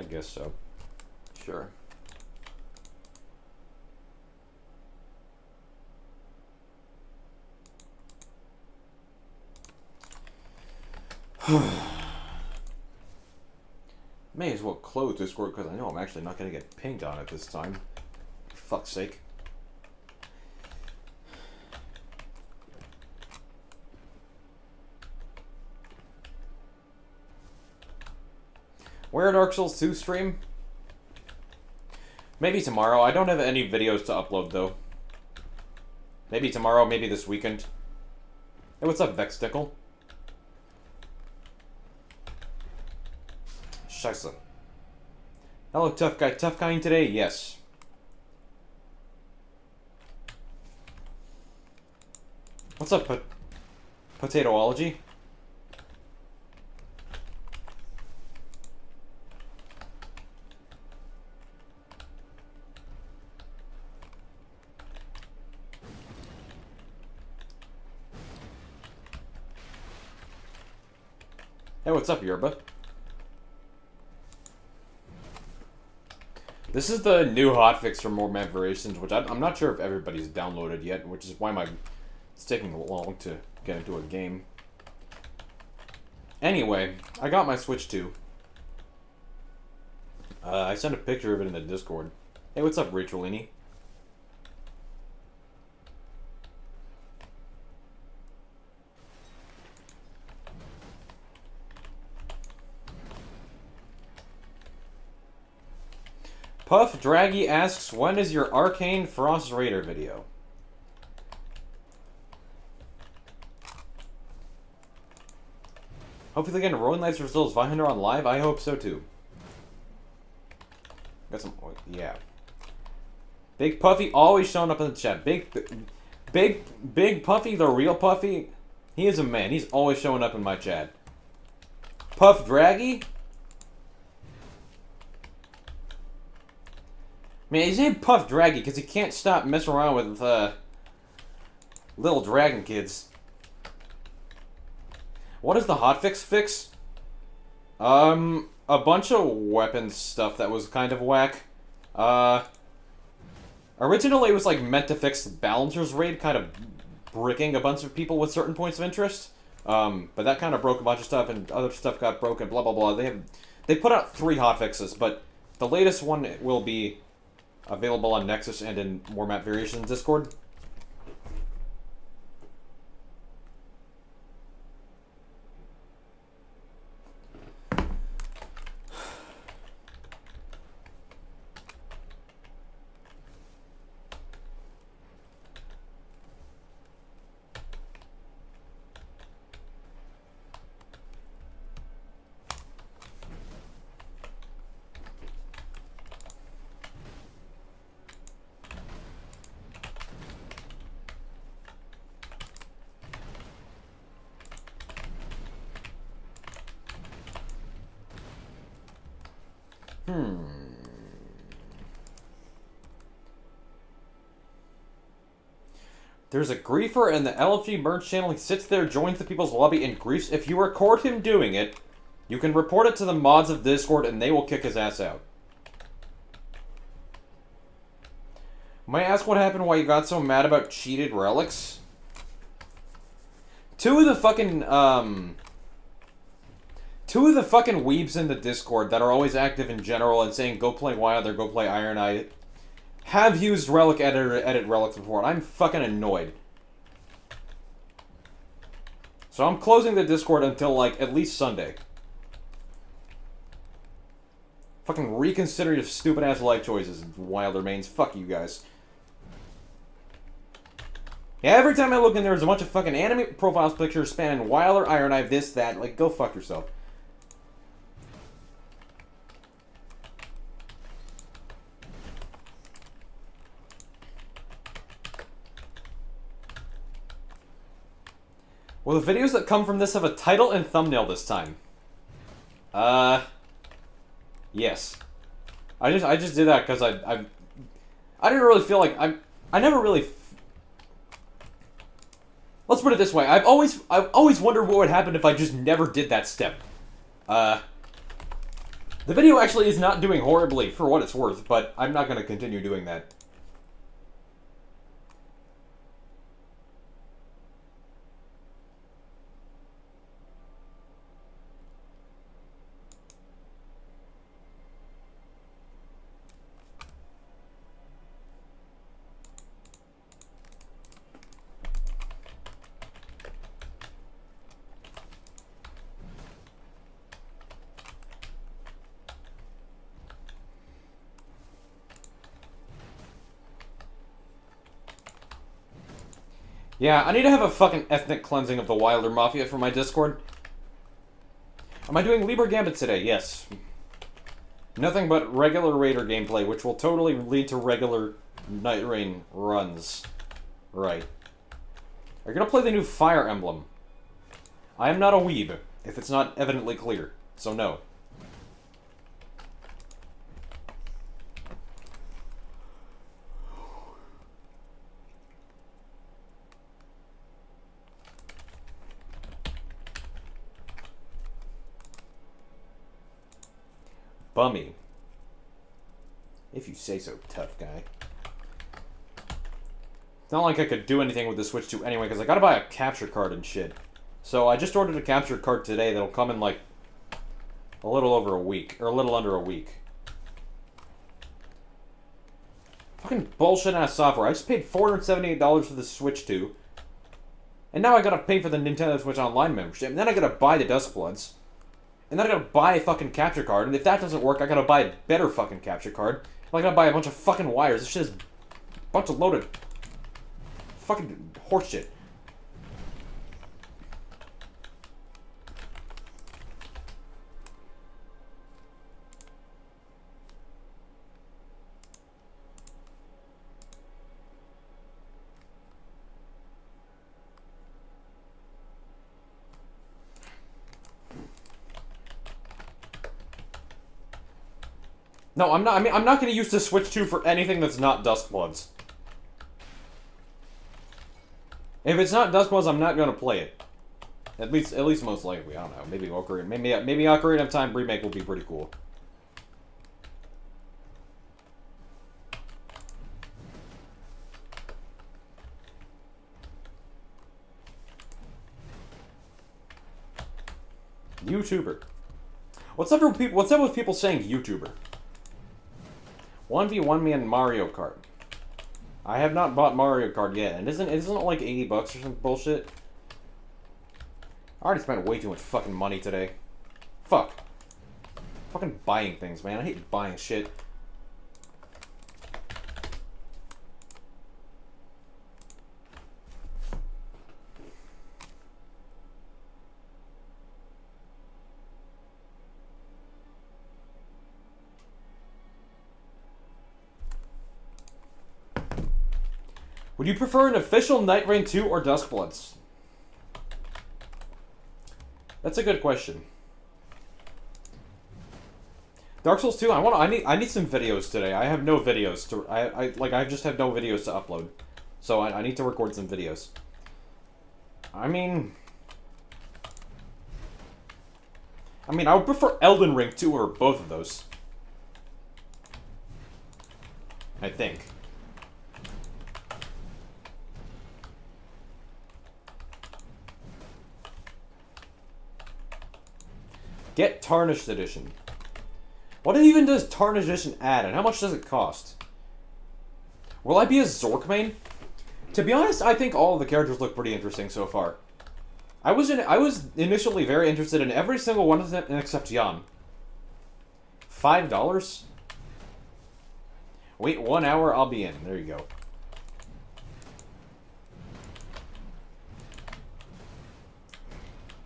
guess so. Sure. May as well close Discord because I know I'm actually not going to get pinged on it this time. For fuck's sake. Where Dark Souls 2 stream? Maybe tomorrow. I don't have any videos to upload though. Maybe tomorrow, maybe this weekend. Hey, what's up, Vextickle? Scheisse. Hello, tough guy. Tough guy today? Yes. What's up, Potatoology? Hey, what's up, Yerba? This is the new hotfix for more map variations, which I'm not sure if everybody's downloaded yet, which is why it's taking long to get into a game. Anyway, I got my Switch 2. I sent a picture of it in the Discord. Hey, what's up, Rachelini? Puff Draggy asks, when is your Arcane Frost Raider video? Hopefully getting Rolling Knights Results 500 on live. I hope so too. Got some, yeah. Big Puffy always showing up in the chat. Big Puffy, the real Puffy. He is a man. He's always showing up in my chat. Puff Draggy. Man, he's named Puff Draggy because he can't stop messing around with little dragon kids. What is the hotfix fix? A bunch of weapons stuff that was kind of whack. Originally it was like meant to fix the Balancer's Raid, kind of bricking a bunch of people with certain points of interest. But that kind of broke a bunch of stuff, and other stuff got broken. Blah blah blah. They put out 3 hotfixes, but the latest one will be available on Nexus and in more map variations Discord. There's a griefer in the LFG merge channel. He sits there, joins the people's lobby, and griefs. If you record him doing it, you can report it to the mods of Discord, and they will kick his ass out. May I ask what happened, why you got so mad about cheated relics? 2 of the fucking weebs in the Discord that are always active in general and saying go play Wild or go play Iron Eye have used relic editor to edit relics before, and I'm fucking annoyed. So I'm closing the Discord until, like, at least Sunday. Fucking reconsider your stupid-ass life choices, Wilder mains. Fuck you guys. Yeah, every time I look in there's a bunch of fucking anime profiles pictures spanning Wilder, Iron Eye, this, that. Like, go fuck yourself. Will the videos that come from this have a title and thumbnail this time? Yes. I just did that because I didn't really feel like I never really. Let's put it this way: I've always wondered what would happen if I just never did that step. The video actually is not doing horribly, for what it's worth, but I'm not going to continue doing that. Yeah, I need to have a fucking ethnic cleansing of the Wilder Mafia for my Discord. Am I doing Liber Gambit today? Yes. Nothing but regular Raider gameplay, which will totally lead to regular Nightreign runs. Right. Are you gonna play the new Fire Emblem? I am not a weeb, if it's not evidently clear, so no. Bummy. If you say so, tough guy. It's not like I could do anything with the Switch 2 anyway, because I gotta buy a capture card and shit. So I just ordered a capture card today that'll come in like a little over a week, or a little under a week. Fucking bullshit-ass software. I just paid $478 for the Switch 2. And now I gotta pay for the Nintendo Switch Online membership, and then I gotta buy the Duskbloods. And then I gotta buy a fucking capture card, and if that doesn't work, I gotta buy a better fucking capture card. I gotta buy a bunch of fucking wires. This shit is a bunch of loaded fucking horseshit. No, I'm not. I mean, I'm not going to use the Switch 2 for anything that's not Duskbloods. If it's not Duskbloods, I'm not going to play it. At least most likely. I don't know. Maybe Ocarina. Maybe Ocarina of Time remake will be pretty cool. YouTuber. What's up with people saying YouTuber? 1v1 me in Mario Kart. I have not bought Mario Kart yet, and isn't it like $80 or some bullshit? I already spent way too much fucking money today. Fuck. Fucking buying things, man. I hate buying shit. Would you prefer an official Nightreign 2 or Duskbloods? That's a good question. Dark Souls 2, I need some videos today. I have no videos to I just have no videos to upload. So I need to record some videos. I mean I would prefer Elden Ring 2 or both of those. I think. Get Tarnished Edition. What even does Tarnished Edition add, and how much does it cost? Will I be a Zork main? To be honest, I think all of the characters look pretty interesting so far. I was initially very interested in every single one of them except Jan. $5? Wait 1 hour, I'll be in. There you go.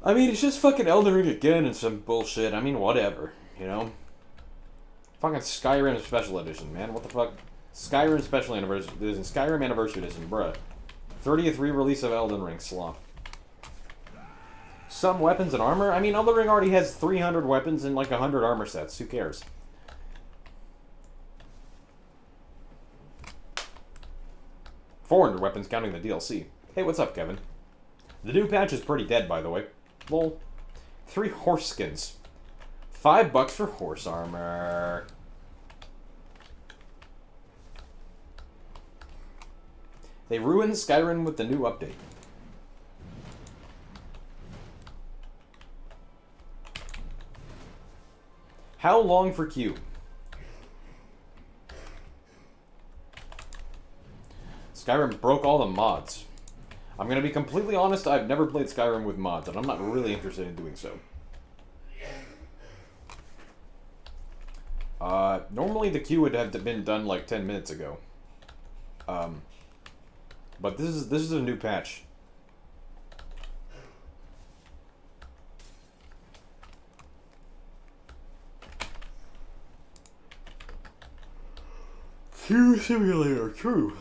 I mean, it's just fucking Elden Ring again and some bullshit. I mean, whatever, you know? Fucking Skyrim Special Edition, man. What the fuck? Skyrim Special Anniversary Edition. Skyrim Anniversary Edition, bruh. 30th re-release of Elden Ring, Slop. Some weapons and armor? I mean, Elden Ring already has 300 weapons and like 100 armor sets. Who cares? $400 weapons counting the DLC. Hey, what's up, Kevin? The new patch is pretty dead, by the way. Lol. 3 horse skins. $5 for horse armor. They ruined Skyrim with the new update. How long for Q? Skyrim broke all the mods. I'm going to be completely honest, I've never played Skyrim with mods, and I'm not really interested in doing so. Normally the queue would have been done like 10 minutes ago. But this is a new patch. Queue simulator, true.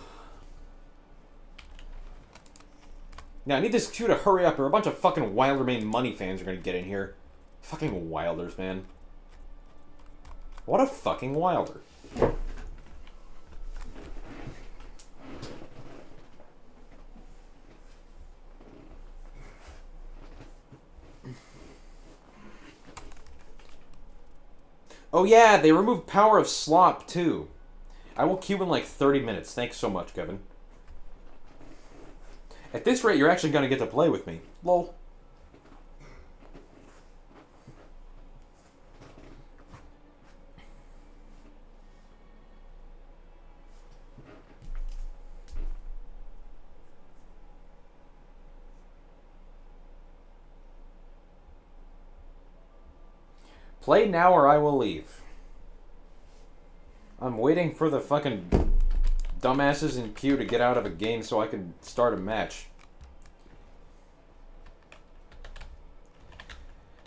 Now, I need this queue to hurry up, or a bunch of fucking Wildermane money fans are gonna get in here. Fucking Wilders, man. What a fucking Wilder. Oh yeah, they removed Power of Slop, too. I will queue in like 30 minutes. Thanks so much, Kevin. At this rate, you're actually going to get to play with me. Lol. Play now or I will leave. I'm waiting for the fucking dumbasses in queue to get out of a game so I can start a match.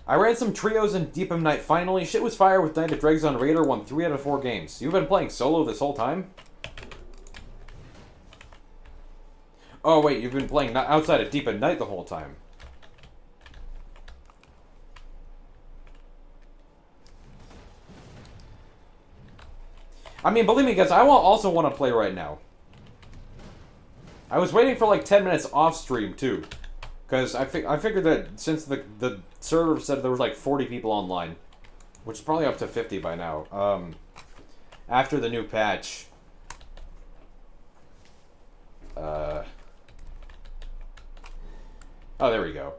I ran some trios in Deep of Night finally. Shit was fire with Night of Dregs on Raider, won 3 out of 4 games. You've been playing solo this whole time? Oh wait, you've been playing outside of Deep of Night the whole time. I mean, believe me, guys, I also want to play right now. I was waiting for like 10 minutes off stream, too. Because I figured that since the server said there was like 40 people online, which is probably up to 50 by now, after the new patch. Oh, there we go.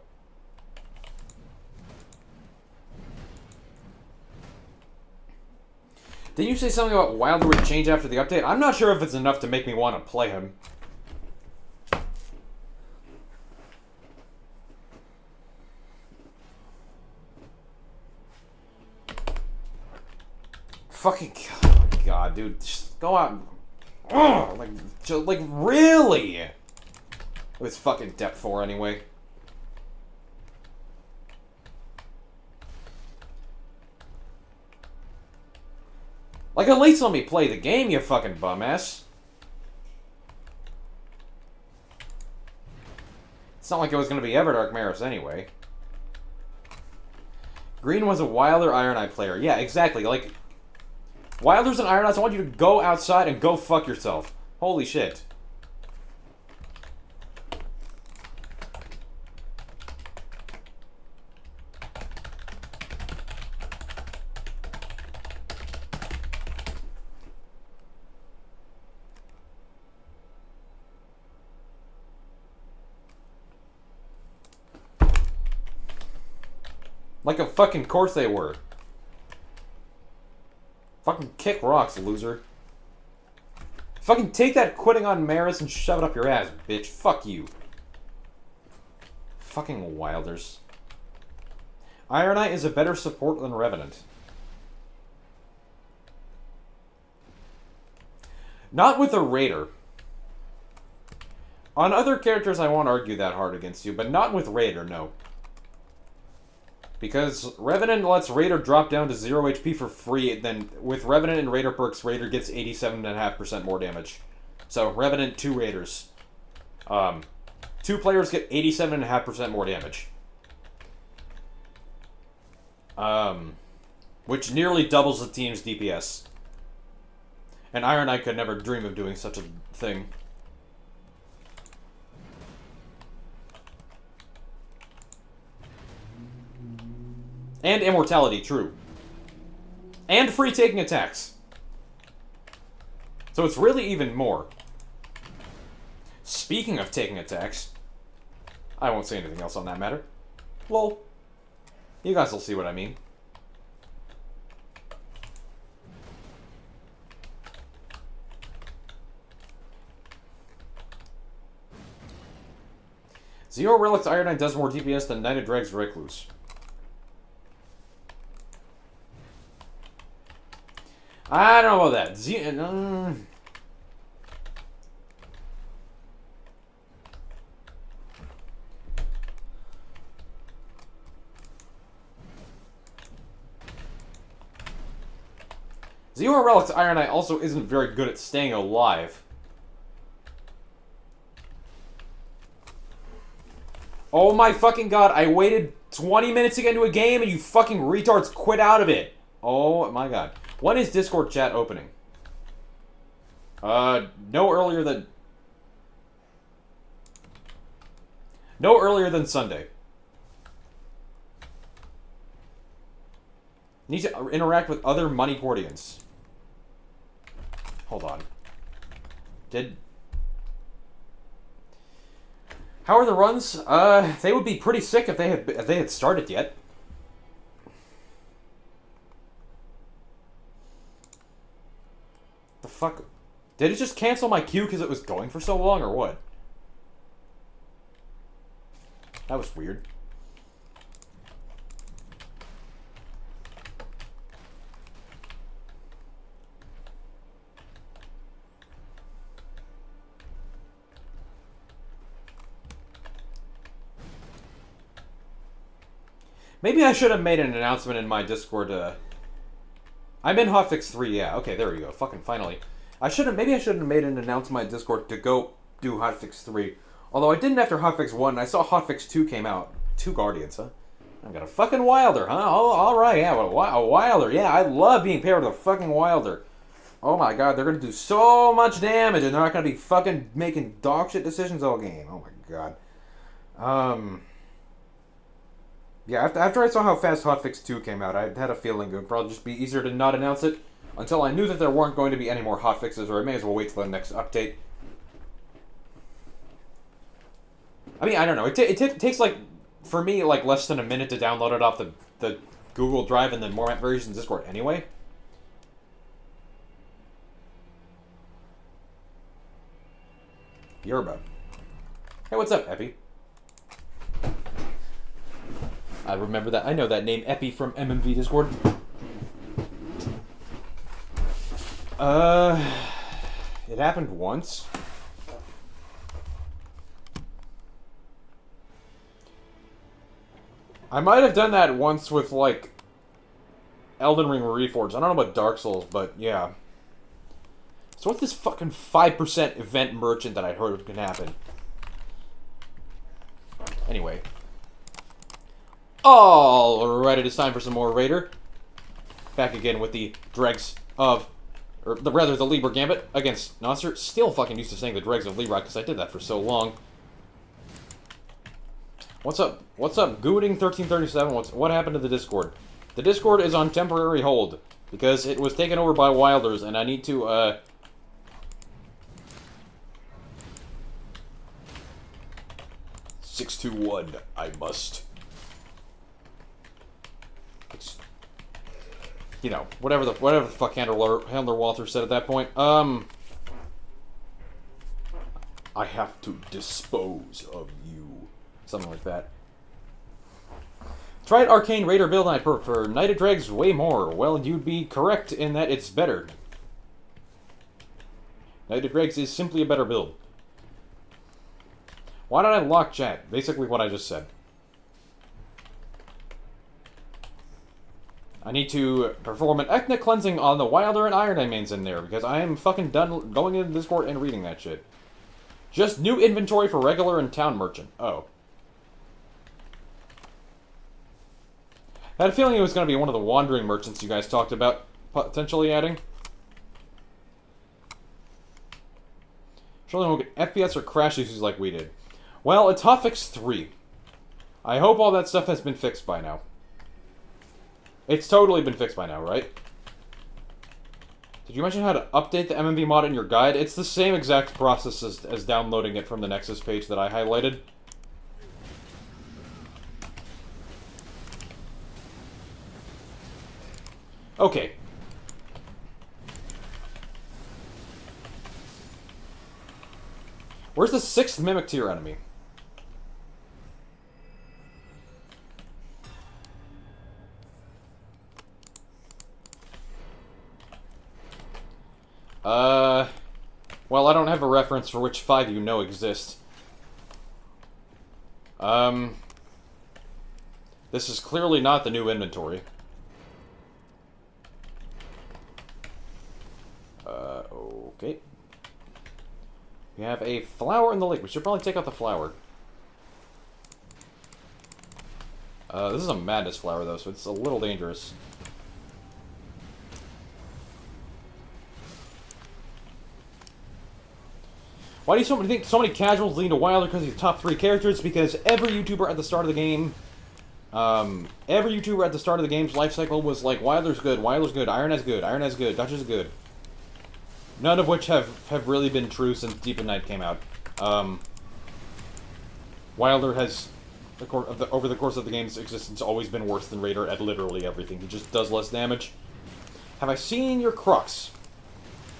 Did you say something about Wilder would change after the update? I'm not sure if it's enough to make me want to play him. Fucking God, dude, just go out. Ugh, like really? It was fucking Depth 4 anyway. Like, at least let me play the game, you fucking bum-ass. It's not like it was going to be Everdark Maris anyway. Green was a Wilder Iron Eye player. Yeah, exactly. Like, Wilders and Iron Eyes, I want you to go outside and go fuck yourself. Holy shit. Like a fucking course they were. Fucking kick rocks, loser. Fucking take that quitting on Maris and shove it up your ass, bitch. Fuck you. Fucking Wilders. Iron Eye is a better support than Revenant. Not with a Raider. On other characters, I won't argue that hard against you, but not with Raider, no. Because Revenant lets Raider drop down to 0 HP for free, then with Revenant and Raider perks, Raider gets 87.5% more damage. So, Revenant, 2 Raiders. 2 players get 87.5% more damage. Which nearly doubles the team's DPS. And Iron Eye could never dream of doing such a thing. And immortality, true. And free taking attacks. So it's really even more. Speaking of taking attacks, I won't say anything else on that matter. Lol. You guys will see what I mean. Zero Relic's Ironite does more DPS than Nightreign Recluse. I don't know about that. Zero Relic's Ironite also isn't very good at staying alive. Oh my fucking god, I waited 20 minutes to get into a game and you fucking retards quit out of it. Oh my god. When is Discord chat opening? No earlier than... No earlier than Sunday. Need to interact with other money Cordians. Hold on. How are the runs? They would be pretty sick if they had started yet. The fuck? Did it just cancel my queue because it was going for so long, or what? That was weird. Maybe I should have made an announcement in my Discord. I'm in hotfix 3, yeah. Okay, there we go. Fucking finally. Maybe I should have made an announcement in my Discord to go do hotfix 3. Although I didn't after hotfix 1, and I saw hotfix 2 came out. 2 Guardians, huh? I got a fucking Wilder, huh? Oh, alright, yeah, a Wilder. Yeah, I love being paired with a fucking Wilder. Oh my god, they're gonna do so much damage, and they're not gonna be fucking making dog shit decisions all game. Oh my god. Yeah, after I saw how fast hotfix 2 came out, I had a feeling it would probably just be easier to not announce it until I knew that there weren't going to be any more hotfixes, or I may as well wait till the next update. I mean, I don't know. It takes, like, for me, like, less than a minute to download it off the Google Drive and then more versions in Discord anyway. Yerba. Hey, what's up, Epi? I remember that. I know that name, Epi, from MMV Discord. It happened once. I might have done that once with, like, Elden Ring Reforged. I don't know about Dark Souls, but yeah. So what's this fucking 5% event merchant that I heard can happen? Anyway. Alright, it is time for some more Raider. Back again with the dregs of... Or, rather, the Libra Gambit against Nasser. Still fucking used to saying the dregs of Libra, because I did that for so long. What's up? What's up, Gooding1337? What happened to the Discord? The Discord is on temporary hold, because it was taken over by Wilders, and I need to, 621, I must. You know, whatever the fuck Handler Walter said at that point. I have to dispose of you. Something like that. Tried Arcane Raider build and I prefer Knighted Dregs way more. Well, you'd be correct in that it's better. Knighted Dregs is simply a better build. Why did I lock chat? Basically what I just said. I need to perform an ethnic cleansing on the Wilder and Iron mains in there, because I am fucking done going into Discord and reading that shit. Just new inventory for regular and town merchant. Oh. I had a feeling it was going to be one of the wandering merchants you guys talked about potentially adding. Surely won't get FPS or crash issues like we did. Well, it's hotfix 3. I hope all that stuff has been fixed by now. It's totally been fixed by now, right? Did you mention how to update the MMV mod in your guide? It's the same exact process as downloading it from the Nexus page that I highlighted. Okay. Where's the 6th Mimic Tier enemy? Well, I don't have a reference for which 5 you know exist. This is clearly not the new inventory. Okay. We have a flower in the lake. We should probably take out the flower. This is a madness flower, though, so it's a little dangerous. Why do you think so many casuals lean to Wilder because he's top 3 characters? Because every YouTuber at the start of the game, every YouTuber at the start of the game's life cycle was like, Wilder's good, Iron is good, Dutch is good. None of which have really been true since Deep in Night came out. Wilder has, over the course of the game's existence, always been worse than Raider at literally everything. He just does less damage. Have I seen your Crocs?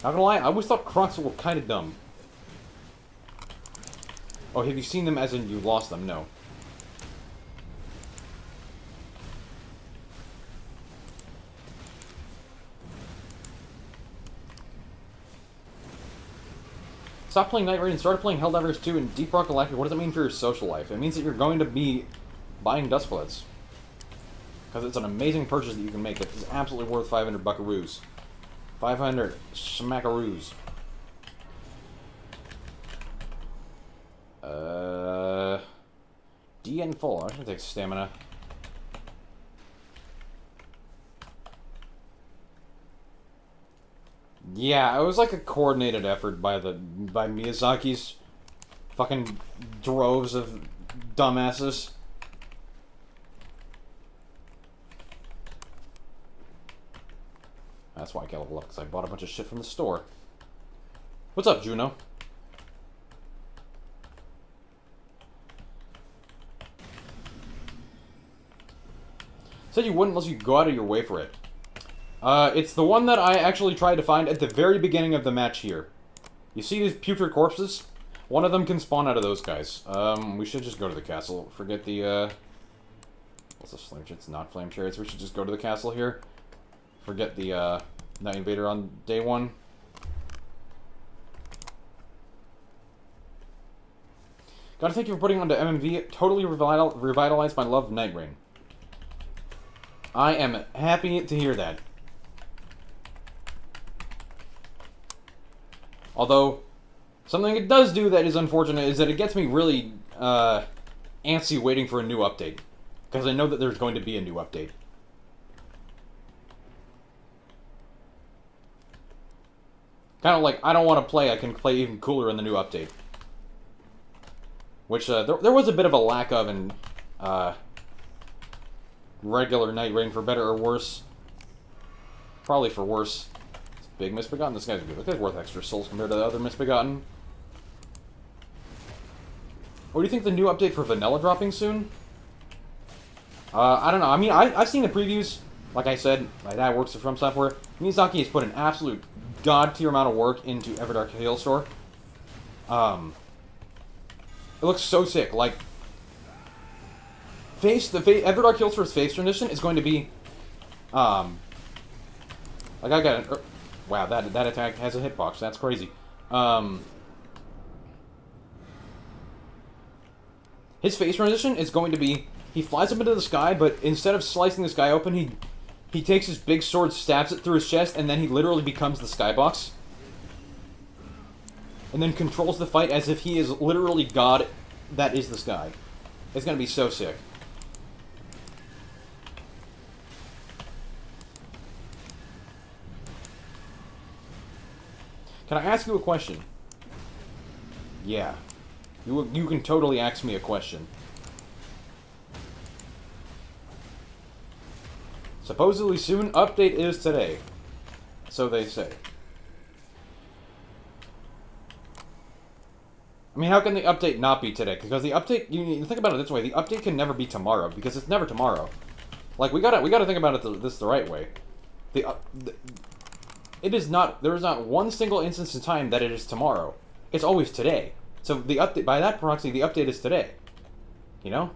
Not gonna lie, I always thought Crocs were kind of dumb. Oh, have you seen them as in you lost them? No. Stop playing Nightreign and start playing Helldivers 2 and Deep Rock Galactic. What does it mean for your social life? It means that you're going to be buying Dust Bullets. Because it's an amazing purchase that you can make. It is absolutely worth 500 buckaroos. 500 smackaroos. D in full. I'm gonna take stamina. Yeah, it was like a coordinated effort by Miyazaki's fucking droves of dumbasses. That's why I can't level up, because I bought a bunch of shit from the store. What's up, Juno? Said you wouldn't unless you go out of your way for it. It's the one that I actually tried to find at the very beginning of the match here. You see these putrid corpses? One of them can spawn out of those guys. We should just go to the castle. Forget the, what's this flame chariots? It's not flame chariots. We should just go to the castle here. Forget the, Night Invader on day 1. Gotta thank you for putting on to MMV. Totally revitalized my love of Nightreign. I am happy to hear that. Although, something it does do that is unfortunate is that it gets me really antsy waiting for a new update. Because I know that there's going to be a new update. Kind of like, I don't want to play, I can play even cooler in the new update. Which, there was a bit of a lack of in regular Nightreign, for better or worse. Probably for worse. It's big Misbegotten. This guy's good. This guy's worth extra souls compared to the other Misbegotten. What do you think the new update for Vanilla dropping soon? I don't know. I mean, I've seen the previews. Like I said, my dad works for From Software. Miyazaki has put an absolute god-tier amount of work into Everdark Hailstorm. It looks so sick. Like, Everdark Hailstorm's face transition is going to be, like I got an, wow, that attack has a hitbox. That's crazy. His face transition is going to be, he flies up into the sky, but instead of slicing the sky open, he takes his big sword, stabs it through his chest, and then he literally becomes the skybox. And then controls the fight as if he is literally God that is the sky. It's gonna be so sick. Can I ask you a question? Yeah. You can totally ask me a question. Supposedly soon, update is today. So they say. I mean, how can the update not be today? Because the update, you think about it this way, the update can never be tomorrow, because it's never tomorrow. Like, we gotta think about it this the right way. It is not, there is not one single instance in time that it is tomorrow. It's always today. So the update, by that proxy, the update is today. You know?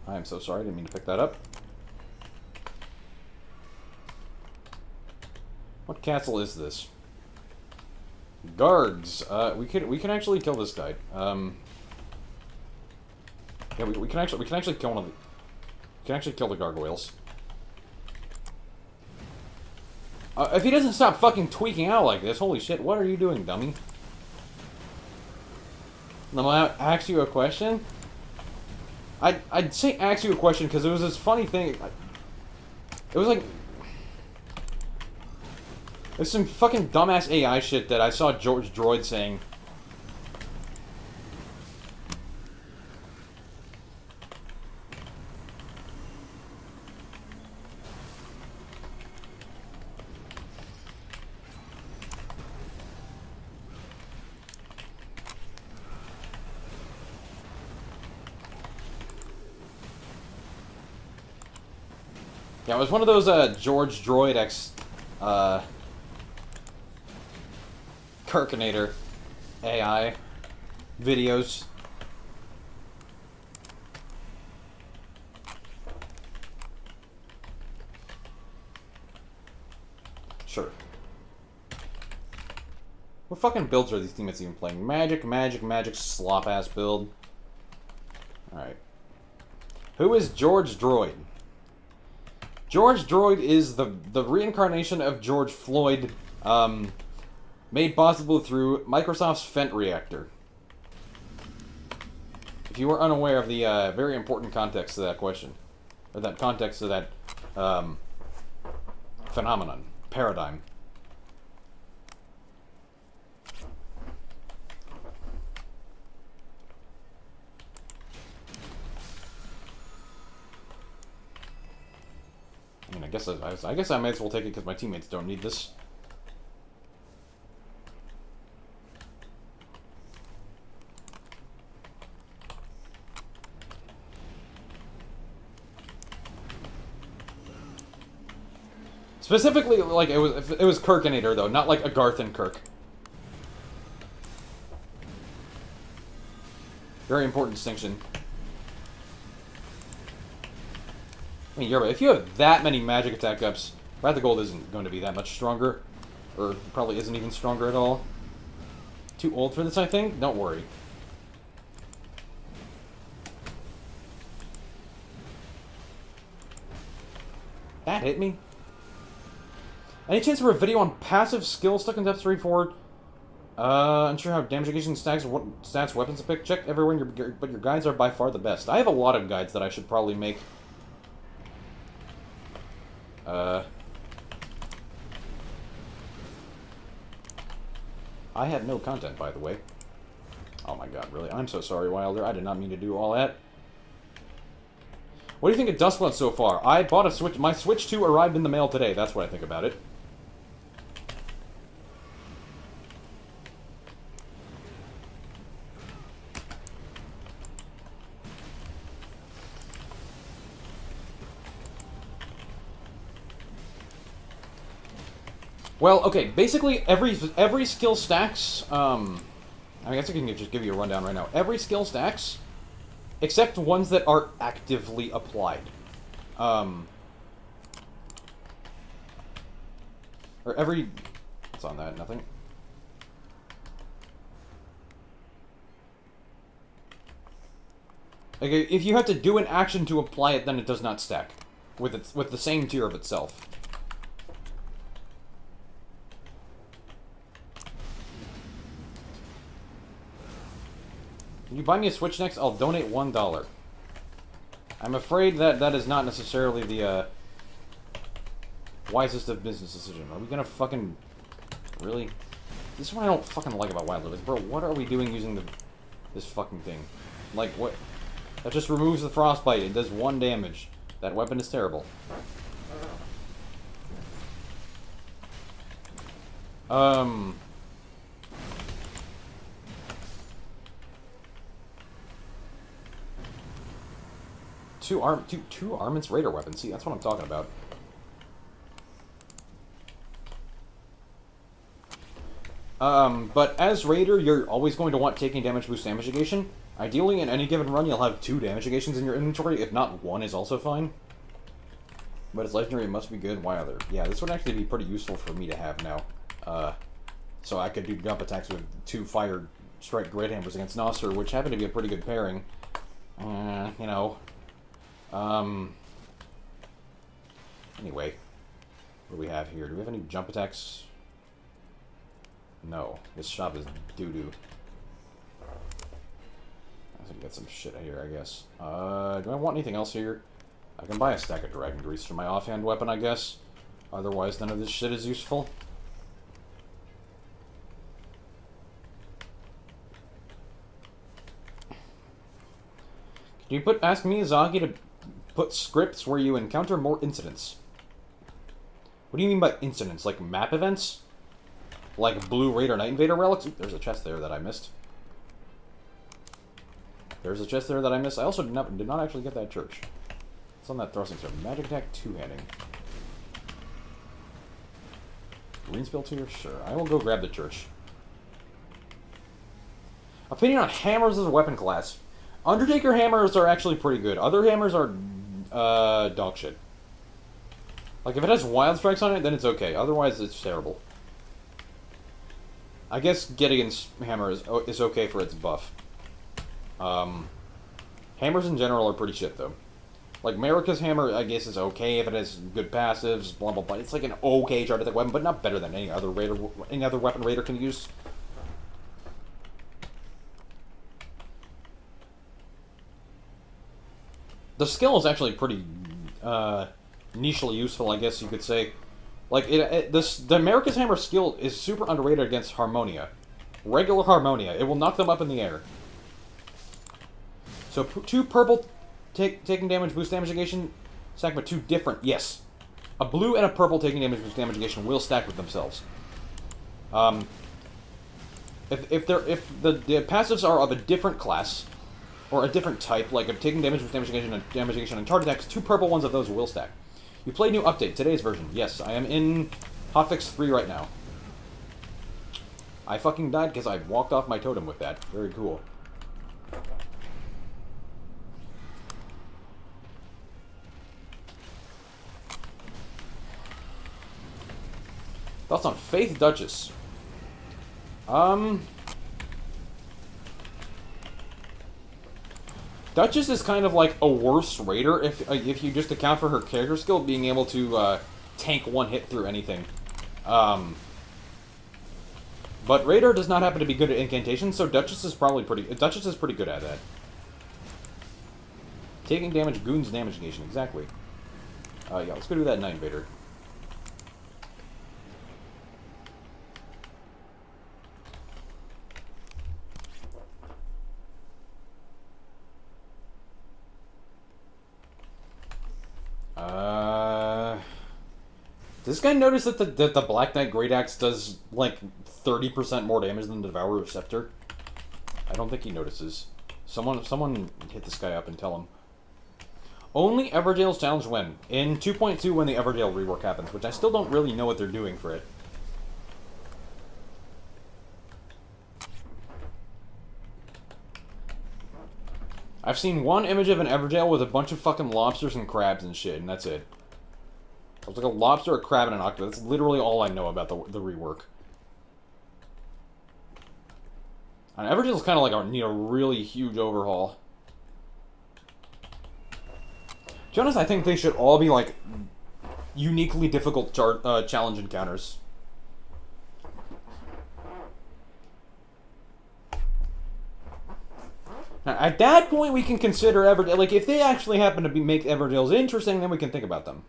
I am so sorry, I didn't mean to pick that up. What castle is this? Guards. We can actually kill this guy. Yeah, we can actually kill one of the. We can actually kill the gargoyles. If he doesn't stop fucking tweaking out like this, holy shit! What are you doing, dummy? I'm gonna ask you a question. I'd say ask you a question because it was this funny thing. It was like. There's some fucking dumbass AI shit that I saw George Droid saying. Yeah, it was one of those George Droid X Kirkinator AI videos. Sure. What fucking builds are these teammates even playing? Magic, slop ass build. Alright. Who is George Droid? George Droid is the reincarnation of George Floyd, made possible through Microsoft's Fent reactor. If you were unaware of the very important context to that question, or that context to that phenomenon, paradigm. I mean, I guess I may as well take it because my teammates don't need this. Specifically, like, it was Kirkinator, though, not like a Garth and Kirk. Very important distinction. I mean, if you have that many magic attack ups, Wrath of the Gold isn't going to be that much stronger. Or probably isn't even stronger at all. Too old for this, I think? Don't worry. That hit me. Any chance for a video on passive skill stuck in depth 3 forward? Unsure how damage negation stacks, what stats, weapons to pick. Check everywhere, but your guides are by far the best. I have a lot of guides that I should probably make. I had no content, by the way. Oh my god, really? I'm so sorry, Wilder. I did not mean to do all that. What do you think of Duskblood so far? I bought a Switch. My Switch 2 arrived in the mail today. That's what I think about it. Well, okay, basically every skill stacks, I guess I can just give you a rundown right now. Every skill stacks, except ones that are actively applied. Or every... What's on that? Nothing? Okay, if you have to do an action to apply it, then it does not stack with the same tier of itself. Can you buy me a Switch next? I'll donate $1. I'm afraid that is not necessarily the wisest of business decision. Are we gonna fucking... Really? This is what I don't fucking like about Wildlife. Like, bro, what are we doing using this fucking thing? Like, what? That just removes the frostbite. It does 1 damage. That weapon is terrible. Two armaments raider weapons. See, that's what I'm talking about. But as raider, you're always going to want taking damage boost damage negation. Ideally, in any given run, you'll have 2 damage negations in your inventory. If not, 1 is also fine. But it's legendary, it must be good. Why other? Yeah, this would actually be pretty useful for me to have now. So I could do jump attacks with 2 fire strike great hammers against Nasser, which happen to be a pretty good pairing. You know. Anyway, what do we have here? Do we have any jump attacks? No. This shop is doo-doo. I think get some shit here, I guess. Do I want anything else here? I can buy a stack of dragon grease for my offhand weapon, I guess. Otherwise, none of this shit is useful. Can you ask Miyazaki to put scripts where you encounter more incidents? What do you mean by incidents? Like map events? Like Blue Raider Night Invader relics? Ooh, there's a chest there that I missed. There's a chest there that I missed. I also did not actually get that church. It's on that thrusting sword. Magic attack 2-handing. Green spell tier? Sure. I will go grab the church. Opinion on hammers as a weapon class. Undertaker hammers are actually pretty good. Other hammers are dog shit. Like if it has wild strikes on it, then it's okay. Otherwise, it's terrible. I guess Gideon's hammer is okay for its buff. Hammers in general are pretty shit, though. Like, Marika's hammer, I guess, is okay if it has good passives, blah, blah, blah. It's like an okay charge attack weapon, but not better than any other weapon Raider can use. The skill is actually pretty, nichely useful, I guess you could say. Like, the Marika's hammer skill is super underrated against Harmonia. Regular Harmonia. It will knock them up in the air. So, 2 purple taking damage, boost damage negation, stack with 2 different, yes. A blue and a purple taking damage, boost damage negation will stack with themselves. If the passives are of a different class, or a different type, like a taking damage, boost damage negation, and charge attacks, 2 purple ones of those will stack. You play new update, today's version. Yes, I am in hotfix 3 right now. I fucking died because I walked off my totem with that. Very cool. Thoughts on Faith Duchess? Duchess is kind of like a worse raider if you just account for her character skill being able to tank 1 hit through anything. But raider does not happen to be good at incantations, so Duchess is pretty good at that. Taking damage, goons damage negation, exactly. Yeah, let's go do that Night Invader. Does this guy notice that the Black Knight Great Axe does, like, 30% more damage than the Devourer Scepter? I don't think he notices. Someone hit this guy up and tell him. Only Everjail's challenge when? In 2.2 when the Everjail rework happens, which I still don't really know what they're doing for it. I've seen one image of an Everjail with a bunch of fucking lobsters and crabs and shit, and that's it. It was like a lobster, a crab, and an octopus. That's literally all I know about the rework. And Everjail's kind of like need a really huge overhaul. To be honest, I think they should all be like uniquely difficult challenge encounters. Now, at that point, we can consider Everjail. Like, if they actually happen to make Everjails interesting, then we can think about them.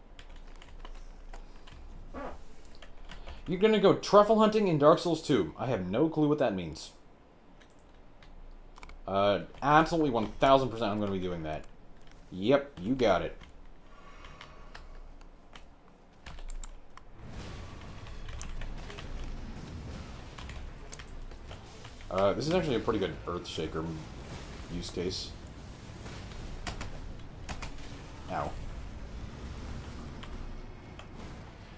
You're gonna go truffle hunting in Dark Souls 2. I have no clue what that means. Absolutely 1000% I'm gonna be doing that. Yep, you got it. This is actually a pretty good Earthshaker use case. Ow.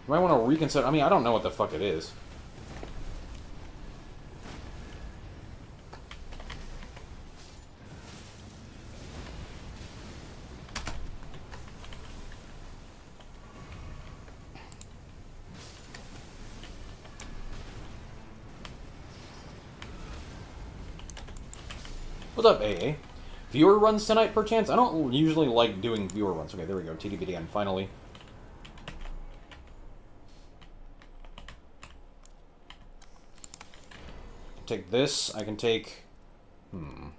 You might want to reconsider... I mean, I don't know what the fuck it is. What's up, AA? Viewer runs tonight, perchance? I don't usually like doing viewer runs. Okay, there we go. TDBDN, finally. Take this. I can take... I'm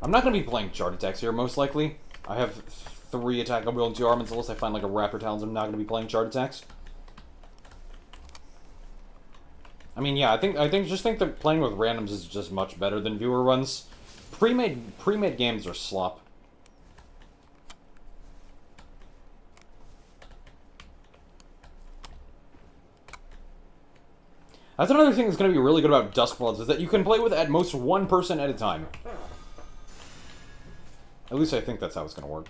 not going to be playing chart attacks here, most likely. I have 3 attack at will and 2 armaments, unless I find like a Raptor Talons. I'm not going to be playing chart attacks. I mean, yeah, I think that playing with randoms is just much better than viewer runs. Pre-made games are slop. That's another thing that's going to be really good about Duskbloods, is that you can play with at most 1 person at a time. At least I think that's how it's going to work.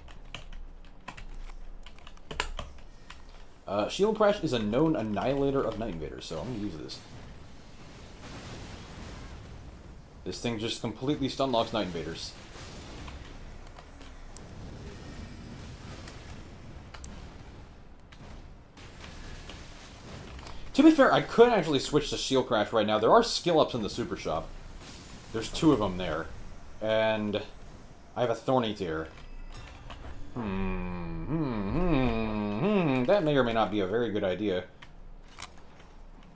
Shield Crash is a known annihilator of Night Invaders, so I'm going to use this. This thing just completely stun locks Night Invaders. To be fair, I could actually switch to Shield Crash right now. There are skill ups in the Super Shop. There's 2 of them there. And I have a Thorny Tear. That may or may not be a very good idea.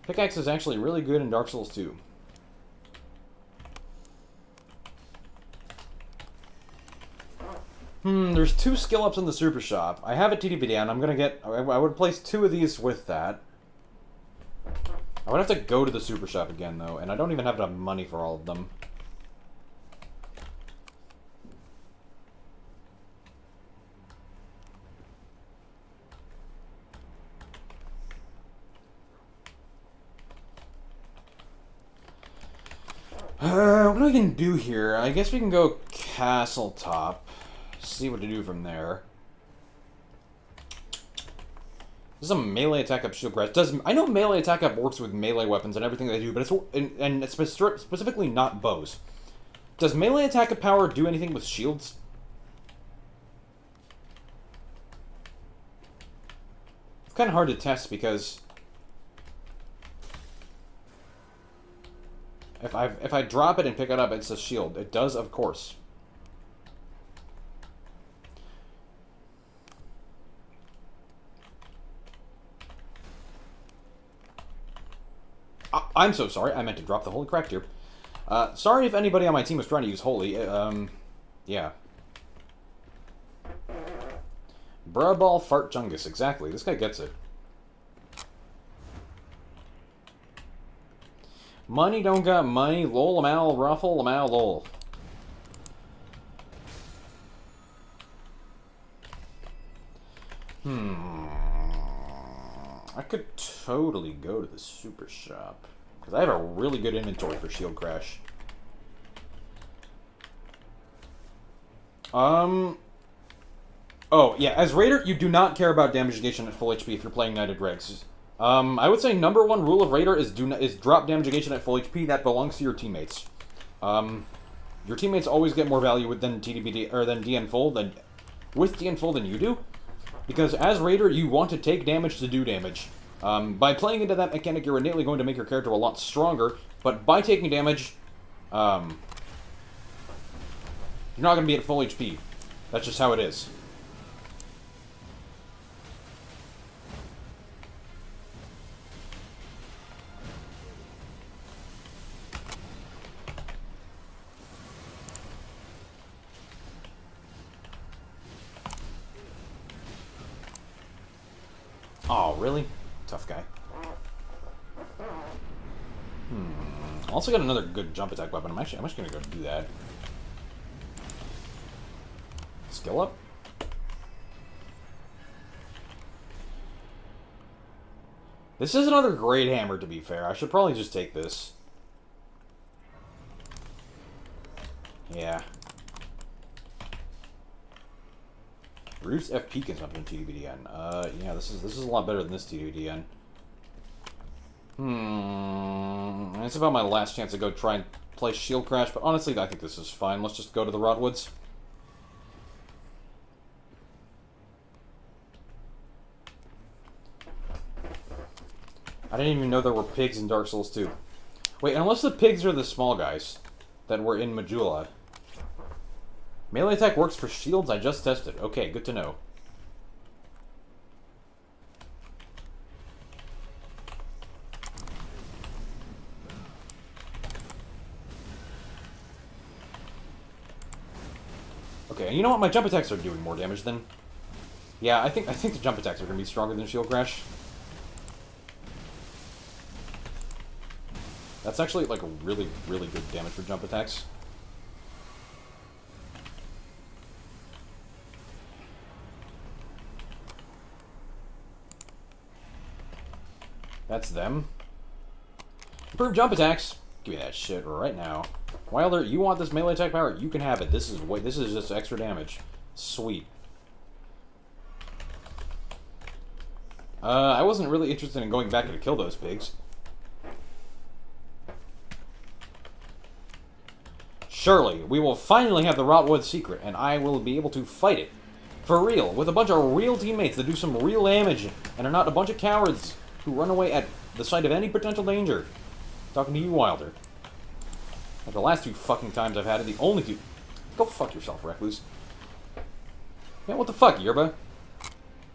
Pickaxe is actually really good in Dark Souls 2. There's 2 skill ups in the Super Shop. I have a TDPD, and I'm gonna get... I would place 2 of these with that. I would have to go to the Super Shop again, though, and I don't even have enough money for all of them. What do I even do here? I guess we can go Castle Top. See what to do from there. This is a melee attack up Shield Crash. I know melee attack up works with melee weapons and everything they do, but it's specifically not bows. Does melee attack up power do anything with shields? It's kind of hard to test because if I drop it and pick it up, it's a shield. It does, of course. I'm so sorry. I meant to drop the Holy Crack here. Sorry if anybody on my team was trying to use Holy. Yeah. Braball Fart Chungus. Exactly. This guy gets it. Money don't got money. Lol, amal, ruffle, amal, lol. I could totally go to the Super Shop. Because I have a really good inventory for Shield Crash. Oh, yeah. As Raider, you do not care about damage negation at full HP if you're playing Knighted Regs. I would say #1 rule of Raider is drop damage negation at full HP. That belongs to your teammates. Your teammates always get more value with than TDBD or than DN full than with DN full than you do. Because as Raider, you want to take damage to do damage. By playing into that mechanic, you're innately going to make your character a lot stronger, but by taking damage, you're not going to be at full HP. That's just how it is. Oh, really? Tough guy. Also got another good jump attack weapon. I'm actually gonna go do that. Skill up? This is another great hammer, to be fair. I should probably just take this. Yeah. Reduce FP consumption TDBDN. Yeah, this is a lot better than this TDBDN. It's about my last chance to go try and play Shield Crash, but honestly, I think this is fine. Let's just go to the Rotwoods. I didn't even know there were pigs in Dark Souls 2. Wait, unless the pigs are the small guys that were in Majula. Melee attack works for shields? I just tested. Okay, good to know. Okay, you know what? My jump attacks are doing more damage than... Yeah, I think the jump attacks are going to be stronger than Shield Crash. That's actually, like, a really, really good damage for jump attacks. That's them. Improved jump attacks. Give me that shit right now. Wilder, you want this melee attack power? You can have it. This is just extra damage. Sweet. I wasn't really interested in going back to kill those pigs. Surely, we will finally have the Rotwood secret, and I will be able to fight it. For real, with a bunch of real teammates that do some real damage, and are not a bunch of cowards who run away at the sight of any potential danger. Talking to you, Wilder. Like the last two fucking times I've had it, the only two... Go fuck yourself, Recluse. Yeah, what the fuck, Yerba?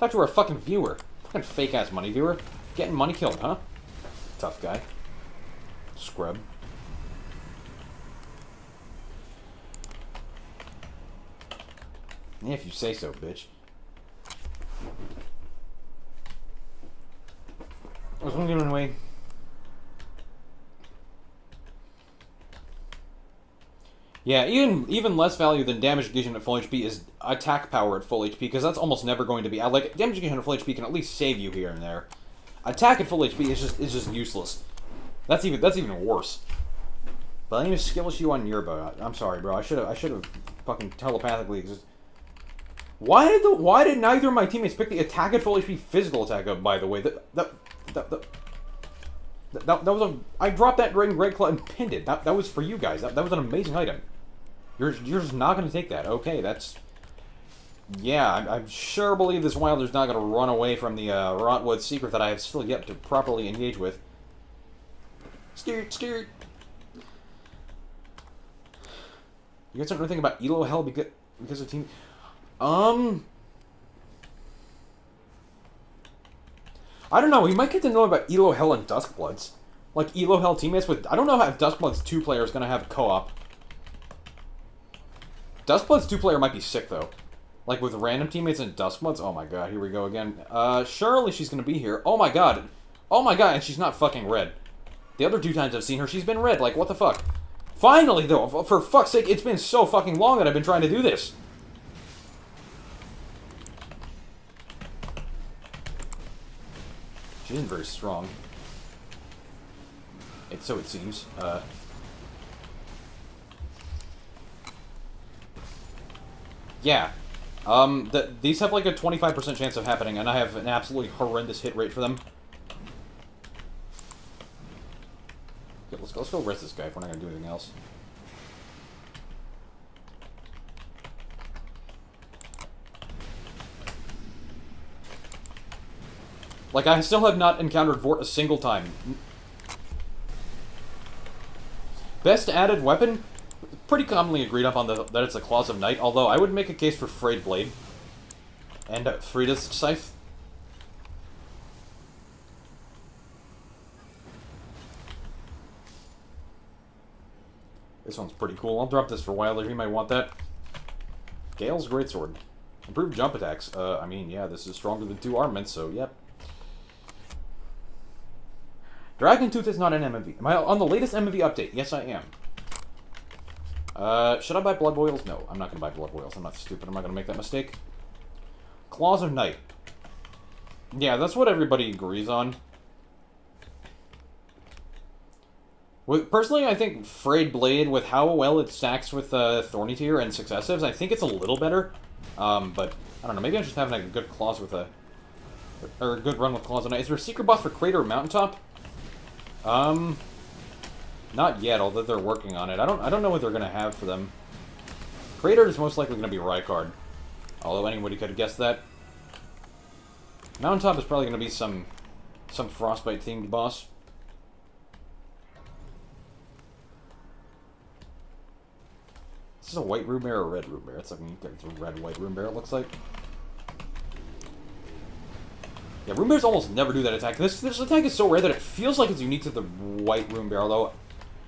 Thought you were a fucking viewer. Fucking fake-ass money viewer. Getting money killed, huh? Tough guy. Scrub. Yeah, if you say so, bitch. I was gonna give it away. Yeah, even less value than damage negation at full HP is attack power at full HP, because that's almost never going to be... Like, damage negation at full HP can at least save you here and there. Attack at full HP is just useless. That's even worse. But I need a skill issue on Yerba. I'm sorry, bro. I should have fucking telepathically Why did neither of my teammates pick the attack at full HP physical attack up, by the way? That was a... I dropped that ring Red Claw and pinned it. That was for you guys. That was an amazing item. You're just not going to take that. Okay, that's... Yeah, I sure believe this Wilder's not going to run away from the Rotwood secret that I have still yet to properly engage with. Skirt. You guys don't think about Elo Hell because of team... I don't know, we might get to know about Elo Hell and Duskbloods. Like, Elo Hell teammates with... I don't know if Duskbloods 2-player is going to have co-op. Duskbloods 2-player might be sick, though. Like, with random teammates and Duskbloods? Oh my god, here we go again. Surely she's going to be here. Oh my god. Oh my god, and she's not fucking red. The other 2 times I've seen her, she's been red. Like, what the fuck? Finally, though, for fuck's sake, it's been so fucking long that I've been trying to do this. She isn't very strong. So it seems. Yeah. These have like a 25% chance of happening, and I have an absolutely horrendous hit rate for them. Okay, let's go rest this guy if we're not gonna do anything else. Like, I still have not encountered Vort a single time. Best added weapon? Pretty commonly agreed upon that it's the Claws of Night, although I would make a case for Frayed Blade. And Frida's Scythe. This one's pretty cool. I'll drop this for Wilder. He might want that. Gale's Greatsword. Improved jump attacks. I mean, yeah, this is stronger than 2 armaments, so yep. Dragon Tooth is not an MMV. Am I on the latest MMV update? Yes, I am. Should I buy Blood Boils? No, I'm not going to buy Blood Boils. I'm not stupid. I'm not going to make that mistake. Claws of Night. Yeah, that's what everybody agrees on. Personally, I think Frayed Blade, with how well it stacks with Thorny Tier and Successives, I think it's a little better. But, I don't know, maybe I'm just having a good claws with a... Or a good run with claws on it. Is there a secret boss for Crater or Mountaintop? Not yet, although they're working on it. I don't know what they're gonna have for them. Crater is most likely gonna be Rykard. Although anybody could have guessed that. Mountaintop is probably gonna be some Frostbite-themed boss. Is this a white room bear or a red room bear? It's like it's a red-white room bear, it looks like. Yeah, room bears almost never do that attack. This attack is so rare that it feels like it's unique to the white room bear, although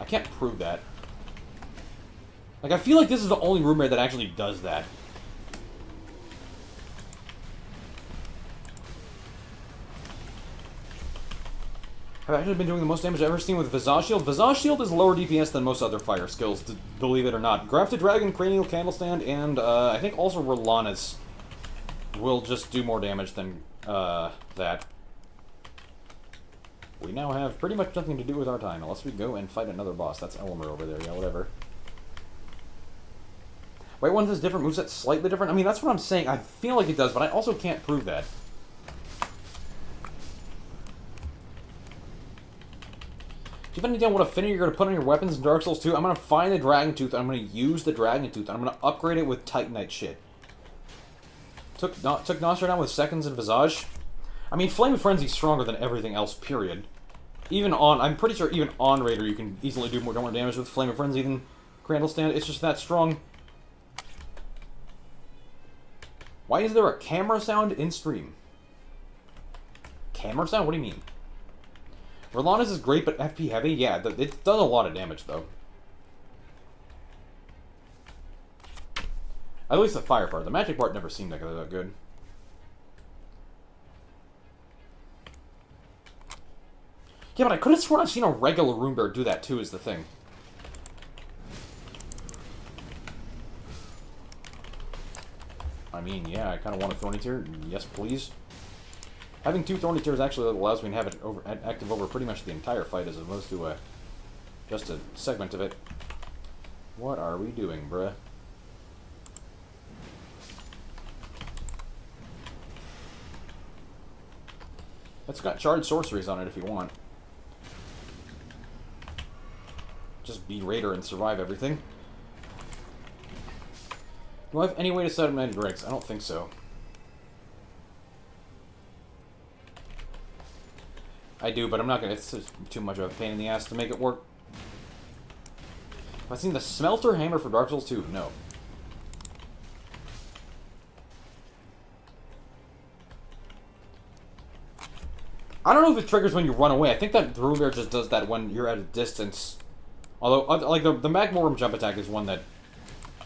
I can't prove that. Like, I feel like this is the only room bear that actually does that. I've actually been doing the most damage I've ever seen with Visage Shield. Visage Shield is lower DPS than most other fire skills, believe it or not. Grafted Dragon, Cranial Candlestand, and I think also Rolana's will just do more damage than that. We now have pretty much nothing to do with our time, unless we go and fight another boss. That's Elmer over there, yeah, whatever. White one has different movesets, slightly different? I mean, that's what I'm saying. I feel like it does, but I also can't prove that. Do you have any idea what affinity you're going to put on your weapons in Dark Souls 2? I'm going to find the Dragon Tooth, and I'm going to use the Dragon Tooth, and I'm going to upgrade it with Titanite shit. Took Nostra down with seconds in Visage. I mean, Flame of Frenzy's stronger than everything else, period. Even on, I'm pretty sure even on Raider you can easily do more damage with Flame of Frenzy than Candlestand. It's just that strong. Why is there a camera sound in stream? Camera sound? What do you mean? Rolana's is great, but FP heavy? Yeah, it does a lot of damage, though. At least the fire part. The magic part never seemed like that good. Yeah, but I could have sworn I've seen a regular room bear do that, too, is the thing. I mean, yeah, I kind of want a Thorny Tier. Yes, please. Having 2 Thorny Tiers actually allows me to have it active over pretty much the entire fight as opposed to just a segment of it. What are we doing, bruh? It's got charged sorceries on it if you want. Just be Raider and survive everything. Do I have any way to set up magic ranks? I don't think so. I do, but I'm not gonna. It's too much of a pain in the ass to make it work. Have I seen the Smelter Hammer for Dark Souls 2? No. I don't know if it triggers when you run away. I think that room bear just does that when you're at a distance. Although, like, the Magma Worm jump attack is one that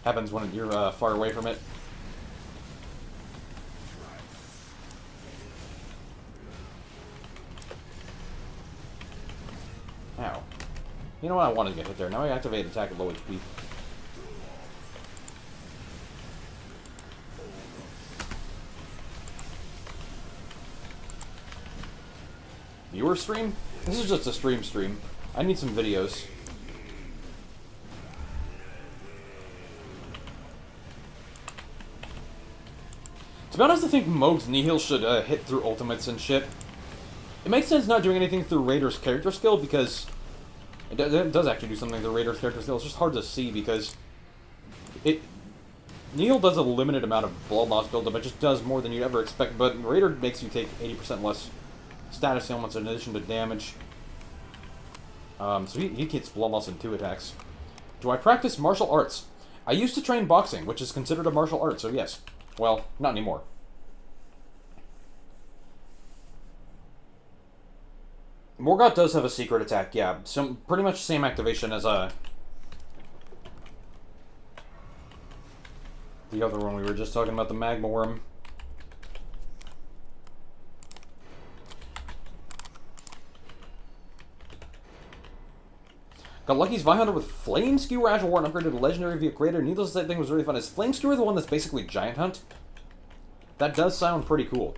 happens when you're far away from it. Ow. You know what? I wanted to get hit there. Now I activate attack at low HP. Viewer stream? This is just a stream. I need some videos. To be honest, I think Moog's Nihil should hit through ultimates and shit. It makes sense not doing anything through Raider's character skill because it does actually do something through Raider's character skill. It's just hard to see because Nihil does a limited amount of blood loss buildup. It just does more than you'd ever expect, but Raider makes you take 80% less status ailments in addition to damage. So he gets blood loss in 2 attacks. Do I practice martial arts? I used to train boxing, which is considered a martial art, so yes. Well, not anymore. Morgoth does have a secret attack, yeah. Pretty much same activation as the other one we were just talking about, the Magma Worm. Got Lucky's Vihunter with Flame Skewer Agile War and upgraded to Legendary via Creator. Needless to say, that thing was really fun. Is Flame Skewer the one that's basically Giant Hunt? That does sound pretty cool.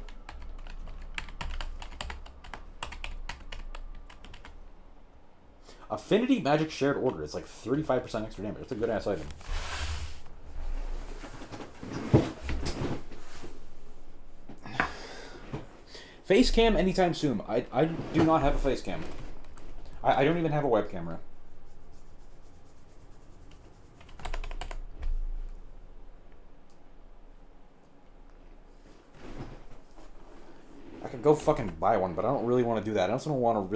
Affinity Magic Shared Order. It's like 35% extra damage. It's a good ass item. Face cam anytime soon. I do not have a face cam. I don't even have a web camera. I could go fucking buy one, but I don't really want to do that. I also don't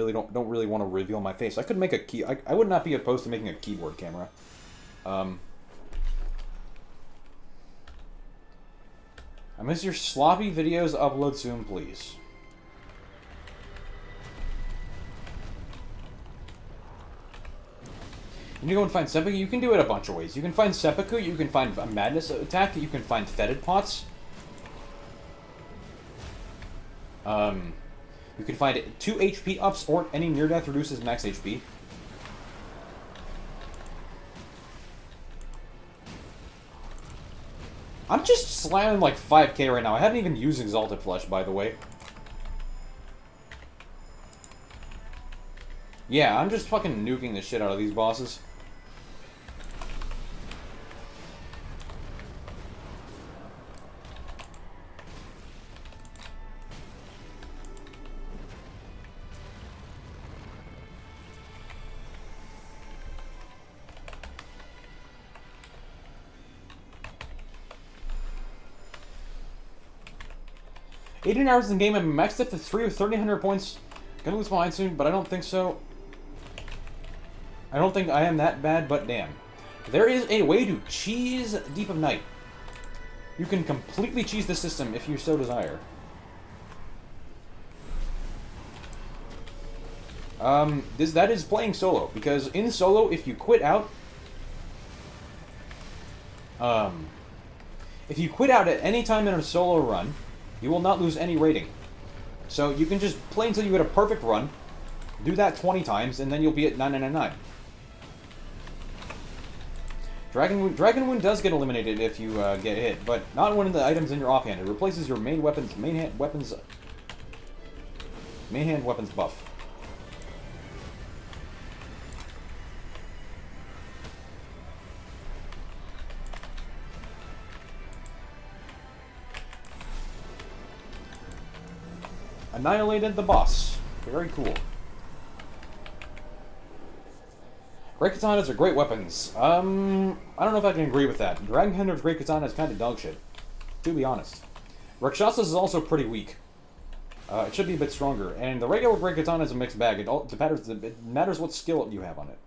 really want to reveal my face. I could make a key. I would not be opposed to making a keyboard camera. I miss your sloppy videos. Upload soon, please. You go and find seppuku. You can do it a bunch of ways. You can find seppuku. You can find a madness attack. You can find fetid pots. You can find 2 HP ups or any near death reduces max HP. I'm just slamming like 5k right now. I haven't even used Exalted Flesh, by the way. Yeah, I'm just fucking nuking the shit out of these bosses. $18 in the game, I'm maxed up to 3,300 points. Gonna lose my mind soon, but I don't think so. I don't think I am that bad, but damn. There is a way to cheese Deep of Night. You can completely cheese the system if you so desire. That is playing solo, because in solo, if you quit out... if you quit out at any time in a solo run, you will not lose any rating. So you can just play until you get a perfect run, do that 20 times, and then you'll be at 999. Dragon Wound does get eliminated if you get hit, but not one of the items in your offhand. It replaces your main hand weapons buff. Annihilated the boss. Very cool. Great katanas are great weapons. I don't know if I can agree with that. Dragon Hunter's great katana is kind of dog shit, to be honest. Rakshasa's is also pretty weak. It should be a bit stronger. And the regular great katana is a mixed bag. It matters what skill you have on it.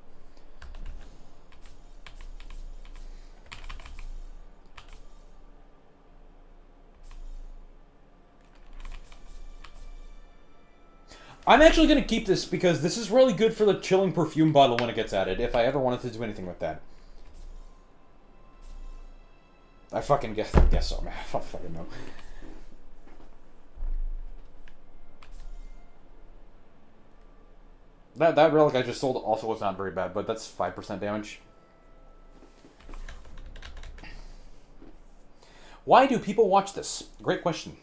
I'm actually going to keep this because this is really good for the chilling perfume bottle when it gets added, if I ever wanted to do anything with that. I fucking guess so, man. I don't fucking know. That relic I just sold also was not very bad, but that's 5% damage. Why do people watch this? Great question.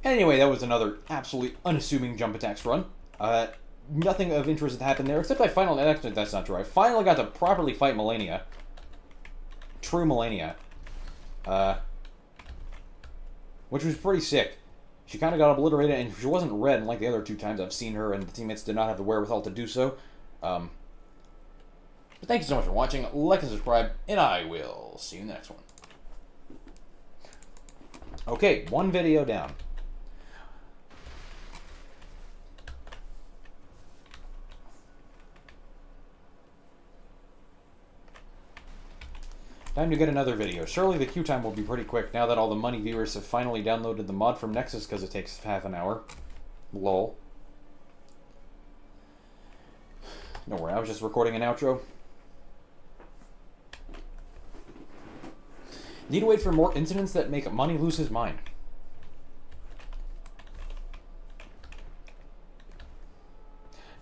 Anyway, that was another absolutely unassuming jump attacks run. Nothing of interest had happened there, except actually, that's not true. I finally got to properly fight Melania. True Melania. Which was pretty sick. She kind of got obliterated, and she wasn't red like the other 2 times I've seen her, and the teammates did not have the wherewithal to do so. But thank you so much for watching. Like and subscribe, and I will see you in the next one. Okay, 1 video down. Time to get another video. Surely the queue time will be pretty quick now that all the money viewers have finally downloaded the mod from Nexus because it takes half an hour. Lol. Don't worry, I was just recording an outro. Need to wait for more incidents that make money lose his mind.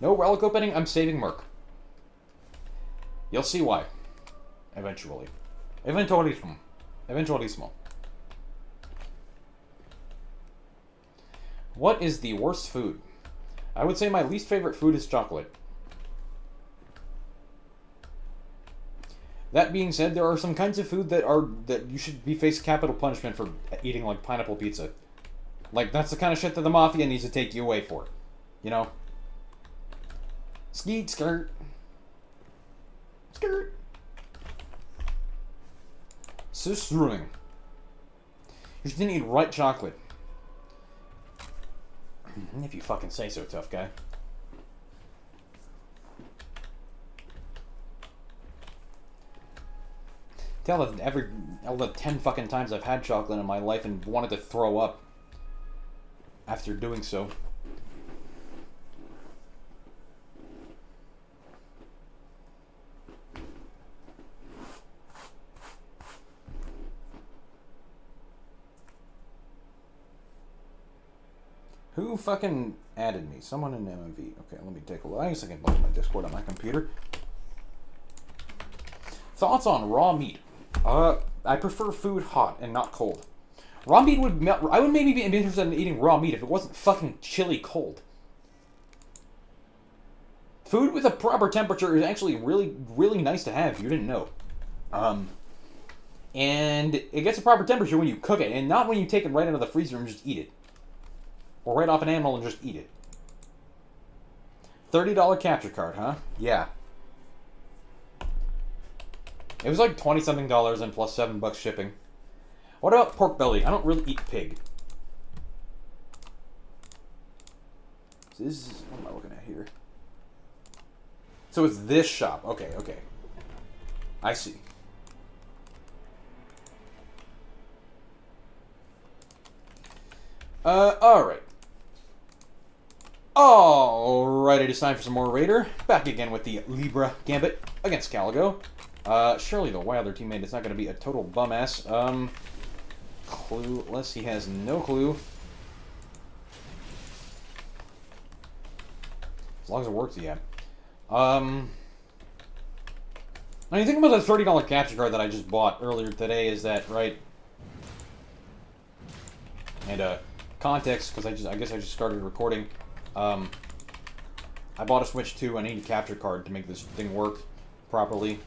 No relic opening, I'm saving Merc. You'll see why. Eventually. Eventualismo. What is the worst food? I would say my least favorite food is chocolate. That being said, there are some kinds of food that you should be face capital punishment for eating, like pineapple pizza. Like, that's the kind of shit that the mafia needs to take you away for. You know? Skeet, skirt. Skirt. So strewing. You just didn't eat right chocolate. If you fucking say so, tough guy. Tell that all the 10 fucking times I've had chocolate in my life and wanted to throw up after doing so. Who fucking added me? Someone in MMV. Okay, let me take a look. I guess I can look at my Discord on my computer. Thoughts on raw meat? I prefer food hot and not cold. Raw meat would melt. I would maybe be interested in eating raw meat if it wasn't fucking chilly cold. Food with a proper temperature is actually really, really nice to have if you didn't know. And it gets a proper temperature when you cook it, and not when you take it right out of the freezer and just eat it. Or right off an animal and just eat it. $30 capture card, huh? Yeah. It was like $20-something and plus $7 shipping. What about pork belly? I don't really eat pig. So this is... What am I looking at here? So it's this shop. Okay, okay. I see. Alright. Alright, it is time for some more Raider. Back again with the Libra Gambit against Caligo. Surely the Wilder teammate is not going to be a total bum-ass. Clueless. He has no clue. As long as it works, yeah. I mean, think about the $30 capture card that I just bought earlier today is that, right? And, context, because I guess I just started recording. I bought a Switch 2. I need a capture card to make this thing work properly.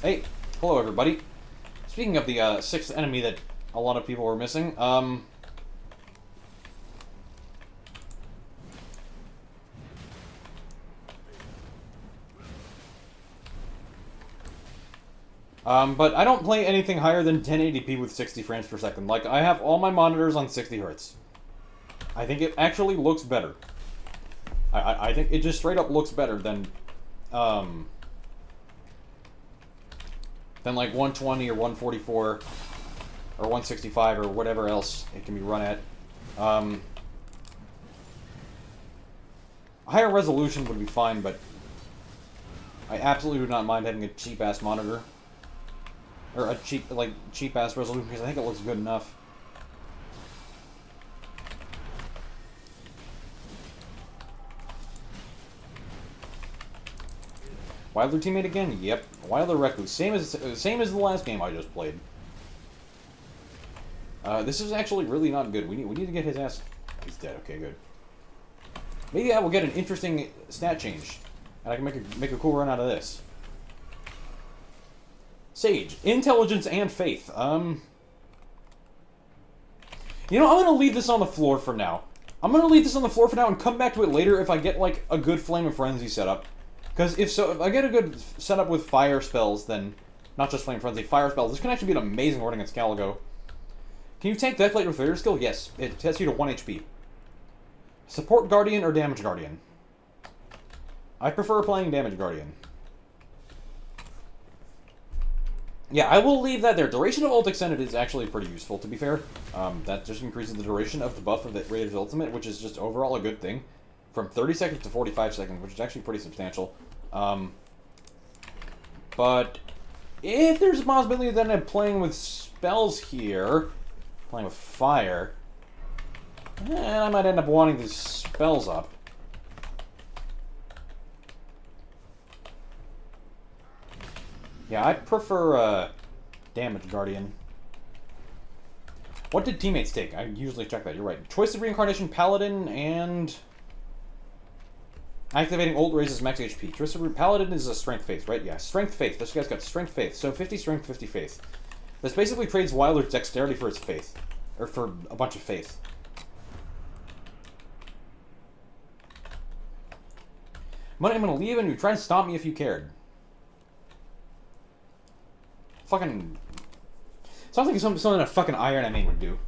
Hey, hello everybody. Speaking of the sixth enemy that a lot of people were missing, but I don't play anything higher than 1080p with 60 frames per second. Like, I have all my monitors on 60 Hz. I think it actually looks better. I think it just straight up looks better than like 120 or 144 or 165 or whatever else it can be run at. Higher resolution would be fine, but I absolutely do not mind having a cheap-ass monitor. Or a cheap-ass resolution, because I think it looks good enough. Wilder teammate again? Yep. Wilder Recluse. Same as the last game I just played. This is actually really not good. We need to get his ass... He's dead. Okay, good. Maybe I will get an interesting stat change. And I can make a cool run out of this. Sage. Intelligence and faith. You know, I'm gonna leave this on the floor for now. I'm gonna leave this on the floor for now and come back to it later if I get, like, a good Flame of Frenzy setup. Because if I get a good setup with fire spells, then... Not just Flame of Frenzy, fire spells. This can actually be an amazing ward against Caligo. Can you tank Deathlight with Raider skill? Yes. It tests you to 1 HP. Support Guardian or Damage Guardian? I prefer playing Damage Guardian. Yeah, I will leave that there. Duration of ult extended is actually pretty useful, to be fair. That just increases the duration of the buff of the Raider's ultimate, which is just overall a good thing. From 30 seconds to 45 seconds, which is actually pretty substantial. But if there's a possibility that I'm playing with spells here, playing with fire, and I might end up wanting these spells up. Yeah, I prefer Damage Guardian. What did teammates take? I usually check that. You're right. Choice of Reincarnation, Paladin, and... Activating ult raises max HP. Choice of Paladin is a Strength Faith, right? Yeah, Strength Faith. This guy's got Strength Faith. So 50 Strength, 50 Faith. This basically trades Wilder's Dexterity for his Faith. Or for a bunch of Faith. Money, I'm gonna leave and you try and stop me if you cared. Fucking... Sounds like something a fucking Iron I main would do.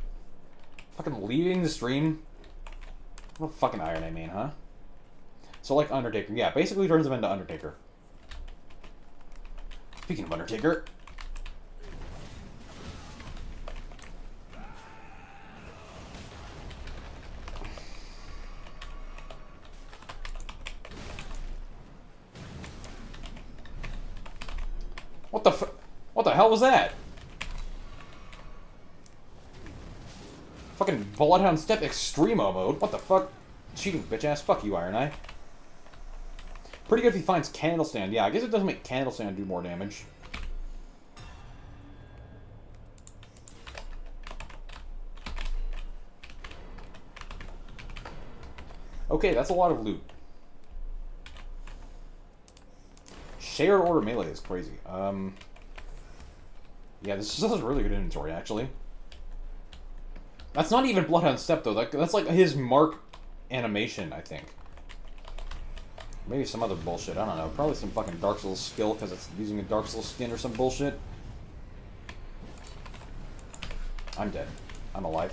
Fucking leaving the stream? What a fucking Iron I main, huh? So like Undertaker. Yeah, basically turns him into Undertaker. Speaking of Undertaker... What the hell was that? Fucking Bloodhound Step Extremo mode. What the fuck? Cheating bitch ass. Fuck you, Iron Eye. Pretty good if he finds Candle Stand. Yeah, I guess it doesn't make Candle Stand do more damage. Okay, that's a lot of loot. Shared order melee is crazy. Yeah, this has really good inventory, actually. That's not even Bloodhound Step, though. That's like his mark animation, I think. Maybe some other bullshit. I don't know. Probably some fucking Dark Souls skill, because it's using a Dark Souls skin or some bullshit. I'm dead. I'm alive.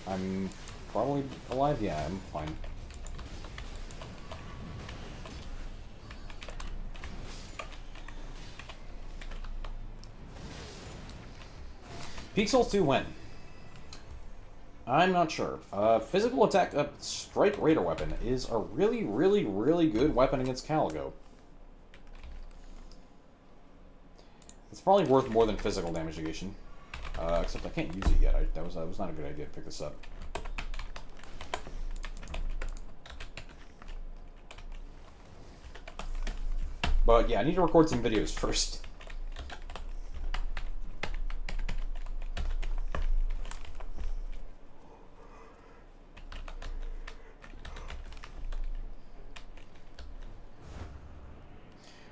I'm probably alive? Yeah, I'm fine. Peak Souls 2 when? I'm not sure. Physical attack, strike raider weapon is a really, really, really good weapon against Caligo. It's probably worth more than physical damage negation. Except I can't use it yet. That was not a good idea to pick this up. But yeah, I need to record some videos first.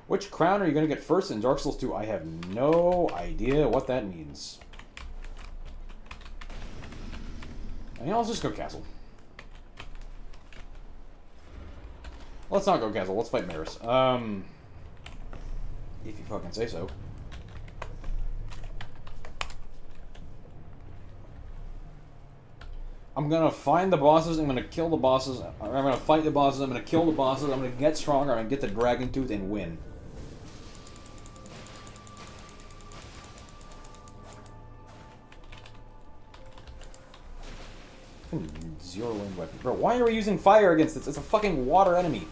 Which crown are you going to get first in Dark Souls 2? I have no idea what that means. I mean, let's just go castle. Let's not go castle. Let's fight Maris. If you fucking say so. I'm gonna find the bosses, I'm gonna kill the bosses, I'm gonna fight the bosses, I'm gonna kill the bosses, I'm gonna get stronger, I'm gonna get the Dragon Tooth and win. Zero wind weapon. Bro, why are we using fire against this? It's a fucking water enemy.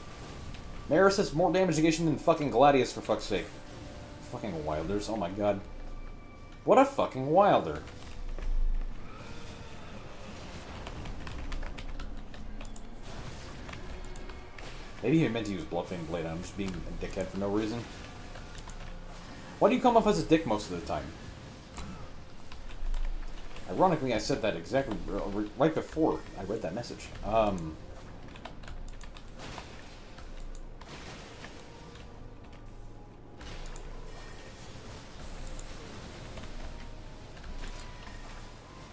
Maris has more damage negation than fucking Gladius, for fuck's sake. Fucking Wilders, oh my god. What a fucking Wilder. Maybe he meant to use Bloodfang Blade, I'm just being a dickhead for no reason. Why do you come off as a dick most of the time? Ironically, I said that exactly right before I read that message. I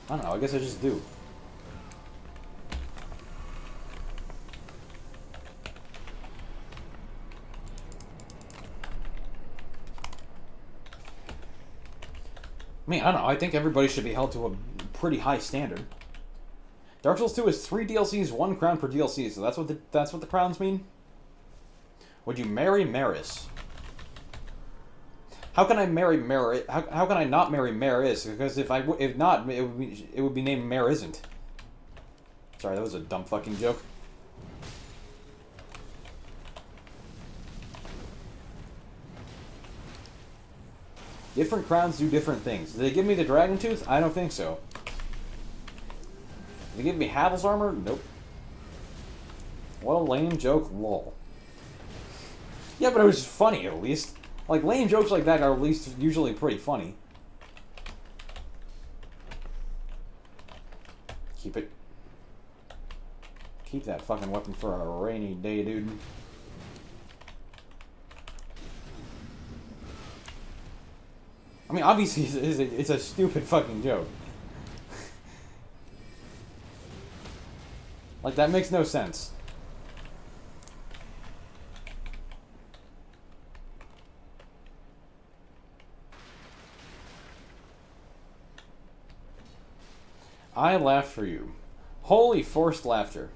don't know, I guess I just do. I mean, I don't know, I think everybody should be held to a pretty high standard. Dark Souls 2 is 3 DLCs, 1 crown per DLC, so that's what the crowns mean? Would you marry Maris? How can I marry Maris? How can I not marry Maris? Because if not, it would be named Marisn't. Sorry, that was a dumb fucking joke. Different crowns do different things. Did they give me the Dragon Tooth? I don't think so. Did they give me Havel's armor? Nope. What a lame joke, lol. Yeah, but it was funny, at least. Like, lame jokes like that are at least usually pretty funny. Keep it. Keep that fucking weapon for a rainy day, dude. I mean, obviously, it's a stupid fucking joke. Like, that makes no sense. I laugh for you. Holy forced laughter.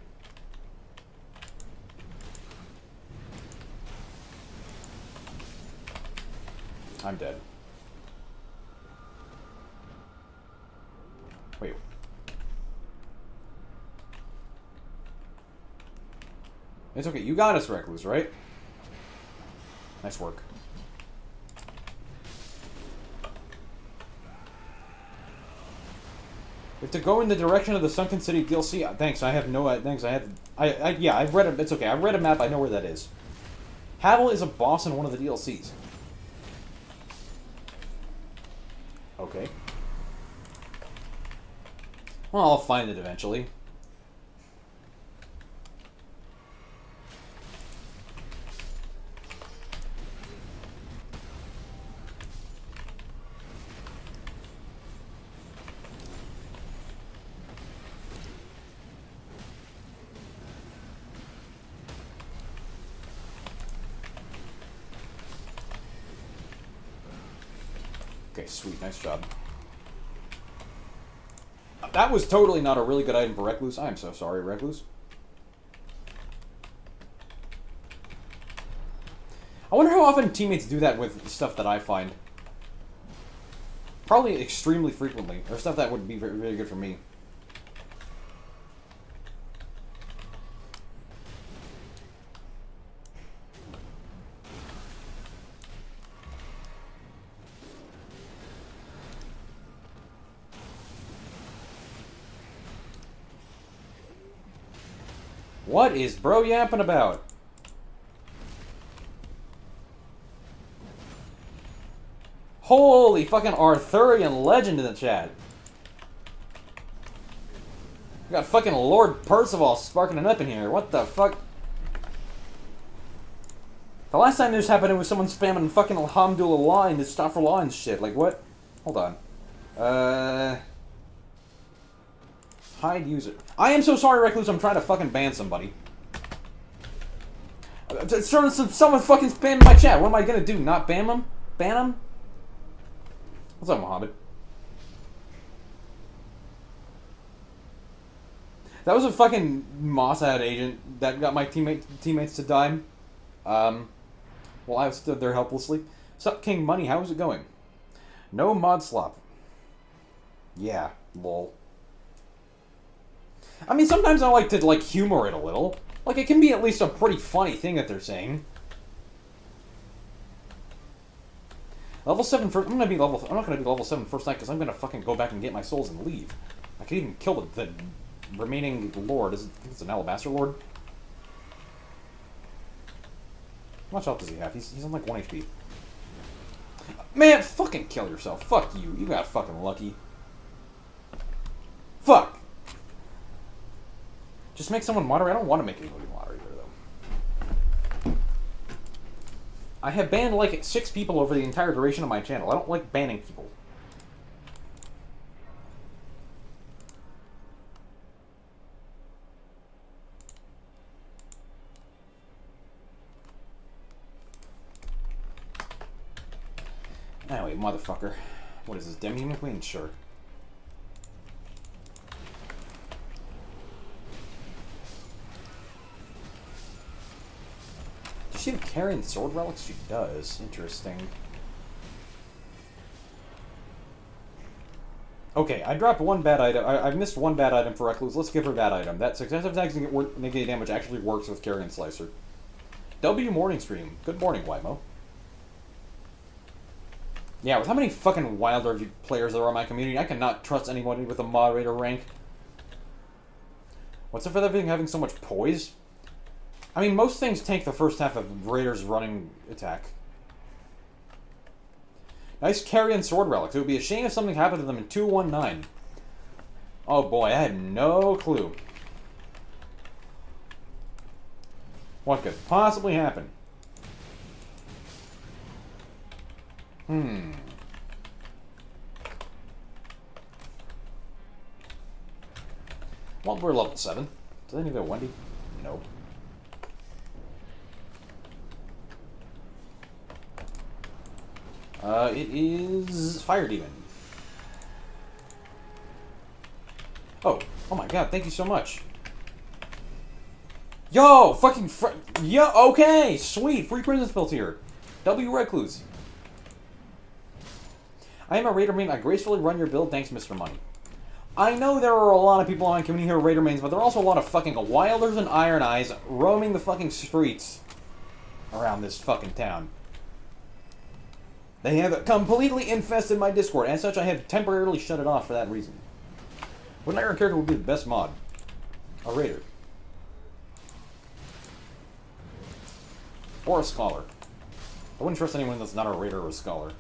I'm dead. Wait. It's okay. You got us, Recluse, right? Nice work. We have to go in the direction of the Sunken City DLC. Thanks, I have no... Thanks, yeah, I've read a... It's okay, I've read a map, I know where that is. Havel is a boss in one of the DLCs. Okay. Well, I'll find it eventually. Okay, sweet, nice job. That was totally not a really good item for Recluse. I am so sorry, Recluse. I wonder how often teammates do that with stuff that I find. Probably extremely frequently, or stuff that would be very, very good for me. What is bro yapping about? Holy fucking Arthurian legend in the chat. We got fucking Lord Percival sparking it up in here. What the fuck? The last time this happened, it was someone spamming fucking Alhamdulillah and Astaghfirullah and shit. Like, what? Hold on. Hide user. I am so sorry, Recluse. I'm trying to fucking ban somebody. Someone fucking spammed my chat. What am I gonna do? Not ban them? Ban them? What's up, Mohammed? That was a fucking Mossad agent that got my teammates to die. While I stood there helplessly. Sup, King Money? How's it going? No mod slop. Yeah, lol. I mean, sometimes I like to, like, humor it a little. Like, it can be at least a pretty funny thing that they're saying. Level 7 first... I'm not gonna be level 7 first night, because I'm gonna fucking go back and get my souls and leave. I could even kill the remaining lord. I think it's an Alabaster Lord. How much health does he have? He's on, like, 1 HP. Man, fucking kill yourself. Fuck you. You got fucking lucky. Fuck! Just make someone moderator. I don't want to make anybody moderator, though. I have banned, like, 6 people over the entire duration of my channel. I don't like banning people. Anyway, motherfucker. What is this, Demi McQueen? Sure. Does she have carrying sword relics? She does. Interesting. Okay, I dropped one bad item. I missed one bad item for Recluse. Let's give her that item. That successive attacks negative damage actually works with Carrion Slicer. W Morning Stream. Good morning, Wymo. Yeah, with how many fucking Wilder players there are in my community, I cannot trust anybody with a moderator rank. What's up with everything having so much poise? I mean, most things tank the first half of Raider's running attack. Nice Carrion Sword Relics. It would be a shame if something happened to them in 219. Oh boy, I had no clue. What could possibly happen? Well, we're level 7. Does that even have a Wendy? Nope. It is Fire Demon. Oh my god, thank you so much. Yo, fucking yo, okay, sweet, free prison spells here. W Recluse. I am a Raider main. I gracefully run your build, thanks Mr. Money. I know there are a lot of people on community here Raider mains, but there are also a lot of fucking Wilders and Iron Eyes roaming the fucking streets around this fucking town. They have completely infested my Discord. As such, I have temporarily shut it off for that reason. What Nightreign character would be the best mod? A Raider. Or a Scholar. I wouldn't trust anyone that's not a Raider or a Scholar.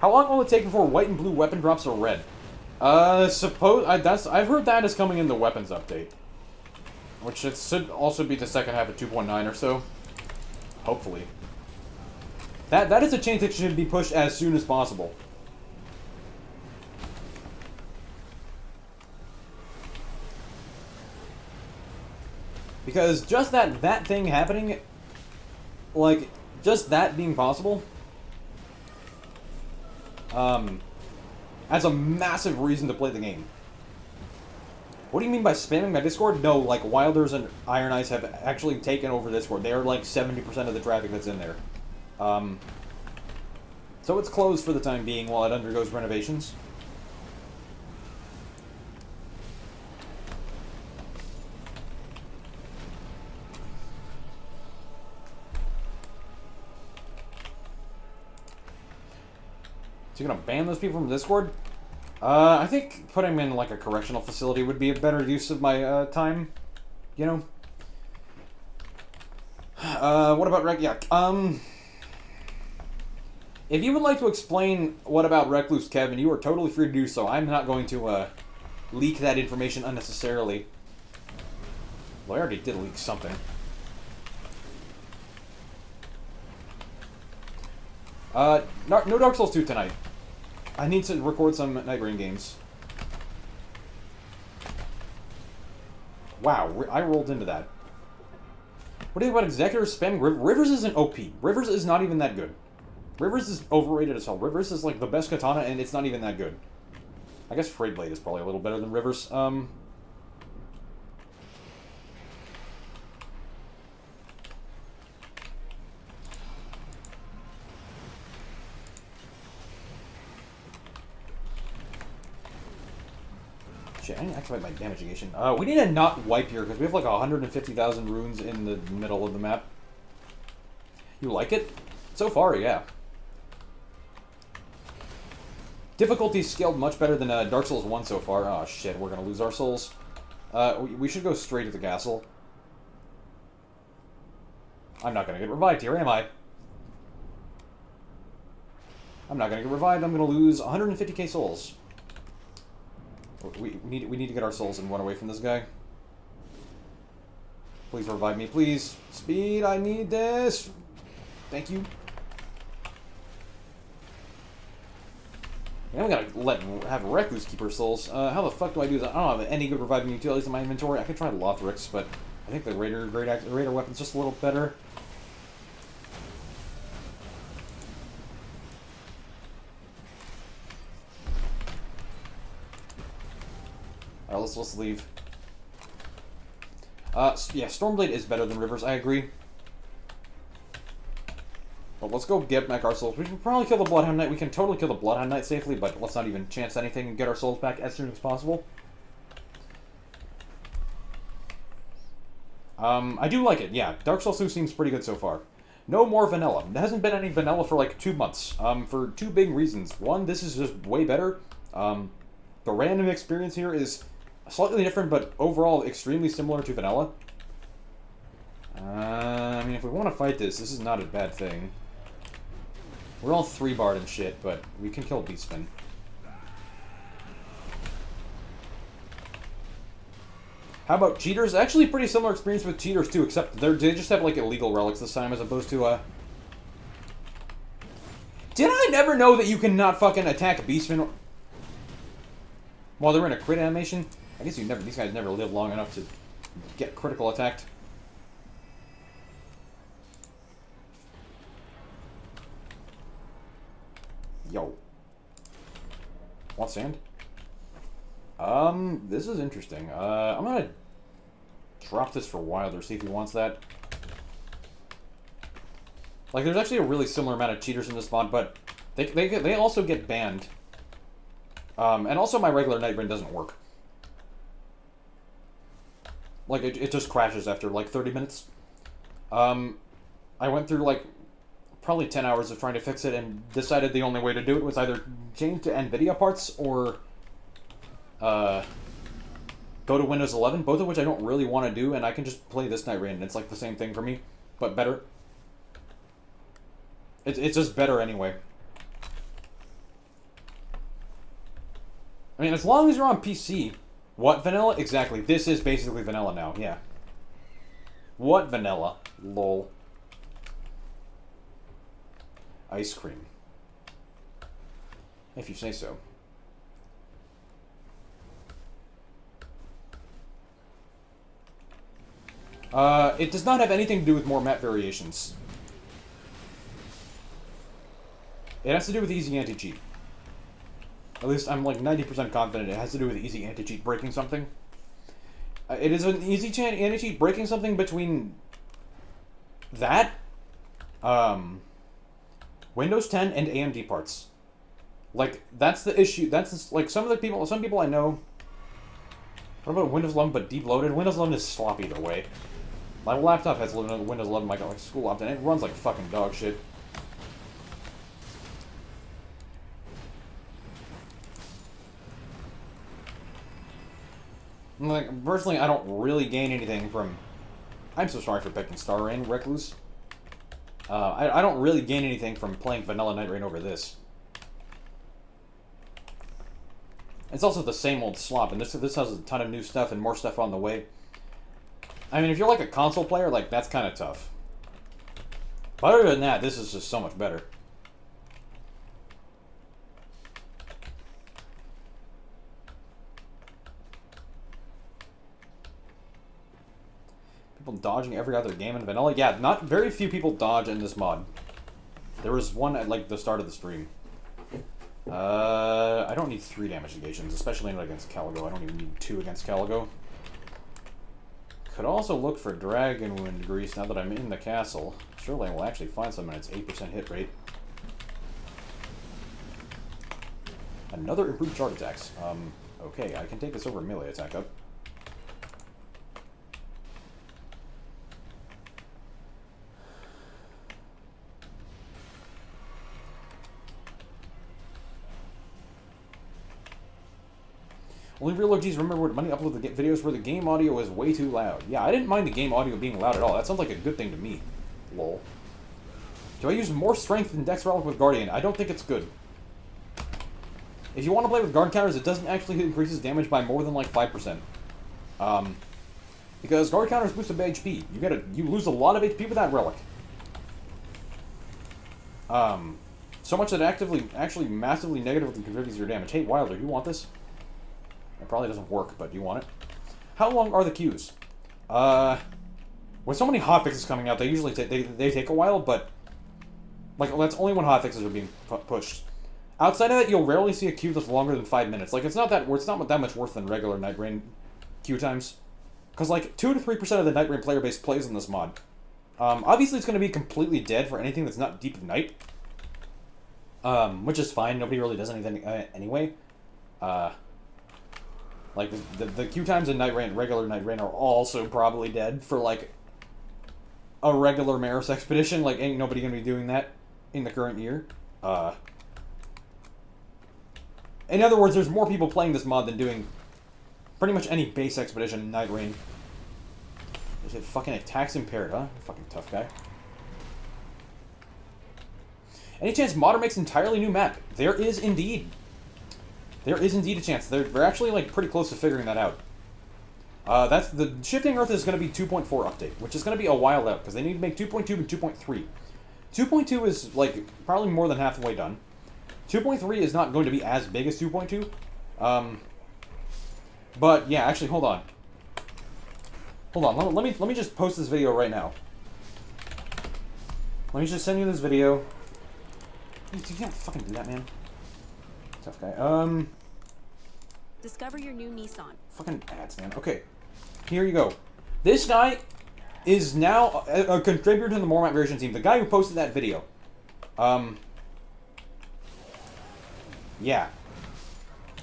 How long will it take before white and blue weapon drops are red? I've heard that is coming in the weapons update. Which it should also be the second half of 2.9 or so. Hopefully. That is a change that should be pushed as soon as possible. Because just that thing happening, like, just that being possible, that's a massive reason to play the game. What do you mean by spamming my Discord? No, like, Wilders and Iron Eyes have actually taken over Discord. They are like 70% of the traffic that's in there. So it's closed for the time being while it undergoes renovations. So you're gonna ban those people from Discord? I think putting them in, like, a correctional facility would be a better use of my, time. You know? What about yeah, if you would like to explain what about Recluse Kevin, you are totally free to do so. I'm not going to, leak that information unnecessarily. Well, I already did leak something. No Dark Souls 2 tonight. I need to record some Nightreign games. Wow, I rolled into that. What do you think about Executor spam? Rivers isn't OP. Rivers is not even that good. Rivers is overrated as hell. Rivers is like the best katana, and it's not even that good. I guess Frayed Blade is probably a little better than Rivers. Shit, I need to activate my damage negation. We need to not wipe here, because we have like 150,000 runes in the middle of the map. You like it? So far, yeah. Difficulty scaled much better than Dark Souls 1 so far. Oh shit, we're gonna lose our souls. We should go straight to the castle. I'm not gonna get revived here, am I? I'm not gonna get revived, I'm gonna lose 150k souls. We need to get our souls and run away from this guy. Please revive me, please. Speed, I need this. Thank you. Now we gotta have Recluse keep her souls. How the fuck do I do that? I don't have any good reviving utilities in my inventory. I could try Lothrix, but I think the Raider weapon's just a little better. Alright, let's leave. Yeah, Stormblade is better than Rivers, I agree. But let's go get back our souls. We can probably kill the Bloodhound Knight. We can totally kill the Bloodhound Knight safely, but let's not even chance anything and get our souls back as soon as possible. I do like it, yeah. Dark Souls 2 seems pretty good so far. No more vanilla. There hasn't been any vanilla for like 2 months. For two big reasons. One, this is just way better. The random experience here is slightly different, but overall extremely similar to vanilla. I mean, if we want to fight this is not a bad thing. We're all 3-barred and shit, but we can kill Beastman. How about cheaters? Actually, pretty similar experience with cheaters, too, except they just have, like, illegal relics this time, as opposed to, Did I never know that you cannot fucking attack Beastmen while they're in a crit animation? I guess these guys never live long enough to get critical attacked. Yo. Want sand? This is interesting. I'm gonna drop this for Wilder, see if he wants that. Like, there's actually a really similar amount of cheaters in this mod, but they also get banned. And also my regular Nightreign doesn't work. Like, it just crashes after, like, 30 minutes. I went through, like, probably 10 hours of trying to fix it and decided the only way to do it was either change to NVIDIA parts or go to Windows 11, both of which I don't really want to do, and I can just play this Nightreign, and it's like the same thing for me, but better. It's just better anyway. I mean, as long as you're on PC. What vanilla? Exactly. This is basically vanilla now, yeah. What vanilla? Lol. Ice cream. If you say so. It does not have anything to do with more map variations. It has to do with easy anti-cheat. At least I'm like 90% confident it has to do with easy anti-cheat breaking something. It is an easy anti-cheat breaking something between that, Windows 10 and AMD parts. Like, that's the issue. That's like some people I know. What about Windows 11 but deep loaded? Windows 11 is slop either way. My laptop has Windows 11 like school laptop, and it runs like fucking dog shit. Like, personally, I don't really gain anything from... I'm so sorry for picking Star Rain, Recluse. I don't really gain anything from playing Vanilla Nightreign over this. It's also the same old slop, and this has a ton of new stuff and more stuff on the way. I mean, if you're like a console player, like, that's kind of tough. But other than that, this is just so much better. People dodging every other game in vanilla? Yeah, not very few people dodge in this mod. There was one at, like, the start of the stream. I don't need 3 damage negations, especially not against Caligo. I don't even need 2 against Caligo. Could also look for Dragon Wound Grease now that I'm in the castle. Surely I will actually find some, and it's 8% hit rate. Another improved charge attacks. Okay, I can take this over melee attack up. Only real OGs remember what money upload the videos where the game audio is way too loud. Yeah, I didn't mind the game audio being loud at all. That sounds like a good thing to me. Lol. Do I use more strength than Dex Relic with Guardian? I don't think it's good. If you want to play with guard counters, it doesn't actually increase damage by more than like 5%. Because guard counters boost up HP. You lose a lot of HP with that relic. So much that actually massively negatively contributes to your damage. Hey, Wilder, you want this? It probably doesn't work, but do you want it? How long are the queues? With so many hotfixes coming out, they usually they take a while, but like that's only when hotfixes are being pushed. Outside of that, you'll rarely see a queue that's longer than 5 minutes. Like it's not that much worse than regular Nightreign queue times, because like 2 to 3% of the Nightreign player base plays in this mod. Obviously, it's going to be completely dead for anything that's not Deep of Night, which is fine. Nobody really does anything anyway. Like, the queue times in regular Nightreign are also probably dead for, like, a regular Maris expedition. Like, ain't nobody gonna be doing that in the current year. In other words, there's more people playing this mod than doing pretty much any base expedition in Nightreign. Is it fucking attacks impaired, huh? Fucking tough guy. Any chance Modern makes entirely new map? There is indeed. There is indeed a chance. They're actually like pretty close to figuring that out. That's the Shifting Earth is going to be 2.4 update, which is going to be a while out because they need to make 2.2 and 2.3. 2.2 is like probably more than halfway done. 2.3 is not going to be as big as 2.2. But yeah, actually, hold on. Hold on. Let me just post this video right now. Let me just send you this video. You can't fucking do that, man. Tough guy. Discover your new Nissan. Fucking ads, man. Okay. Here you go. This guy is now a contributor to the Mormont version team. The guy who posted that video. Yeah.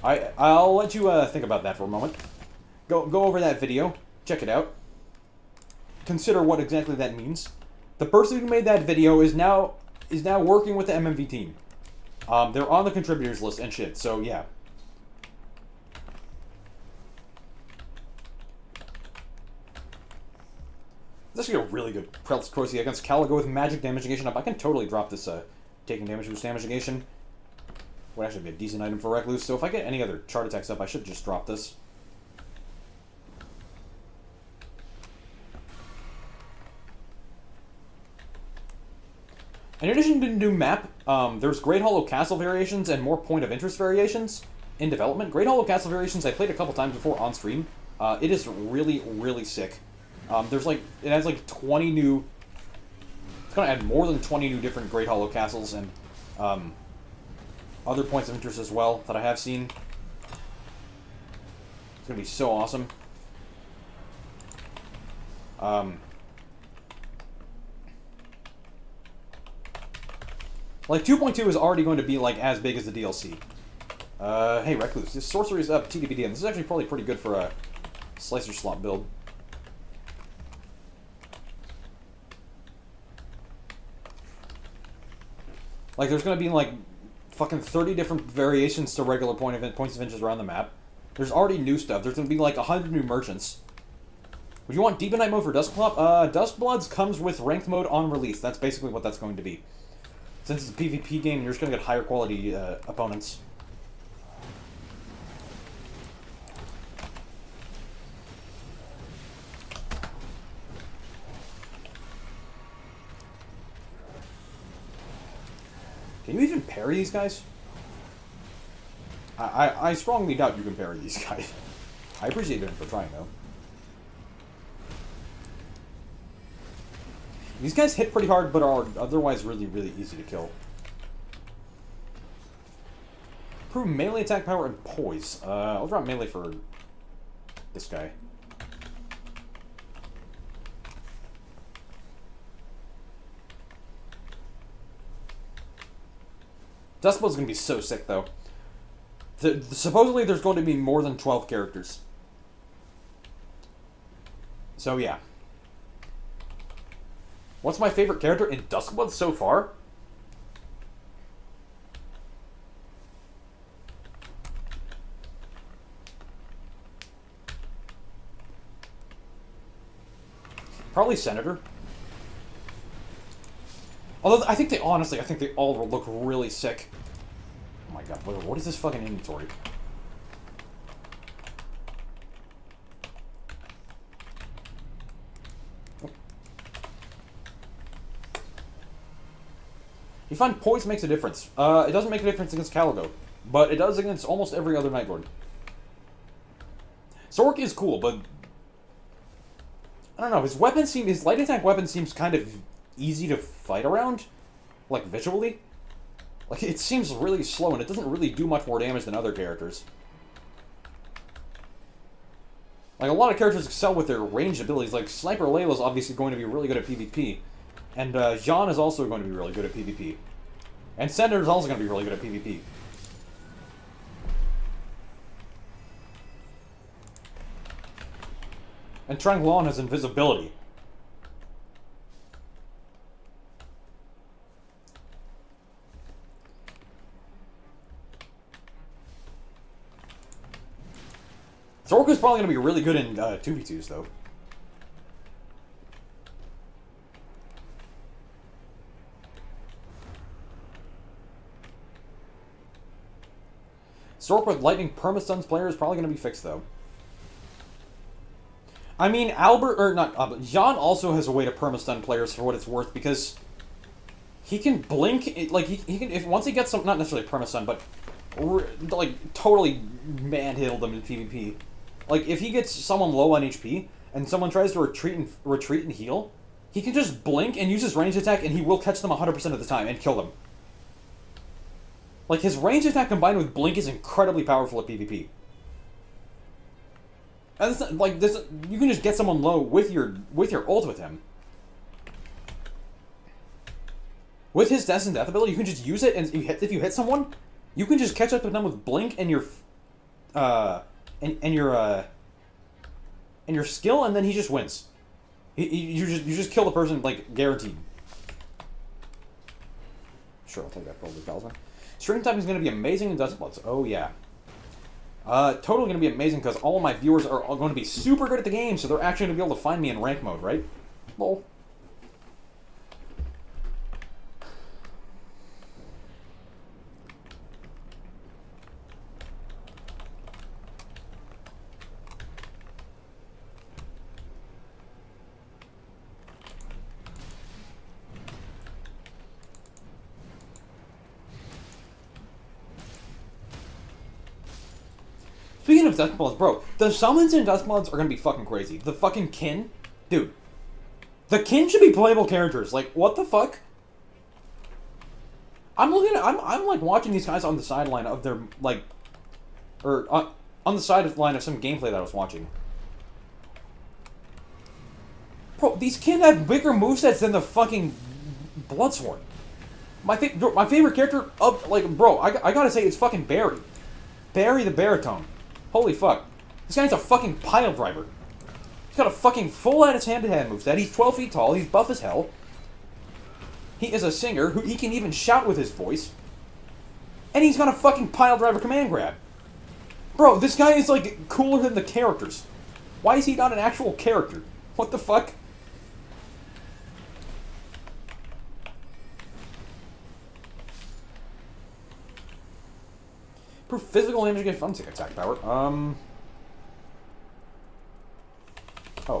I'll let you think about that for a moment. Go over that video. Check it out. Consider what exactly that means. The person who made that video is now working with the MMV team. They're on the contributors list and shit. So yeah. This is actually a really good Prelts Corsi against Caligo with magic damage negation up. I can totally drop this taking damage boost damage negation. Would actually be a decent item for Recluse. So if I get any other chart attacks up, I should just drop this. In addition to the new map, there's Great Hollow Castle variations and more point of interest variations in development. Great Hollow Castle variations I played a couple times before on stream. It is really, really sick. It has like 20 new. It's gonna add more than 20 new different Great Hollow castles and other points of interest as well that I have seen. It's gonna be so awesome. Like 2.2 is already going to be like as big as the DLC. Hey Recluse, this sorcery is up TDPD, and this is actually probably pretty good for a Slicer Slop build. Like, there's going to be, like, fucking 30 different variations to regular points of interest around the map. There's already new stuff. There's going to be, like, 100 new merchants. Would you want Deep Night mode for Duskbloods? Duskbloods comes with ranked mode on release. That's basically what that's going to be. Since it's a PvP game, you're just going to get higher quality opponents. Can you even parry these guys? I strongly doubt you can parry these guys. I appreciate them for trying, though. These guys hit pretty hard, but are otherwise really, really easy to kill. Improve melee attack power and poise. I'll drop melee for this guy. Duskblood's gonna be so sick, though. Supposedly, there's going to be more than 12 characters. So, yeah. What's my favorite character in Duskblood so far? Probably Senator. Although, I think they all look really sick. Oh my god, what is this fucking inventory? You find poise makes a difference. It doesn't make a difference against Caligo, but it does against almost every other Night Lord. Zork is cool, but I don't know. His light attack weapon seems kind of easy to fight around, like visually. Like it seems really slow, and it doesn't really do much more damage than other characters. Like a lot of characters excel with their ranged abilities. Like Sniper Layla's obviously going to be really good at PvP. And Jean is also going to be really good at PvP. And Senator's also going to be really good at PvP. And Tranglon has invisibility. Zork is probably going to be really good in 2v2s, though. Stork with lightning permastuns player is probably going to be fixed, though. I mean, Jean also has a way to permastun players for what it's worth, because he can blink, like, he can, if once he gets some, not necessarily permastun, but, like, totally manhandle them in PvP. Like, if he gets someone low on HP, and someone tries to retreat and heal, he can just blink and use his ranged attack, and he will catch them 100% of the time and kill them. Like, his ranged attack combined with blink is incredibly powerful at PvP. And it's not, like, this, you can just get someone low with your ult with him. With his Death and Death ability, you can just use it, and if you hit someone, you can just catch up to them with blink and your skill, and then he just wins. You just kill the person, like, guaranteed. Sure, I'll take that probably talisman. Stream time is going to be amazing in Dustbloods. Oh yeah. Totally going to be amazing because all of my viewers are all going to be super good at the game, so they're actually going to be able to find me in rank mode, right? Lol. Speaking of Dustbloods, bro, the summons in Dustbloods are gonna be fucking crazy. The fucking kin, dude. The kin should be playable characters. Like, what the fuck? I'm like watching these guys on the sideline of their like, or on the sideline of some gameplay that I was watching. Bro, these kin have bigger movesets than the fucking Bloodsworn. My favorite character of, like, bro, I gotta say it's fucking Barry. Barry the Baritone. Holy fuck. This guy's a fucking pile driver. He's got a fucking full-ass hand-to-hand moveset. He's 12 feet tall. He's buff as hell. He is a singer who he can even shout with his voice. And he's got a fucking pile driver command grab. Bro, this guy is, like, cooler than the characters. Why is he not an actual character? What the fuck? Proof physical damage against fun attack power. Oh,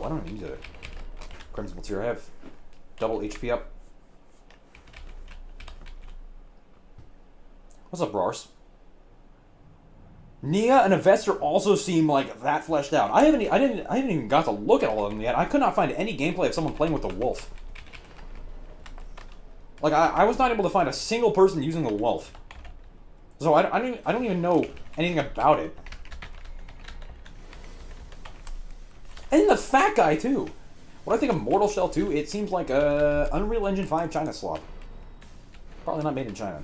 I don't need it. Crimson Tier. I have double HP up. What's up, Brars? Nia and Avester also seem like that fleshed out. I didn't even got to look at all of them yet. I could not find any gameplay of someone playing with the wolf. Like, I was not able to find a single person using the wolf. So I don't even know anything about it. And the fat guy too. What I think of Mortal Shell 2, it seems like Unreal Engine 5 China slop. Probably not made in China.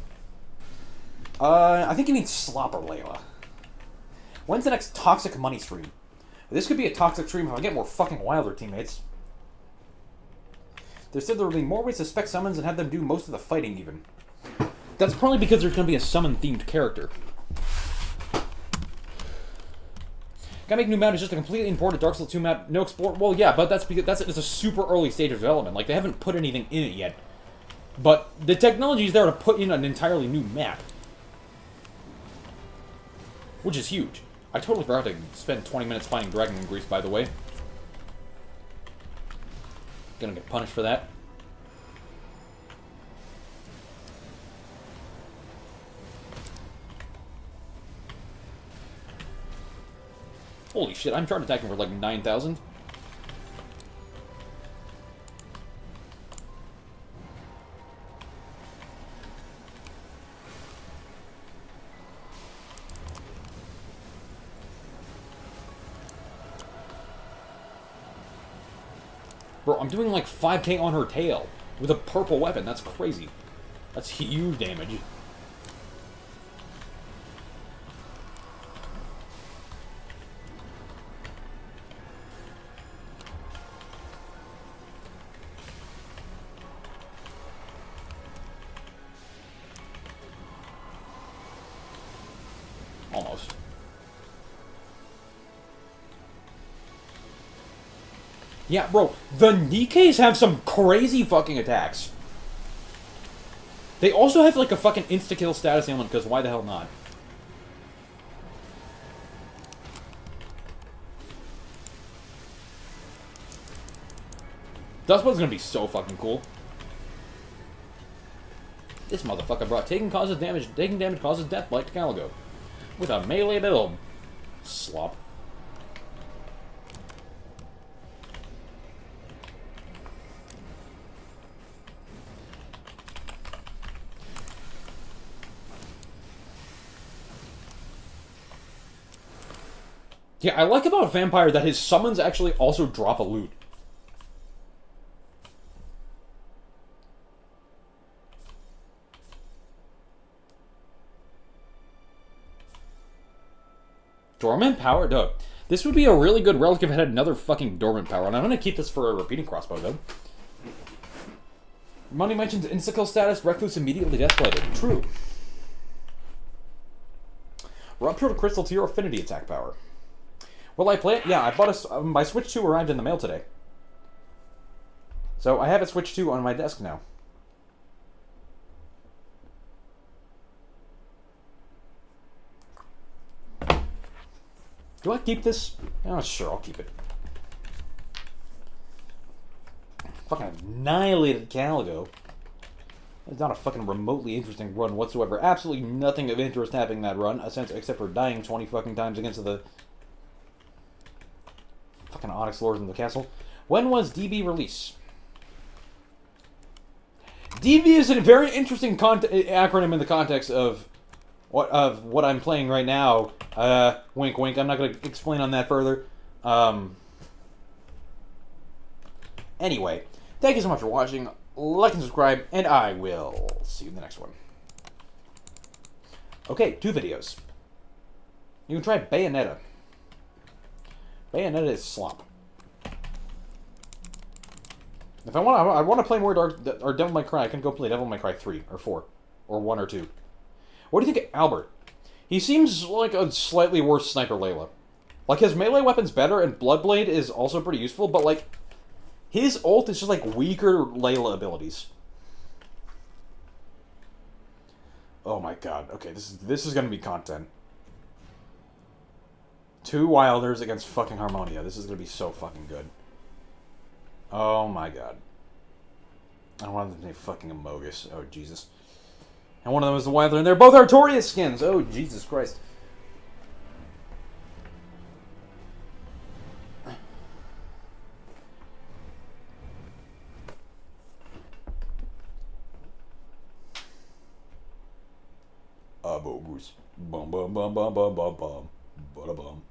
I think you mean Slop or Layla. When's the next toxic money stream? This could be a toxic stream if I get more fucking Wilder teammates. They said there will be more ways to spec summons and have them do most of the fighting even. That's probably because there's going to be a summon-themed character. Gotta make new map is just a completely imported Dark Souls 2 map, no export. Well, yeah, but that's because it's a super early stage of development. Like, they haven't put anything in it yet. But the technology is there to put in an entirely new map. Which is huge. I totally forgot to spend 20 minutes finding Dragon in Greece, by the way. Gonna get punished for that. Holy shit, I'm charge attacking for like 9,000. Bro, I'm doing like 5k on her tail with a purple weapon. That's crazy. That's huge damage. Almost. Yeah, bro, the Nikes have some crazy fucking attacks. They also have like a fucking insta-kill status ailment, because why the hell not? Dustblood's gonna be so fucking cool. This motherfucker brought taking damage causes death blight to Caligo. With a melee build. Slop. Yeah, I like about Vampire that his summons actually also drop a loot. Dormant power? Duh. This would be a really good relic if it had another fucking dormant power, and I'm gonna keep this for a repeating crossbow, though. Money mentions insta-kill status, Recluse immediately deathblighted. True. Rupture to crystal to your affinity attack power. Will I play it? Yeah, I bought my Switch 2 arrived in the mail today. So I have a Switch 2 on my desk now. Do I keep this? Oh, sure, I'll keep it. Fucking annihilated Caligo. It's not a fucking remotely interesting run whatsoever. Absolutely nothing of interest happening in that run, except for dying 20 fucking times against the fucking Onyx Lords in the castle. When was DB release? DB is a very interesting acronym in the context of what I'm playing right now. Wink, wink. I'm not going to explain on that further. Anyway, thank you so much for watching. Like and subscribe, and I will see you in the next one. Okay, 2 videos. You can try Bayonetta. Bayonetta is slop. If I want to play more or Devil May Cry, I can go play Devil May Cry 3 or 4 or 1 or 2. What do you think of Albert? He seems like a slightly worse Sniper Layla. Like, his melee weapon's better, and Bloodblade is also pretty useful, but, like, his ult is just, like, weaker Layla abilities. Oh my god. Okay, this is gonna be content. 2 Wilders against fucking Harmonia. This is gonna be so fucking good. Oh my god. I want them to be fucking Amogus. Oh, Jesus. And one of them is the Wilder, and they're both Artorias skins! Oh, Jesus Christ. Amogus. Bum bum bum bum bum bum bum. Bada bum.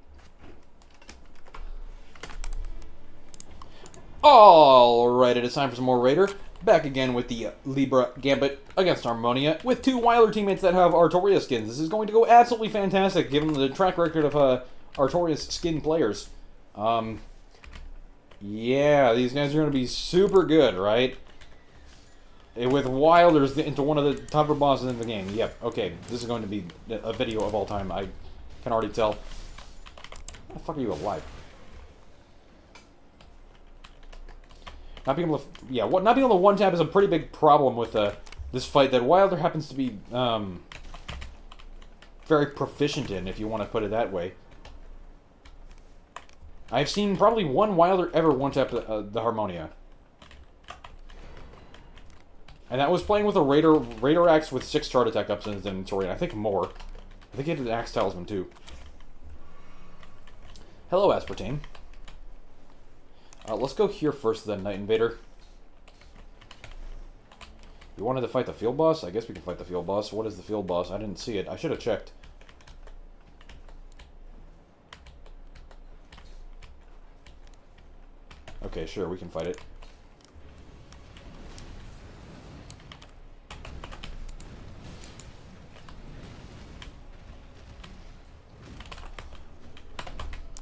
Alright, it is time for some more Raider. Back again with the Libra Gambit against Harmonia, with 2 Wilder teammates that have Artorias skins. This is going to go absolutely fantastic, given the track record of Artorias skin players. Yeah, these guys are going to be super good, right? With Wilders into one of the tougher bosses in the game. Yep, okay, this is going to be a video of all time, I can already tell. How the fuck are you alive? Not being able to, yeah, not being able to one-tap is a pretty big problem with this fight that Wilder happens to be very proficient in, if you want to put it that way. I've seen probably 1 Wilder ever one-tap the Harmonia. And that was playing with a Raider Axe with 6 chart attack ups in his inventory, and I think more. I think he had an Axe Talisman too. Hello, Aspartame. Let's go here first then, Night Invader. You wanted to fight the field boss? I guess we can fight the field boss. What is the field boss? I didn't see it. I should have checked. Okay, sure, we can fight it.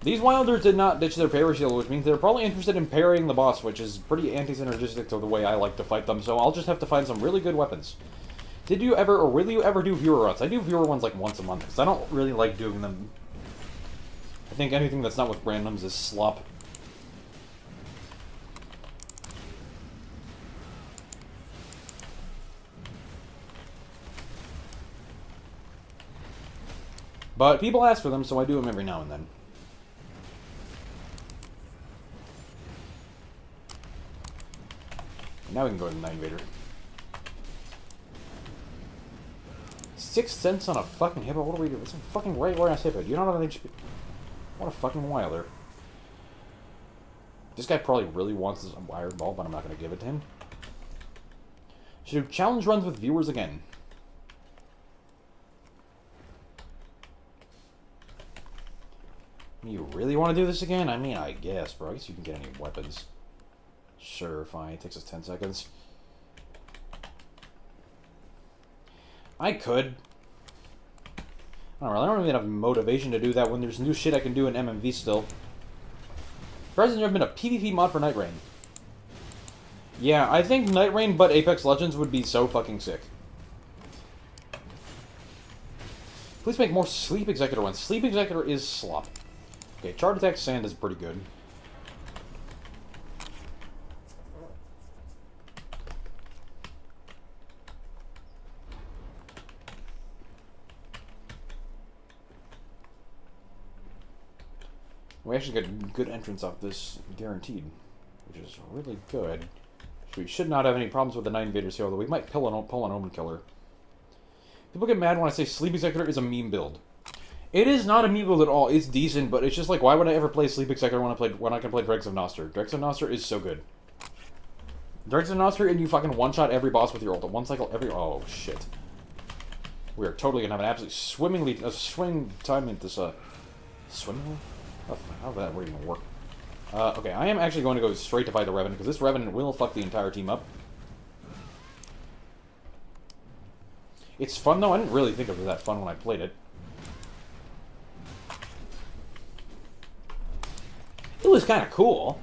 These Wilders did not ditch their parry shield, which means they're probably interested in parrying the boss, which is pretty anti-synergistic to the way I like to fight them, so I'll just have to find some really good weapons. Did you ever, or will you ever do viewer runs? I do viewer ones like once a month, because I don't really like doing them. I think anything that's not with randoms is slop. But people ask for them, so I do them every now and then. Now we can go to the Night Invader. 6 cents on a fucking hippo? What are we doing? It's a fucking regular ass hippo. Do you not have an HP? What a fucking wilder. This guy probably really wants this wired ball, but I'm not going to give it to him. Should do challenge runs with viewers again. You really want to do this again? I mean, I guess, bro. I guess you can get any weapons. Sure, fine. It takes us 10 seconds. I could. I don't really have motivation to do that when there's new shit I can do in MMV still. Surprisingly, there's been a PvP mod for Nightreign. Yeah, I think Nightreign but Apex Legends would be so fucking sick. Please make more Sleep Executor ones. Sleep Executor is Slop. Okay, Charge Attack Sand is pretty good. We actually get good entrance off this, guaranteed, which is really good. So we should not have any problems with the Night Invaders here, although we might pull an Omen Killer. People get mad when I say Sleep Executor is a meme build. It is not a meme build at all. It's decent, but it's just like, why would I ever play Sleep Executor when I can play Dregs of Noster? Dregs of Noster is so good. Dregs of Noster, and you fucking one-shot every boss with your ult. One cycle every... Oh, shit. We are totally gonna have an absolutely swing time into this, Swimmingly? How that would even work? Okay, I am actually going to go straight to fight the Revenant, because this Revenant will fuck the entire team up. It's fun, though. I didn't really think it was that fun when I played it. It was kind of cool.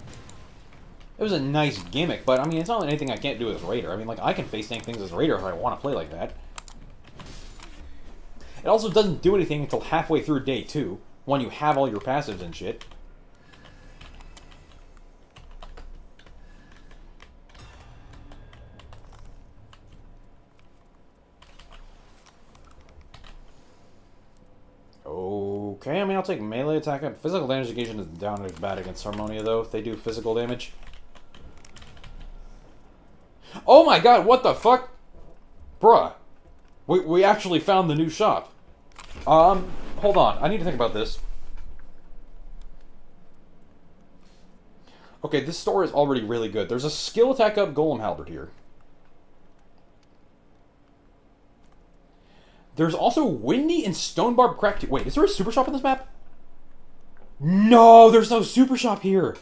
It was a nice gimmick, but, I mean, it's not anything I can't do as Raider. I mean, like, I can face tank things as Raider if I want to play like that. It also doesn't do anything until halfway through day 2, when you have all your passives and shit. Okay, I mean, I'll take melee attack. Physical damage negation is down as bad against Harmonia, though, if they do physical damage. Oh my god, what the fuck? Bruh. We actually found the new shop. Hold on. I need to think about this. Okay, this store is already really good. There's a skill attack up Golem Halberd here. There's also Windy and Stonebarb Crack. Wait, is there a super shop on this map? No, there's no super shop here.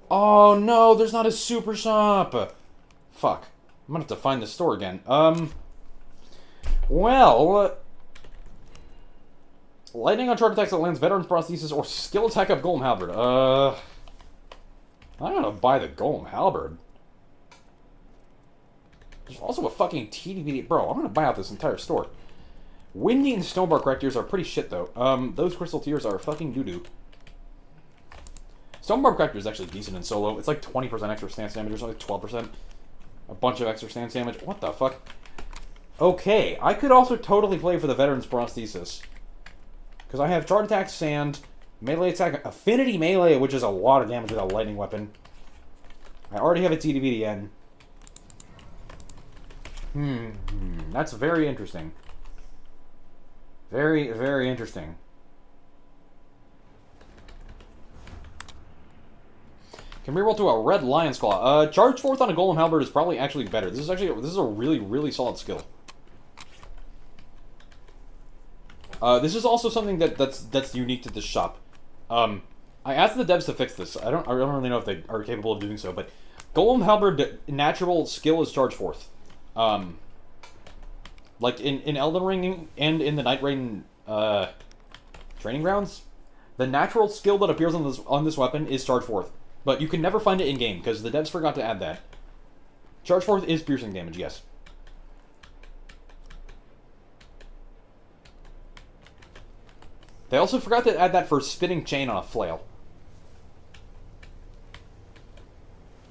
Oh no, there's not a super shop. Fuck. I'm gonna have to find the store again. Well, lightning on charge attacks that lands Veteran's Prosthesis or skill attack up Golem Halberd. I'm gonna buy the Golem Halberd. There's also a fucking TDBD. Bro, I'm gonna buy out this entire store. Windy and Stonebark Crack Tears are pretty shit, though. Those Crystal Tears are fucking doo-doo. Stonebark Crack Tears is actually decent in solo. It's like 20% extra stance damage, or something, like 12%. A bunch of extra stance damage. What the fuck? Okay, I could also totally play for the Veteran's Prosthesis. Because I have Charge Attack, Sand, Melee Attack, Affinity Melee, which is a lot of damage with a Lightning Weapon. I already have a TDVDN. That's very interesting. Very, very interesting. Can reroll to a Red Lion's Claw. Charge Forth on a Golem Halberd is probably actually better. This is a really, really solid skill. This is also something that's unique to this shop. I asked the devs to fix this. I don't really know if they are capable of doing so, but Golem Halberd natural skill is Charge Forth. Like in Elden Ring and in the Nightreign training grounds, the natural skill that appears on this weapon is Charge Forth, but you can never find it in game because the devs forgot to add that. Charge Forth is piercing damage, yes. They also forgot to add that for spinning chain on a flail.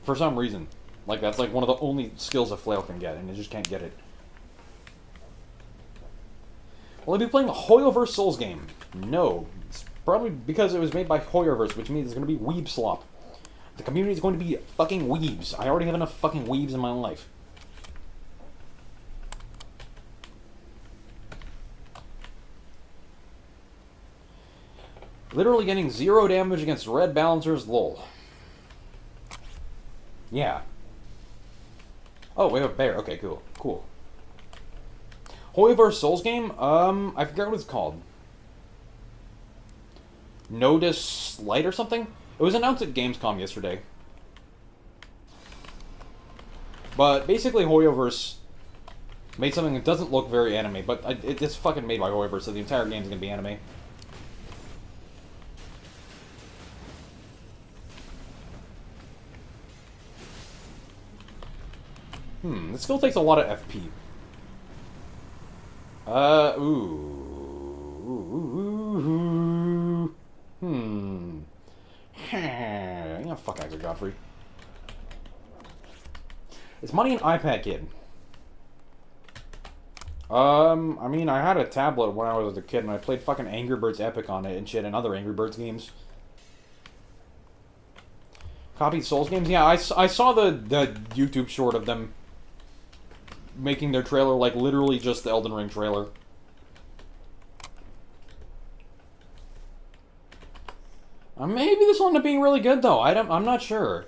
For some reason. Like, that's like one of the only skills a flail can get, and you just can't get it. Will I be playing the Hoyoverse Souls game? No. It's probably because it was made by Hoyoverse, which means it's going to be Weeb Slop. The community is going to be fucking weebs. I already have enough fucking weebs in my life. Literally getting 0 damage against red balancers, lol. Yeah. Oh, we have a bear. Okay, cool. Cool. Hoyoverse Souls game? I forget what it's called. Nodus Light or something? It was announced at Gamescom yesterday. But basically Hoyoverse made something that doesn't look very anime, but it's fucking made by Hoyoverse, so the entire game's gonna be anime. This still takes a lot of FP. Yeah, fuck Axel Godfrey. It's money an iPad kid. I mean, I had a tablet when I was a kid, and I played fucking Angry Birds Epic on it and shit, and other Angry Birds games. Copied Souls games? Yeah, I saw the YouTube short of them making their trailer like literally just the Elden Ring trailer. Maybe this will end up being really good though. I'm not sure.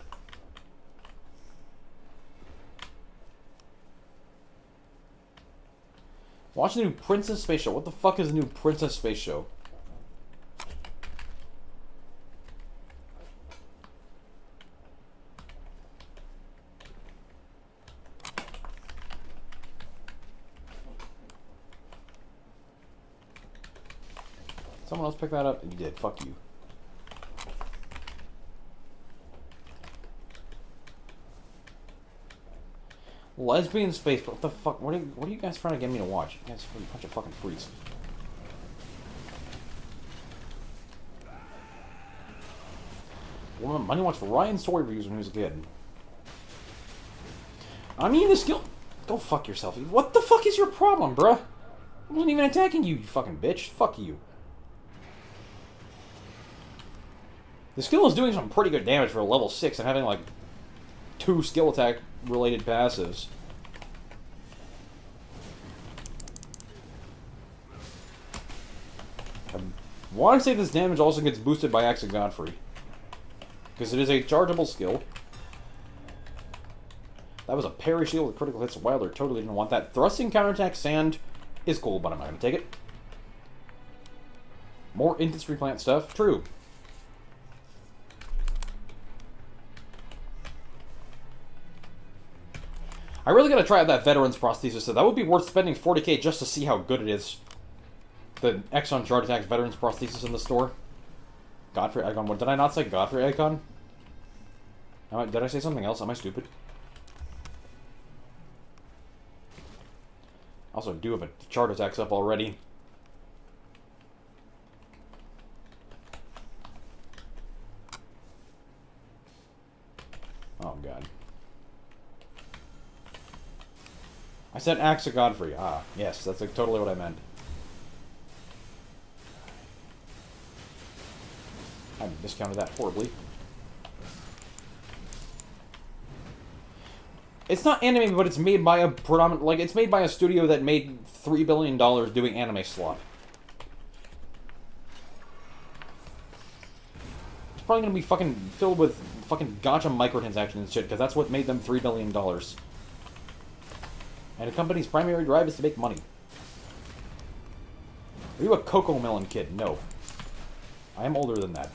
Watch the new Princess Space Show. What the fuck is the new Princess Space Show? Someone else pick that up? You did. Fuck you. Lesbian space, but what the fuck? What are you guys trying to get me to watch? You guys are a bunch of fucking freaks. Well, Money watched Ryan's story reviews when he was a kid. I mean, the skill. Go fuck yourself. What the fuck is your problem, bruh? I wasn't even attacking you, you fucking bitch. Fuck you. The skill is doing some pretty good damage for a level 6 and having like 2 skill attack related passives. I want to say this damage also gets boosted by Axe of Godfrey, because it is a chargeable skill. That was a parry shield with critical hits. Wilder totally didn't want that. Thrusting counterattack sand is cool, but I'm not going to take it. More industry plant stuff. True. I really gotta try out that Veteran's Prosthesis, so that would be worth spending 40k just to see how good it is. The Exxon Chart Attacks Veteran's Prosthesis in the store. Godfrey Icon. What, did I not say Godfrey Icon? Did I say something else? Am I stupid? Also, do have a Chart Attacks up already. Oh, God. I said Axe of Godfrey. Ah, yes, that's like totally what I meant. I discounted that horribly. It's not anime, but it's made by a it's made by a studio that made $3 billion doing anime slop. It's probably gonna be fucking filled with fucking gacha microtransactions and shit, because that's what made them $3 billion. And a company's primary drive is to make money. Are you a Cocoa Melon kid? No. I am older than that.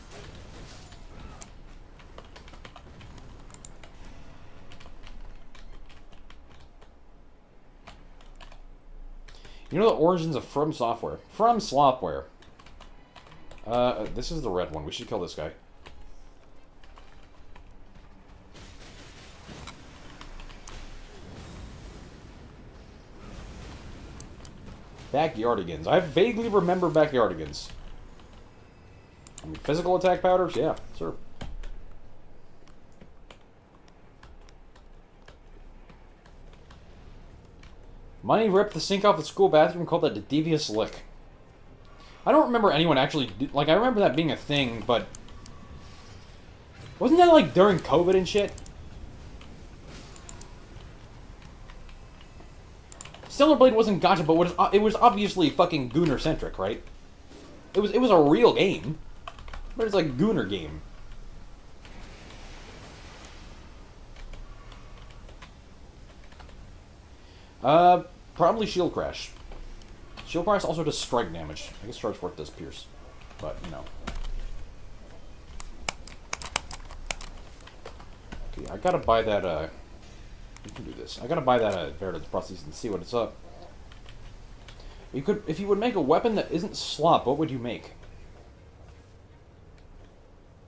You know the origins of From Software? From Slopware. This is the red one. We should kill this guy. Backyardigans. I vaguely remember Backyardigans. I mean, physical attack powders? Yeah, sure. Money ripped the sink off the school bathroom and called that the devious lick. I don't remember anyone actually... Like, I remember that being a thing, but... Wasn't that like during COVID and shit? Stellar Blade wasn't gacha, but it was obviously fucking Gooner centric, right? It was a real game, but it's like Gooner game. Probably Shield Crash. Shield Crash also does strike damage. I guess Charge Force does pierce, but you know. Okay, I gotta buy that. You can do this. I gotta buy that Veritas Prosthesis and see what it's up. You could, if you would make a weapon that isn't Slop, what would you make?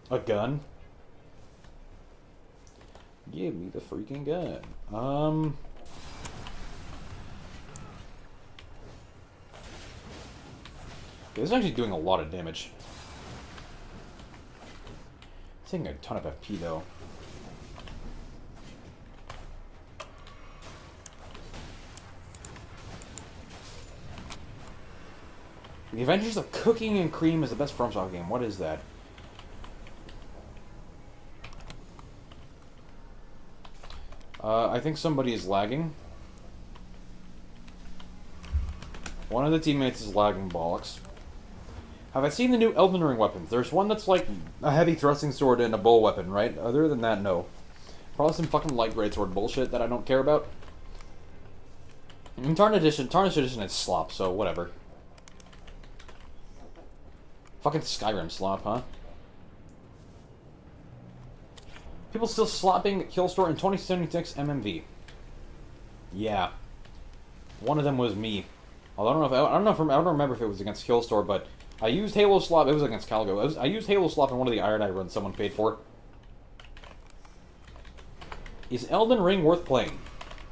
A gun? Give me the freaking gun. Okay, this is actually doing a lot of damage. It's taking a ton of FP though. The Adventures of Cooking and Cream is the best FromSoft game. What is that? I think somebody is lagging. One of the teammates is lagging bollocks. Have I seen the new Elden Ring weapons? There's one that's like a heavy thrusting sword and a bow weapon, right? Other than that, no. Probably some fucking light greatsword bullshit that I don't care about. In Tarnished Edition it's Slop, so whatever. Fucking Skyrim Slop, huh? People still slopping Killstore in 2076 MMV. Yeah. One of them was me. Although I don't remember if it was against Killstore, but I used Halo Slop. It was against Calgo. I used Halo Slop in one of the Iron Eye runs someone paid for. Is Elden Ring worth playing?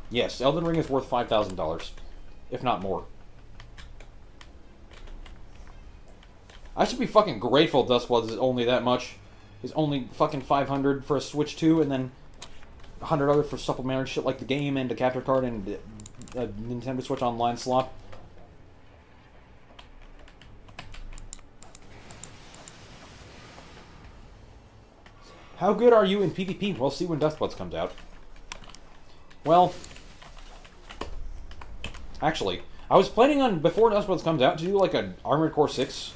Yes, Elden Ring is worth $5,000, if not more. I should be fucking grateful Dustbloods is only that much. It's only fucking 500 for a Switch 2, and then 100 other for supplementary shit like the game and a capture card and a Nintendo Switch Online Slop. How good are you in PvP? We'll see when Dustbloods comes out. Well, actually, I was planning on, before Dustbloods comes out, to do like an Armored Core 6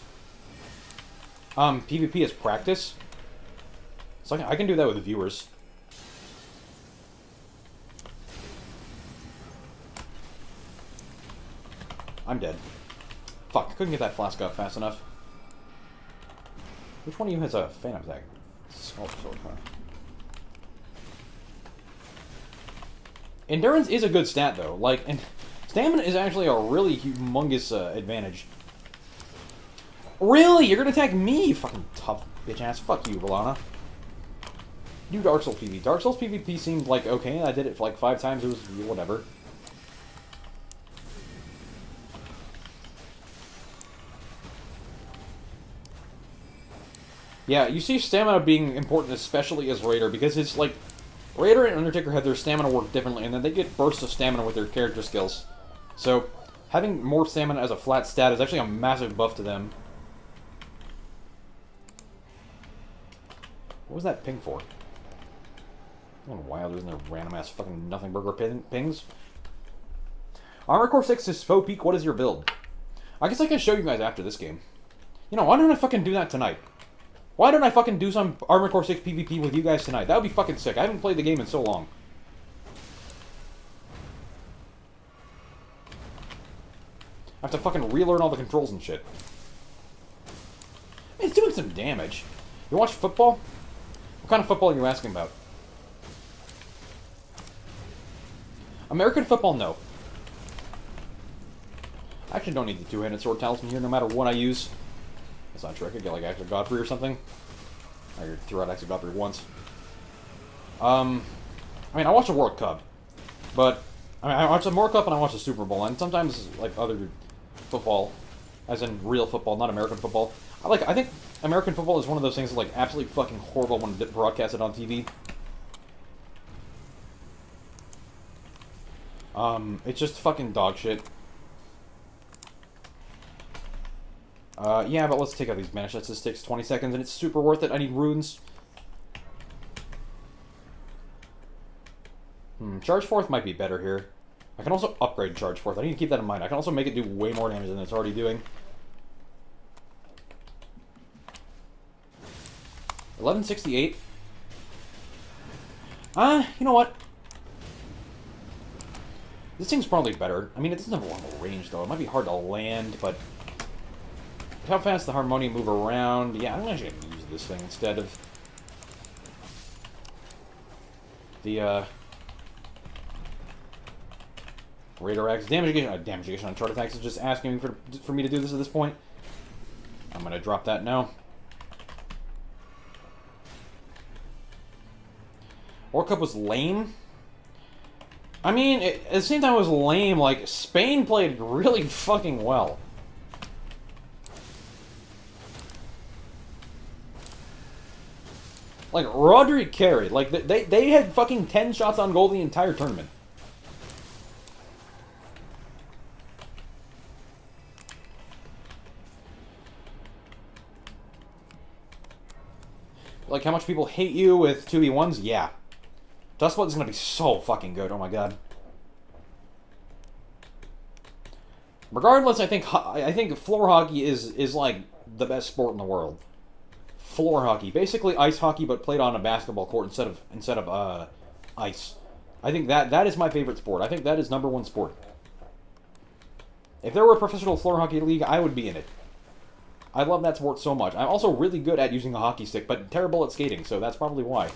PvP as practice. So I can do that with the viewers. I'm dead. Fuck, I couldn't get that flask up fast enough. Which one of you has a Phantom Attack? Sword, huh? Endurance is a good stat, though. Like, and stamina is actually a really humongous advantage. Really? You're gonna attack me, you fucking tough bitch ass. Fuck you, Balana. Do Dark Souls PvP. Dark Souls PvP seemed like okay. I did it for like 5 times. It was whatever. Yeah, you see stamina being important, especially as Raider, because it's like Raider and Undertaker have their stamina work differently, and then they get bursts of stamina with their character skills. So having more stamina as a flat stat is actually a massive buff to them. What was that ping for? Going wild, isn't there random ass fucking nothing burger pings? Armored Core 6 is faux peak. What is your build? I guess I can show you guys after this game. You know, why don't I fucking do that tonight? Why don't I fucking do some Armored Core 6 PvP with you guys tonight? That would be fucking sick. I haven't played the game in so long. I have to fucking relearn all the controls and shit. I mean, it's doing some damage. You watch football? What kind of football are you asking about? American football, no. I actually don't need the two-handed sword talisman here, no matter what I use. That's not true. I could get like Axe of Godfrey or something. I threw out Axe of Godfrey once. I mean, I watch the World Cup, but I watch the World Cup and I watch the Super Bowl, and sometimes like other football, as in real football, not American football. I think American football is one of those things that's like absolutely fucking horrible when broadcasted on TV. It's just fucking dog shit. Yeah, but let's take out these mana shots. This takes 20 seconds and it's super worth it. I need runes. Charge Forth might be better here. I can also upgrade Charge Forth. I need to keep that in mind. I can also make it do way more damage than it's already doing. 1168. You know what? This thing's probably better. I mean, it doesn't have a lot of range, though. It might be hard to land, but... how fast the Harmonium move around. Yeah, I'm actually going to use this thing instead of... the, Radar Axe. Damage on Chart Attacks is just asking for me to do this at this point. I'm going to drop that now. Orcup was lame. I mean, at the same time it was lame, like, Spain played really fucking well. Like, Rodri carried. Like, they had fucking 10 shots on goal the entire tournament. Like, how much people hate you with 2v1s? Yeah. Dustblood is going to be so fucking good. Oh my god. Regardless, I think floor hockey is like the best sport in the world. Floor hockey, basically ice hockey, but played on a basketball court instead of ice. I think that is my favorite sport. I think that is #1 sport. If there were a professional floor hockey league, I would be in it. I love that sport so much. I'm also really good at using a hockey stick, but terrible at skating, so that's probably why.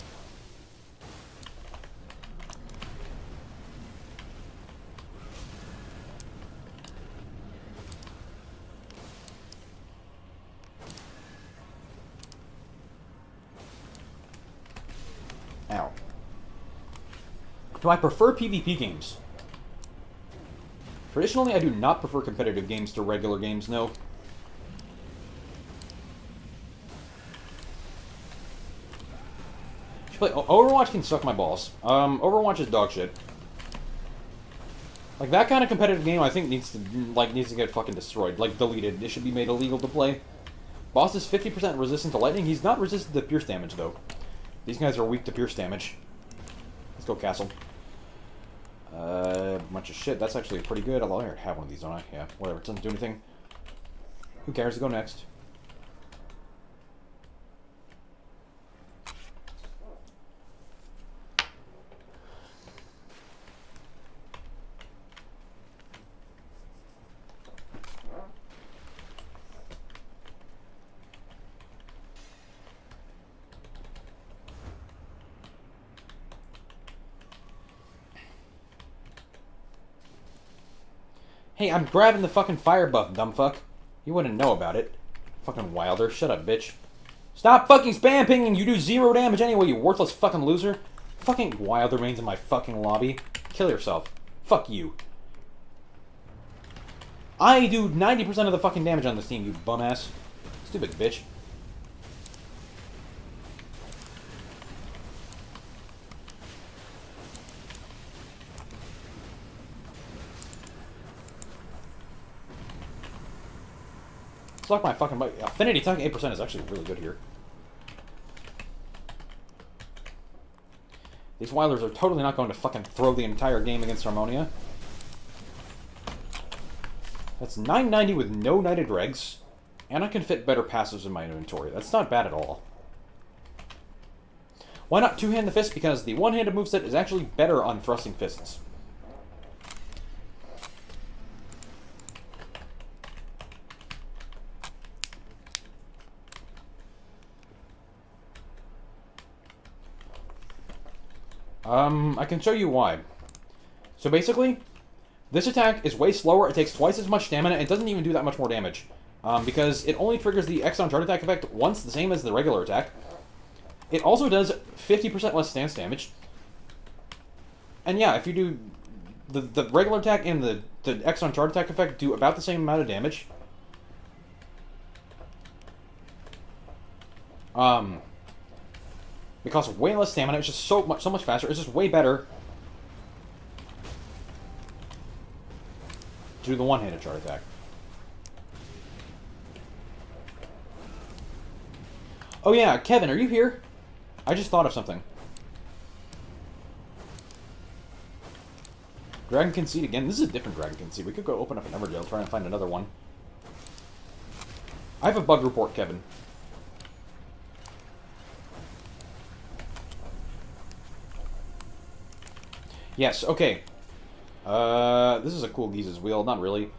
Ow. Do I prefer PvP games? Traditionally, I do not prefer competitive games to regular games, no. Overwatch can suck my balls. Overwatch is dog shit. Like, that kind of competitive game, I think, needs to get fucking destroyed. Like, deleted. It should be made illegal to play. Boss is 50% resistant to lightning. He's not resistant to pierce damage, though. These guys are weak to pierce damage. Let's go, Castle. Bunch of shit. That's actually pretty good. Although I already have one of these, don't I? Yeah, whatever. It doesn't do anything. Who cares? Go next. Hey, I'm grabbing the fucking fire buff, dumb fuck. You wouldn't know about it. Fucking Wilder. Shut up, bitch. Stop fucking spam pinging! You do 0 damage anyway, you worthless fucking loser. Fucking Wilder remains in my fucking lobby. Kill yourself. Fuck you. I do 90% of the fucking damage on this team, you bum ass. Stupid bitch. Suck my fucking butt. Affinity attack 8% is actually really good here. These Wilders are totally not going to fucking throw the entire game against Harmonia. That's 990 with no Knighted Regs. And I can fit better passives in my inventory. That's not bad at all. Why not two-hand the fist? Because the one-handed moveset is actually better on thrusting fists. I can show you why. So basically, this attack is way slower, it takes twice as much stamina, and it doesn't even do that much more damage. Because it only triggers the X on Chart Attack effect once, the same as the regular attack. It also does 50% less stance damage. And yeah, if you do... The regular attack and the X on Chart Attack effect do about the same amount of damage. It costs way less stamina, it's just so much faster, it's just way better to do the one-handed Chart Attack. Oh yeah, Kevin, are you here? I just thought of something. Dragon Conceit again. This is a different Dragon Conceit. We could go open up an Everdale, try and find another one. I have a bug report, Kevin. Yes, okay. This is a cool Giza's Wheel. Not really.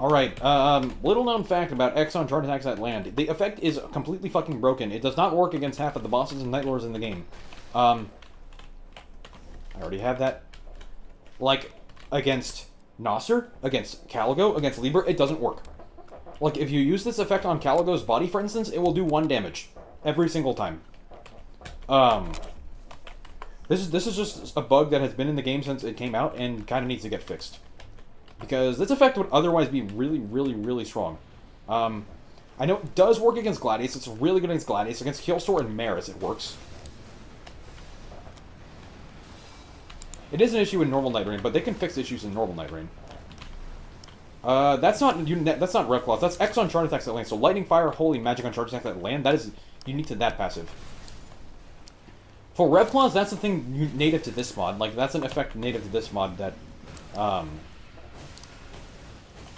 Alright, little known fact about Exxon Chart Attacks at Land. The effect is completely fucking broken. It does not work against half of the bosses and Night Lords in the game. I already have that. Like, against Nasser, against Caligo, against Libra, it doesn't work. Like, if you use this effect on Caligo's body, for instance, it will do 1 damage. Every single time. This is just a bug that has been in the game since it came out and kind of needs to get fixed. Because this effect would otherwise be really, really, really strong. I know it does work against Gladius. It's really good against Gladius. Against Killstore and Maris, it works. It is an issue in normal Nightreign, but they can fix issues in normal Nightreign. That's not Rev Claws. That's X on charge attacks at land. So Lightning, Fire, Holy, Magic on charge attacks at land. That is unique to that passive. For Rev Claws, that's the thing native to this mod. Like, that's an effect native to this mod that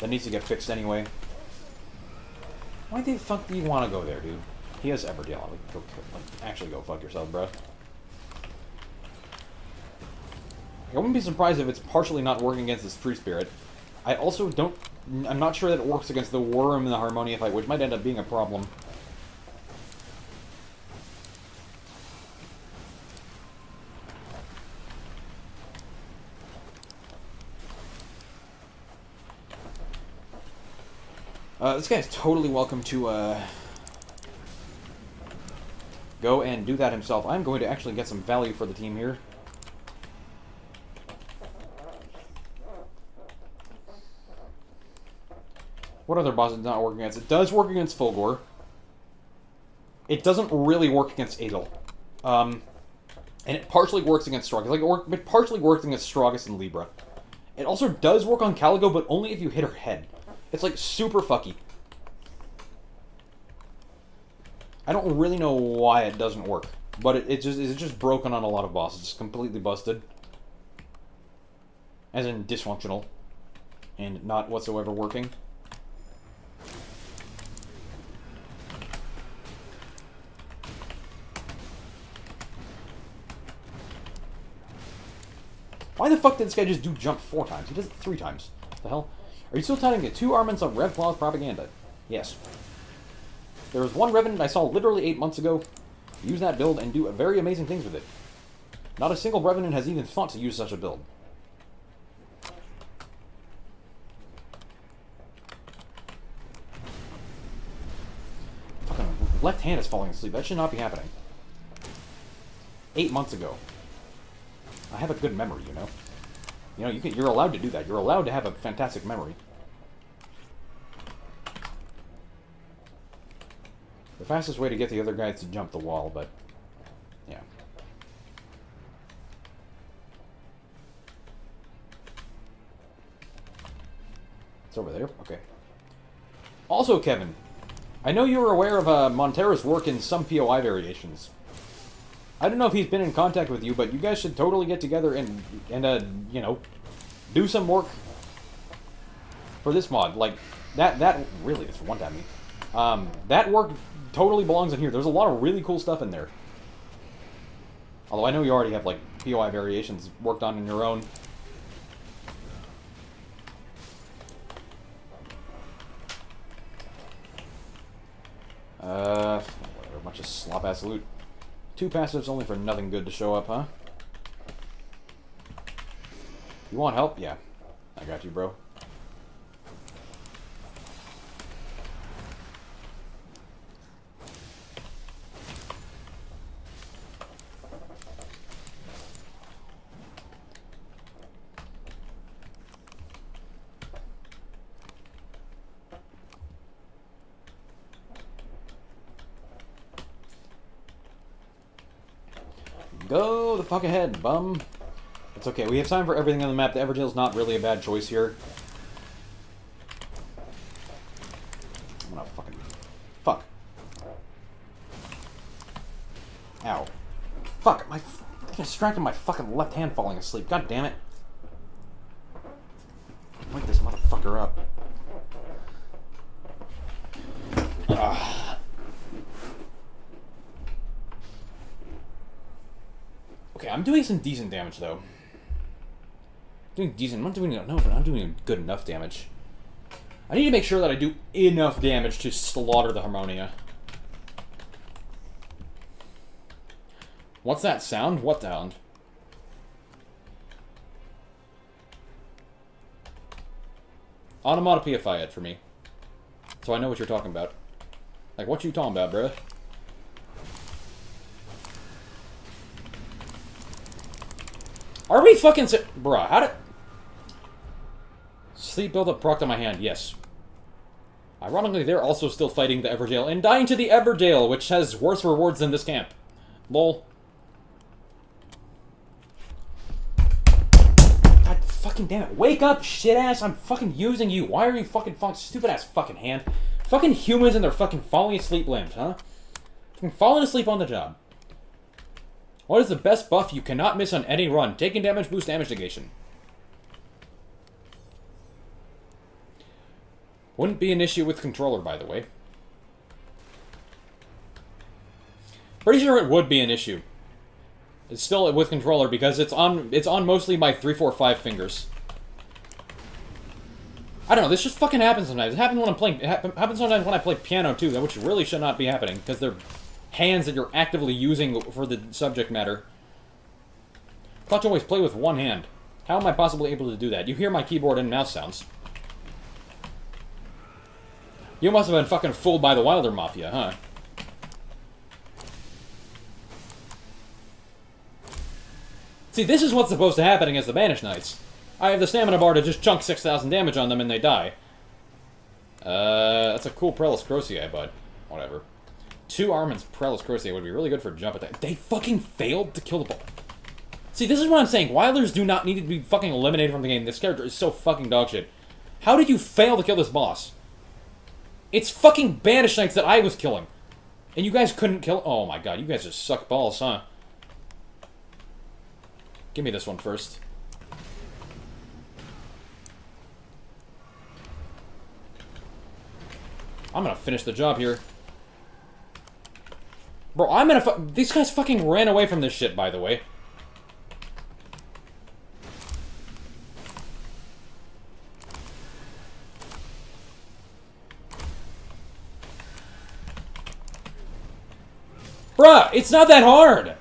needs to get fixed anyway. Why the fuck do you want to go there, dude? He has Everdale. Actually go fuck yourself, bro. I wouldn't be surprised if it's partially not working against this Tree Spirit. I also don't... I'm not sure that it works against the Worm and the Harmonia fight, which might end up being a problem. This guy's totally welcome to, go and do that himself. I'm going to actually get some value for the team here. What other bosses does not work against? It does work against Fulgor. It doesn't really work against Adel. And it partially works against Strogus. It partially works against Strogus and Libra. It also does work on Caligo, but only if you hit her head. It's like super fucky. I don't really know why it doesn't work, but it's just broken on a lot of bosses. It's completely busted. As in dysfunctional. And not whatsoever working. Why the fuck did this guy just do jump 4 times? He does it 3 times. What the hell? Are you still touting at 2 armaments of Rev Claws propaganda? Yes. There was one Revenant I saw literally 8 months ago use that build and do very amazing things with it. Not a single Revenant has even thought to use such a build. Fucking left hand is falling asleep. That should not be happening. 8 months ago. I have a good memory, you know. You know, you're allowed to do that. You're allowed to have a fantastic memory. The fastest way to get the other guy is to jump the wall, but... yeah. It's over there? Okay. Also, Kevin, I know you were aware of Montero's work in some POI variations. I don't know if he's been in contact with you, but you guys should totally get together and you know, do some work for this mod. Like, that really, it's one time me. That work totally belongs in here. There's a lot of really cool stuff in there. Although I know you already have, like, POI variations worked on in your own. Whatever, a bunch of slop-ass loot. 2 passives only for nothing good to show up, huh? You want help? Yeah. I got you, bro. Go the fuck ahead, bum. It's okay. We have time for everything on the map. The Everdale's not really a bad choice here. I'm gonna fucking... fuck. Ow. Fuck. My... I'm distracted by my fucking left hand falling asleep. God damn it. Wake this motherfucker up. Ah. Okay, I'm doing some decent damage, though. Doing decent. I'm not doing enough, but I'm doing good enough damage. I need to make sure that I do enough damage to slaughter the Harmonia. What's that sound? What sound? Onomatopoeify it for me. So I know what you're talking about. Like, what you talking about, bruh? Are we fucking bruh, how did... Sleep buildup proc on my hand, yes. Ironically, they're also still fighting the Everjail and dying to the Everjail, which has worse rewards than this camp. Lol. God fucking damn it. Wake up, shit-ass! I'm fucking using you. Why are you fucking stupid-ass fucking hand? Fucking humans and their fucking falling asleep limbs, huh? Fucking falling asleep on the job. What is the best buff you cannot miss on any run? Taking damage, boost damage negation. Wouldn't be an issue with controller, by the way. Pretty sure it would be an issue. It's still with controller because it's on mostly my 3, 4, 5 fingers. I don't know, this just fucking happens sometimes. It happens when I'm playing. It happens sometimes when I play piano too, which really should not be happening because they're hands that you're actively using for the subject matter. Clutch always play with one hand. How am I possibly able to do that? You hear my keyboard and mouse sounds. You must have been fucking fooled by the Wilder Mafia, huh? See, this is what's supposed to happen against the Banished Knights. I have the stamina bar to just chunk 6,000 damage on them and they die. That's a cool Prelus Crocei, but whatever. 2 Armaments Prelus Crocei would be really good for jump attack. They fucking failed to kill the ball. See, this is what I'm saying. Wilders do not need to be fucking eliminated from the game. This character is so fucking dogshit. How did you fail to kill this boss? It's fucking Banished Knights that I was killing. And you guys couldn't kill... Oh my god, you guys just suck balls, huh? Give me this one first. I'm gonna finish the job here. Bro, I'm gonna these guys fucking ran away from this shit, by the way. Bruh, it's not that hard!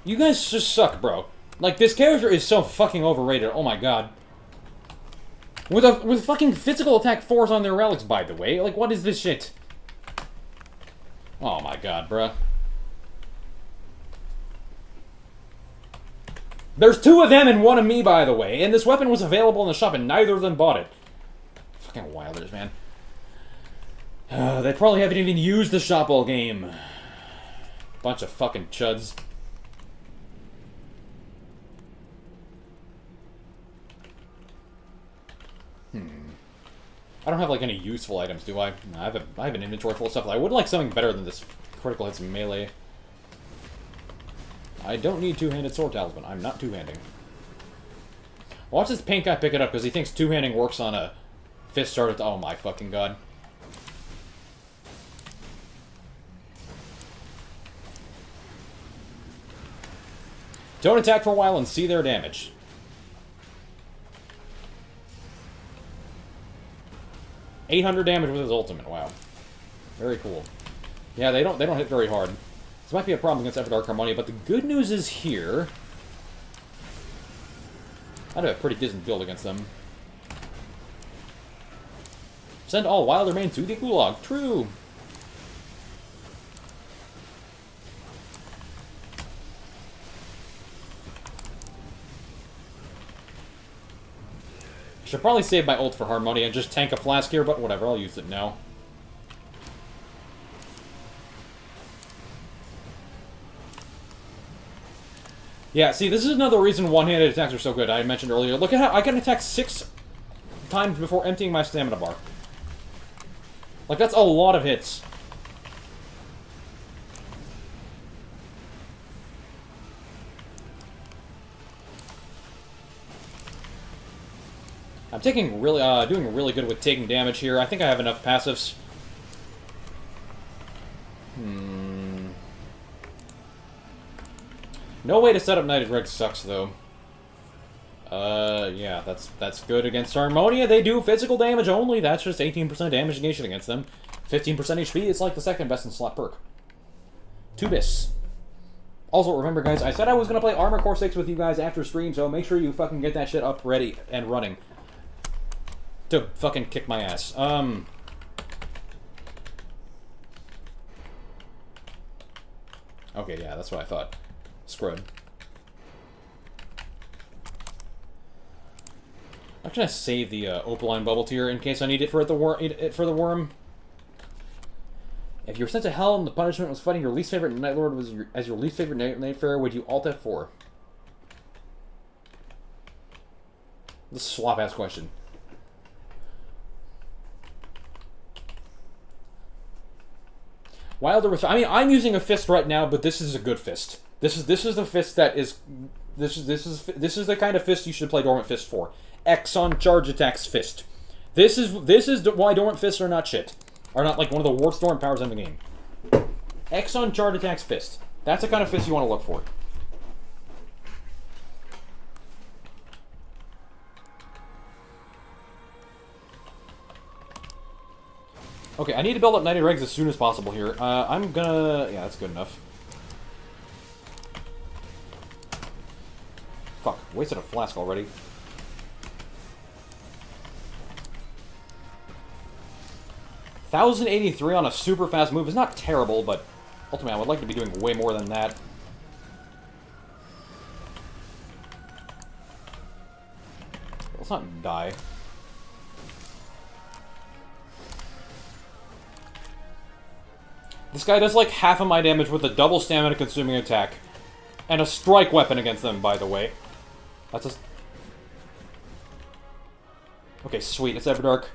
You guys just suck, bro. Like, this character is so fucking overrated, oh my god. With fucking physical attack 4s on their relics, by the way. Like, what is this shit? Oh my god, bruh. There's 2 of them and 1 of me, by the way. And this weapon was available in the shop and neither of them bought it. Fucking Wilders, man. They probably haven't even used the shop all game. Bunch of fucking chuds. I don't have, like, any useful items, do I? No, I have an inventory full of stuff. I would like something better than this critical hits melee. I don't need two-handed sword talisman. I'm not two-handing. Watch this paint guy pick it up, because he thinks two-handing works on a fist started. Oh my fucking god. Don't attack for a while and see their damage. $800 damage with his ultimate. Wow, very cool. Yeah, they don't hit very hard. This might be a problem against Everdark Harmonia, but the good news is here. I'd have a pretty decent build against them. Send all Wilder main to the Gulag. True. Should probably save my ult for Harmonia and just tank a flask here, but whatever, I'll use it now. Yeah, see, this is another reason one-handed attacks are so good. I mentioned earlier. Look at how I can attack 6 times before emptying my stamina bar. Like, that's a lot of hits. I'm doing really good with taking damage here. I think I have enough passives. No way to set up Nightreign sucks, though. Yeah, that's good against Harmonia. They do physical damage only. That's just 18% damage negation against them. 15% HP. It's like the second best in Slop perk. 2 bis. Also, remember, guys, I said I was going to play Armor Core 6 with you guys after stream, so make sure you fucking get that shit up, ready, and running. To fucking kick my ass. Okay, yeah, that's what I thought. Screwed. I'm gonna save the Opaline Bubble Tier in case I need it for the worm. If you were sent to hell and the punishment was fighting your least favorite Night Lord as your least favorite Nightfarer, would you alt F4? This is a slop-ass question. Wilder with... I mean, I'm using a fist right now, but this is a good fist. This is the fist that is... This is the kind of fist you should play Dormant Fist for. X on charge attacks fist. This is why Dormant Fists are not shit. Are not like one of the worst Dormant powers in the game. X on charge attacks fist. That's the kind of fist you want to look for. Okay, I need to build up 90 regs as soon as possible here. I'm gonna... Yeah, that's good enough. Fuck, wasted a flask already. $1,083 on a super fast move is not terrible, but ultimately I would like to be doing way more than that. Let's not die. This guy does like half of my damage with a double stamina consuming attack. And a strike weapon against them, by the way. That's just... Okay, sweet, it's Everdark.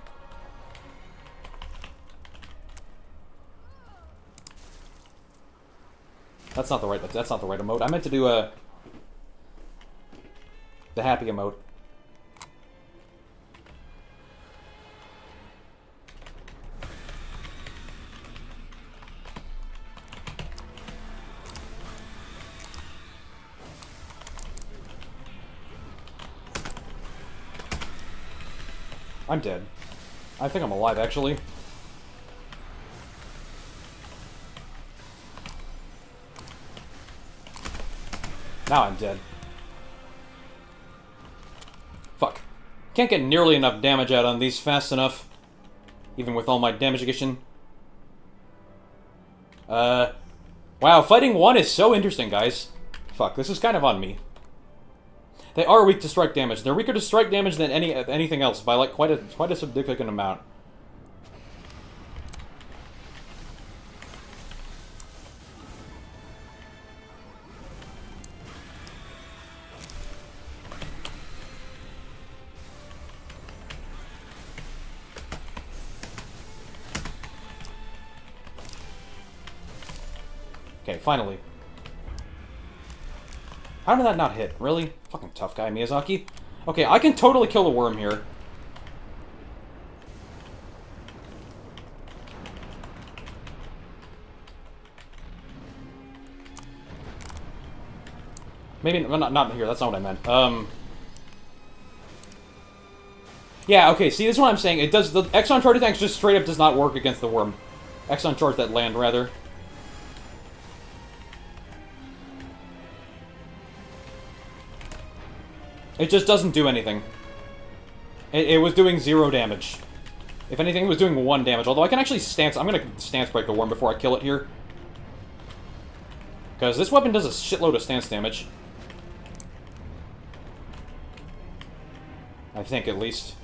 That's not the right emote. I meant to do the happy emote. I'm dead. I think I'm alive, actually. Now I'm dead. Fuck. Can't get nearly enough damage out on these fast enough. Even with all my damage addition. Wow, fighting one is so interesting, guys. Fuck, this is kind of on me. They are weak to strike damage. They're weaker to strike damage than anything else by like quite a significant amount. Okay, finally. How did that not hit? Really? Fucking tough guy, Miyazaki. Okay, I can totally kill the worm here. Maybe not here. That's not what I meant. Yeah. Okay. See, this is what I'm saying. It does the Exxon charge attacks just straight up does not work against the worm. Exxon charge that land rather. It just doesn't do anything. It was doing 0 damage. If anything, it was doing 1 damage. Although I can actually stance... I'm gonna stance break the worm before I kill it here. Because this weapon does a shitload of stance damage. I think, at least.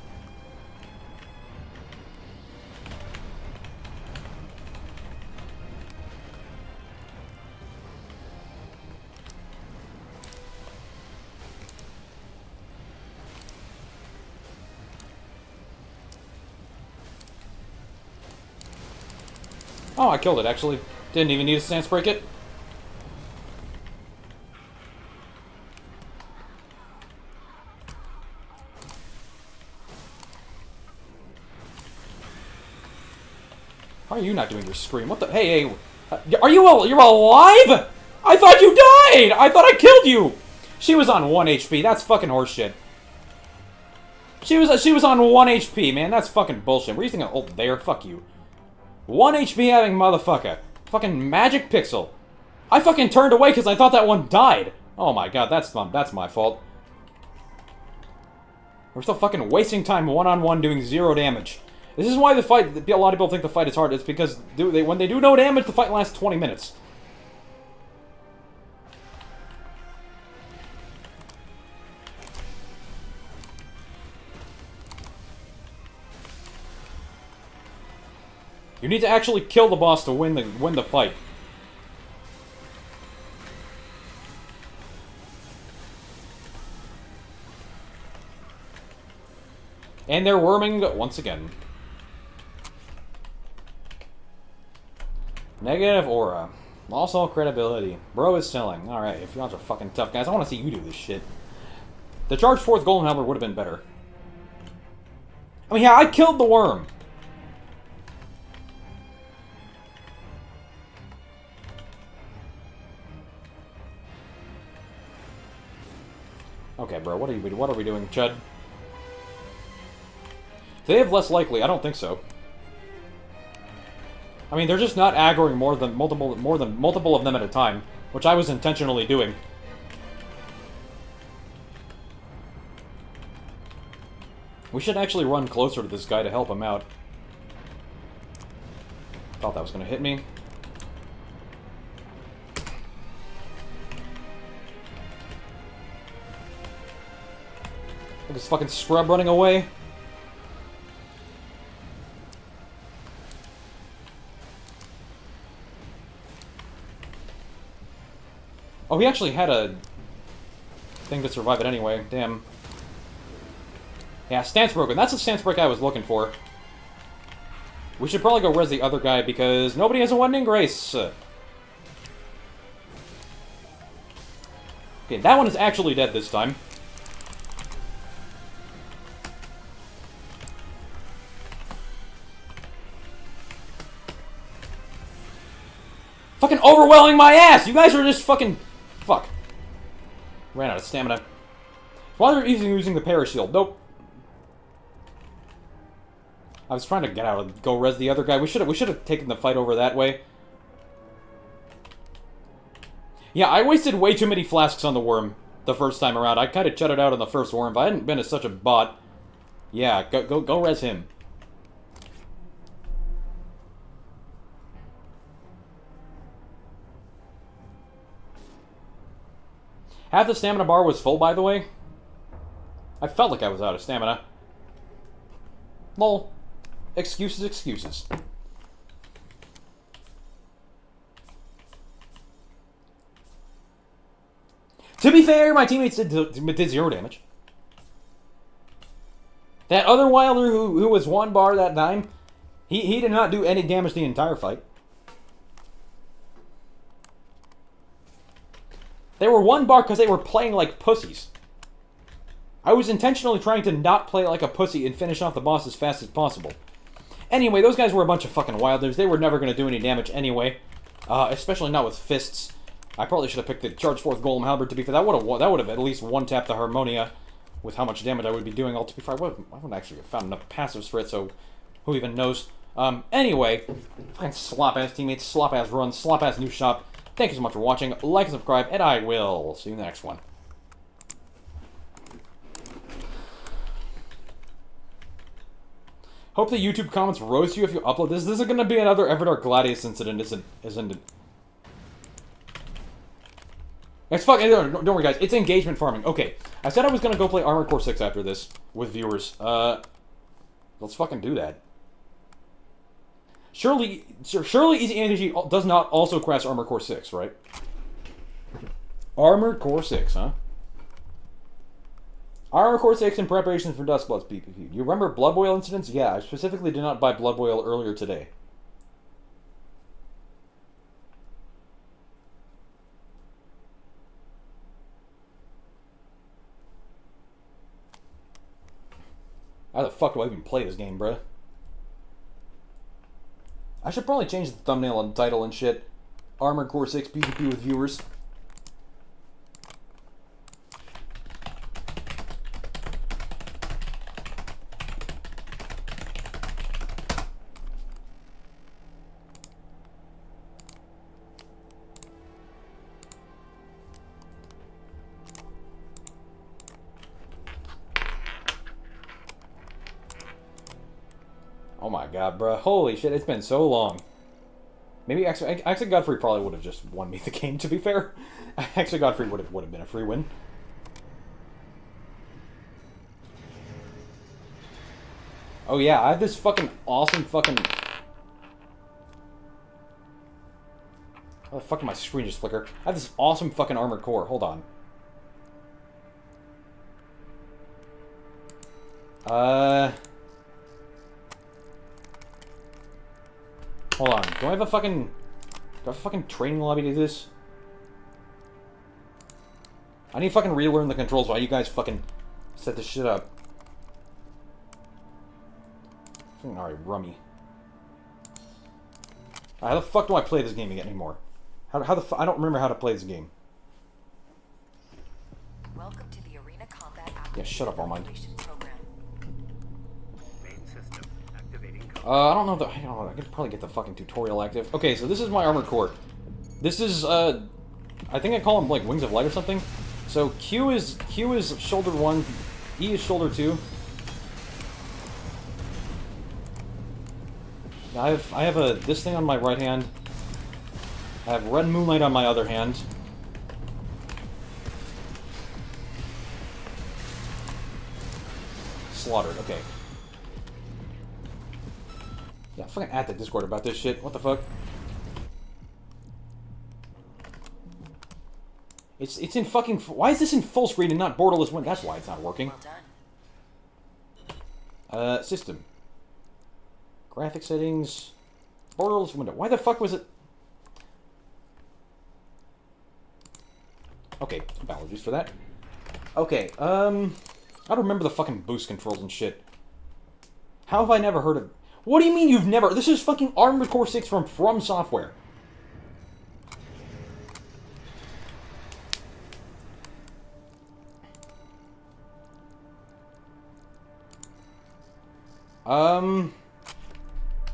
Oh, I killed it, actually. Didn't even need to stance break it. How are you not doing your scream? What the? Hey, are you you're alive? I thought you died! I thought I killed you! She was on 1 HP. That's fucking horseshit. She was on 1 HP, man. That's fucking bullshit. Were you thinking, oh, there? Fuck you. 1 HP having motherfucker. Fucking magic pixel. I fucking turned away because I thought that one died. Oh my god, that's my fault. We're still fucking wasting time one-on-one doing 0 damage. This is why the fight, a lot of people think the fight is hard. It's because when they do no damage, the fight lasts 20 minutes. You need to actually kill the boss to win the fight. And they're worming once again. Negative aura. Lost all credibility. Bro is selling. Alright, if you guys are fucking tough guys, I want to see you do this shit. The charge forth golden helmet would have been better. I mean, yeah, I killed the worm. Okay, bro, what are we doing, Chud? They have less likely. I don't think so. I mean, they're just not aggroing more than multiple of them at a time, which I was intentionally doing. We should actually run closer to this guy to help him out. Thought that was gonna hit me. Look at this fucking scrub running away. Oh, he actually had a thing to survive it anyway. Damn. Yeah, stance broken. That's the stance break I was looking for. We should probably go res the other guy because nobody has a one in grace. Okay, that one is actually dead this time. Fucking overwhelming my ass! You guys are just fucking... Fuck. Ran out of stamina. While they're using the parashield. Nope. I was trying to get out and go res the other guy. We should have taken the fight over that way. Yeah, I wasted way too many flasks on the worm the first time around. I kind of chutted out on the first worm, but I hadn't been as such a bot. Yeah, go res him. Half the stamina bar was full, by the way. I felt like I was out of stamina. Lol. Excuses, excuses. To be fair, my teammates did 0 damage. That other Wilder who was 1 bar that time, he did not do any damage the entire fight. They were 1 bar because they were playing like pussies. I was intentionally trying to not play like a pussy and finish off the boss as fast as possible. Anyway, those guys were a bunch of fucking wilders. They were never going to do any damage anyway. Especially not with fists. I probably should have picked the Charge Forth Golem Halberd, to be fair. That would have at least one-tapped the Harmonia with how much damage I would be doing. To be fair, I wouldn't actually have found enough passives for it, so who even knows. Anyway, fucking slop-ass teammates, slop-ass runs, slop-ass new shop. Thank you so much for watching. Like and subscribe, and I will see you in the next one. Hope the YouTube comments roast you if you upload this. This is going to be another Everdark Gladius incident, isn't it? It's fucking... Don't worry, guys. It's engagement farming. Okay. I said I was going to go play Armored Core 6 after this with viewers. Let's fucking do that. Surely Easy Energy does not also crash Armored Core 6, right? Armored Core 6, huh? Armored Core 6 in preparation for Duskblood's PvP. You remember Blood Boil incidents? Yeah, I specifically did not buy Blood Boil earlier today. How the fuck do I even play this game, bruh? I should probably change the thumbnail and title and shit. Armored Core 6 PvP with viewers. Oh my god, bruh. Holy shit, it's been so long. Maybe actually Godfrey probably would have just won me the game, to be fair. Actually Godfrey would have been a free win. Oh yeah, I have this fucking awesome fucking... How the fuck did my screen just flicker? I have this awesome fucking armored core. Hold on. Hold on. Do I have a fucking training lobby to do this? I need to fucking relearn the controls while you guys fucking set this shit up. Alright, rummy. How the fuck do I play this game again anymore? I don't remember how to play this game. Welcome to the Arena Combat Yeah, shut up, Armand. Program. Main system activating. I don't know. I could probably get the fucking tutorial active. Okay, so this is my armored core. This is I think I call them like wings of light or something. So Q is shoulder 1, E is shoulder 2. I have this thing on my right hand. I have red moonlight on my other hand. Slaughtered. Okay. Yeah, fucking at the Discord about this shit. What the fuck? It's in fucking... Why is this in full screen and not borderless window? That's why it's not working. Well done. System. Graphic settings. Borderless window. Why the fuck was it... Okay, apologies for that. Okay, I don't remember the fucking boost controls and shit. How have I never heard of... What do you mean you've never... This is fucking Armored Core 6 from Software.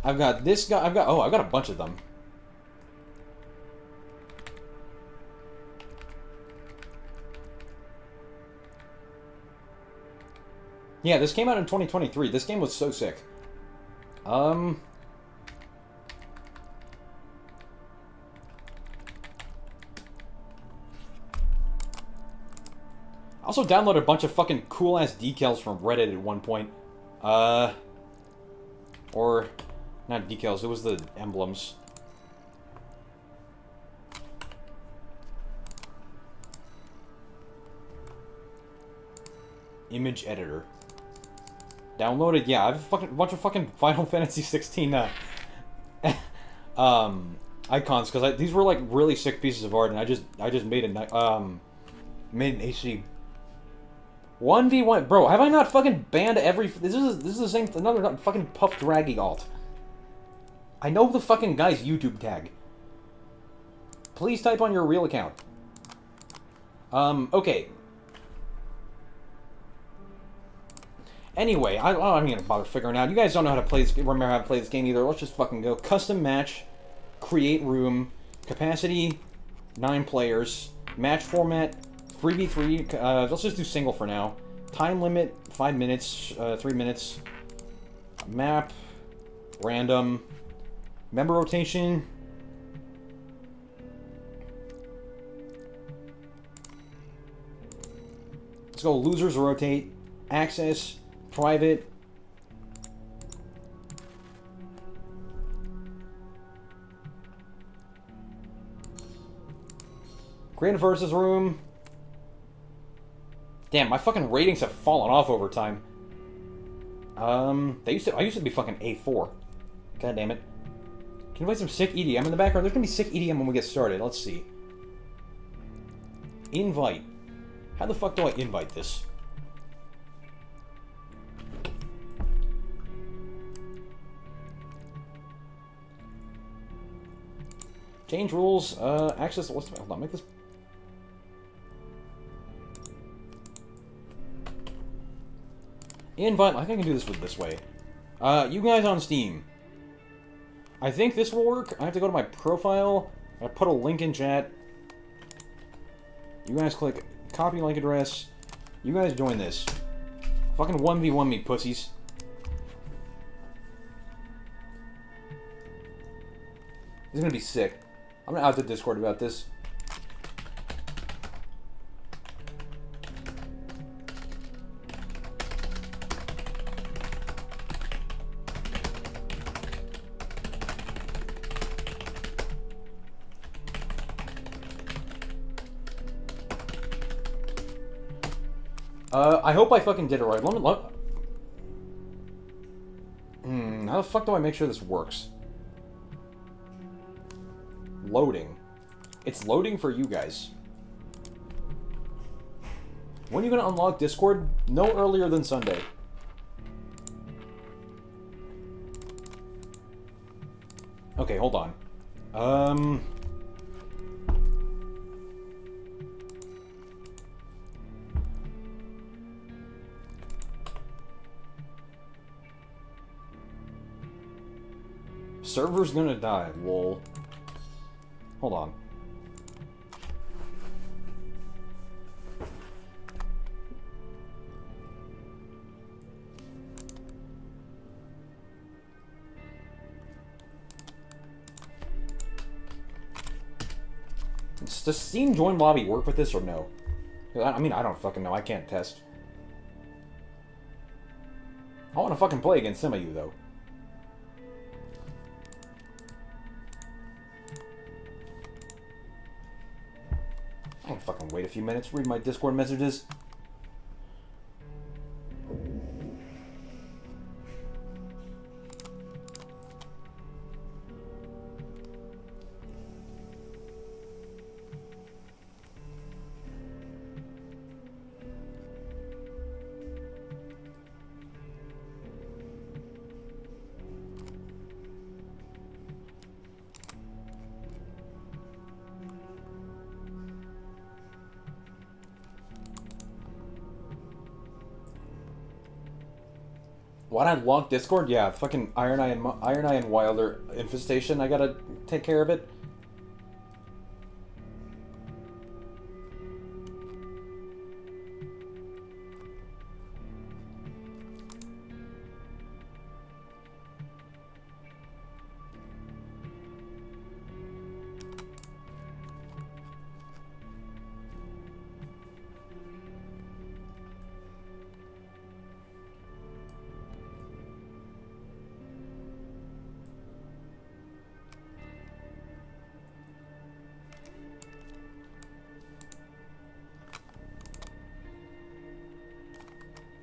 I've got this guy, I've got a bunch of them. Yeah, this came out in 2023. This game was so sick. I also downloaded a bunch of fucking cool-ass decals from Reddit at one point. Or... Not decals, it was the emblems. Image editor. Downloaded, yeah, I have a bunch of fucking Final Fantasy 16 icons, because these were like really sick pieces of art, and I just made an HD 1v1. Bro, have I not fucking banned every... This is the same... Another fucking Puff Draggy alt. I know the fucking guy's YouTube tag. Please type on your real account. Okay. Anyway, I'm gonna bother figuring out. You guys don't know how to play this game, remember how to play this game either. Let's just fucking go. Custom match. Create room. Capacity, 9 players. Match format, 3v3. Let's just do single for now. Time limit, 5 minutes, 3 minutes. Map, random. Member rotation. Let's go losers rotate. Access, private. Grin versus room. Damn, my fucking ratings have fallen off over time. I used to be fucking A4. God damn it. Can you play some sick EDM in the background? There's gonna be sick EDM when we get started. Let's see. Invite. How the fuck do I invite this? Change rules. Access. Hold on. Make this. Invite. I think I can do this with this way. You guys on Steam. I think this will work. I have to go to my profile. I put a link in chat. You guys click copy link address. You guys join this. Fucking 1v1 me, pussies. This is gonna be sick. I'm gonna out the Discord about this. I hope I fucking did it right. How the fuck do I make sure this works? Loading. It's loading for you guys. When are you gonna unlock Discord? No earlier than Sunday. Okay, hold on. Server's gonna die, lol. Hold on. Does Steam Join Lobby work with this or no? I mean, I don't fucking know. I can't test. I want to fucking play against some of you, though. I can fucking wait a few minutes, read my Discord messages. Why'd I lock Discord? Yeah, fucking Iron Eye and Wilder infestation. I gotta take care of it.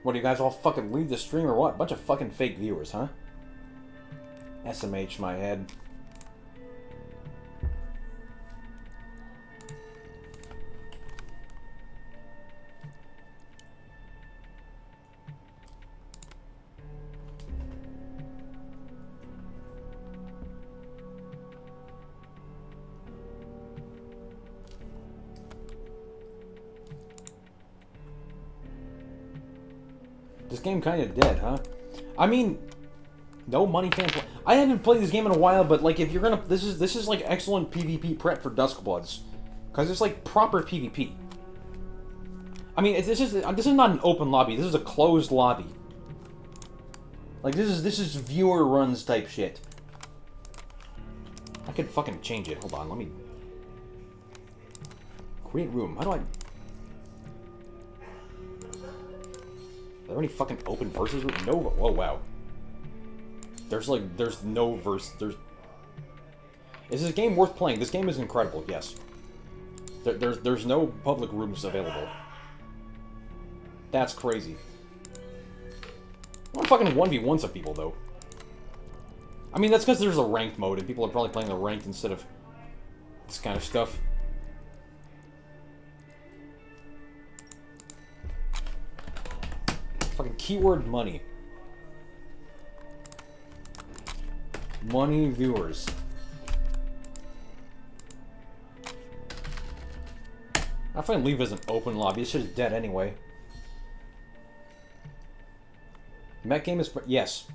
What, do you guys all fucking leave the stream or what? Bunch of fucking fake viewers, huh? SMH my head. This game kind of dead, huh? I mean, no money fans. I haven't played this game in a while, but like, if you're gonna, this is like excellent PvP prep for Duskbloods, because it's like proper PvP. I mean, this is not an open lobby. This is a closed lobby. Like this is viewer runs type shit. I could fucking change it. Hold on, let me create room. How do I? Are there any fucking open verses? No. Oh wow. There's no verse. Is this game worth playing? This game is incredible. Yes. There's no public rooms available. That's crazy. I want fucking 1v1 some people though. I mean, that's because there's a ranked mode and people are probably playing the ranked instead of this kind of stuff. Fucking keyword money. Money viewers. I find leave as an open lobby. It's just dead anyway. Mech game is... Yes.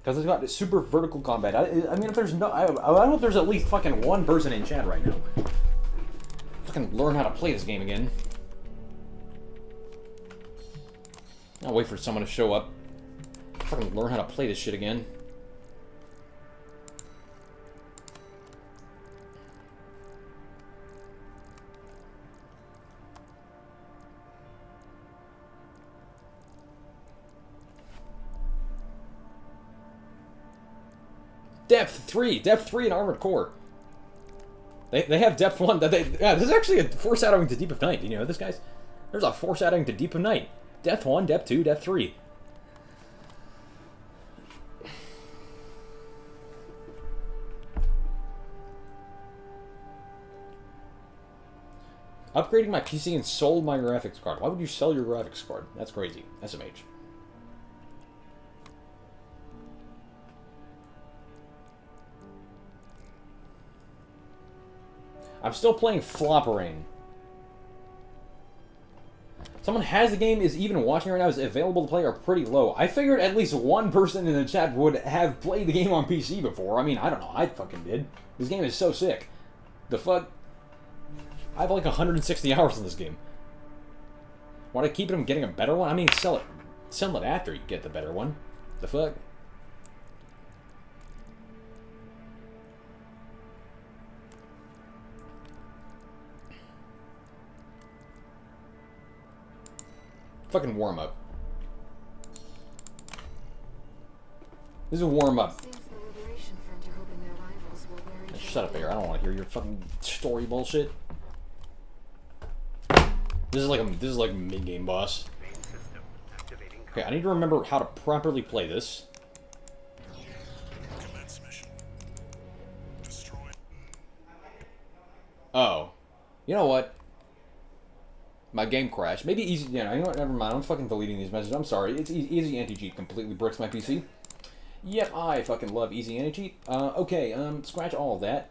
Because it's got super vertical combat. I mean, if there's no... I don't know if there's at least fucking one person in chat right now. Fucking learn how to play this game again. I'll wait for someone to show up. Fucking learn how to play this shit again. Depth 3 in Armored Core. They have Depth 1. Yeah, this is actually a foreshadowing to Deep of Night. You know this, guys? There's a foreshadowing to Deep of Night. Depth 1, Depth 2, Depth 3. Upgrading my PC and sold my graphics card. Why would you sell your graphics card? That's crazy. SMH. I'm still playing Slop. Someone has the game, is even watching right now, is available to play, are pretty low. I figured at least one person in the chat would have played the game on PC before. I mean, I don't know. I fucking did. This game is so sick. The fuck? I have like 160 hours in this game. Want to keep it from getting a better one? I mean, sell it. Sell it after you get the better one. The fuck? Fucking warm up. This is a warm up. Shut up, Air. I don't want to hear your fucking story bullshit. This is like mid game boss. Okay, I need to remember how to properly play this. Oh, you know what? My game crashed. Maybe easy. Yeah, you know what? Never mind. I'm fucking deleting these messages. I'm sorry. It's easy anti-cheat completely bricks my PC. Yep, I fucking love easy anti-cheat. Okay. Scratch all of that.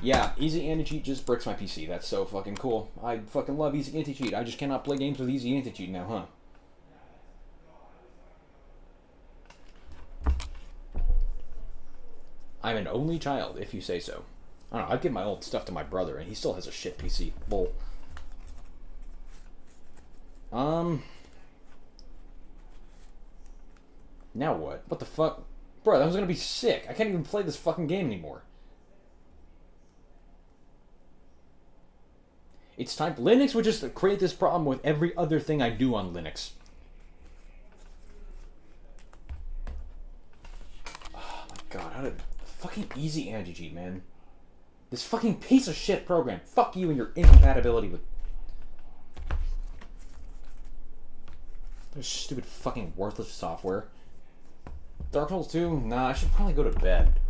Yeah, easy anti-cheat just bricks my PC. That's so fucking cool. I fucking love easy anti-cheat. I just cannot play games with easy anti-cheat now, huh? I'm an only child, if you say so. I don't know, I'd give my old stuff to my brother, and he still has a shit PC. Bull. Now what? What the fuck? Bro, that was gonna be sick. I can't even play this fucking game anymore. It's time. Linux would just create this problem with every other thing I do on Linux. Oh my god, how did... Fucking easy anti-cheat, man. This fucking piece of shit program. Fuck you and your incompatibility with... This stupid fucking worthless software. Dark Souls 2? Nah, I should probably go to bed.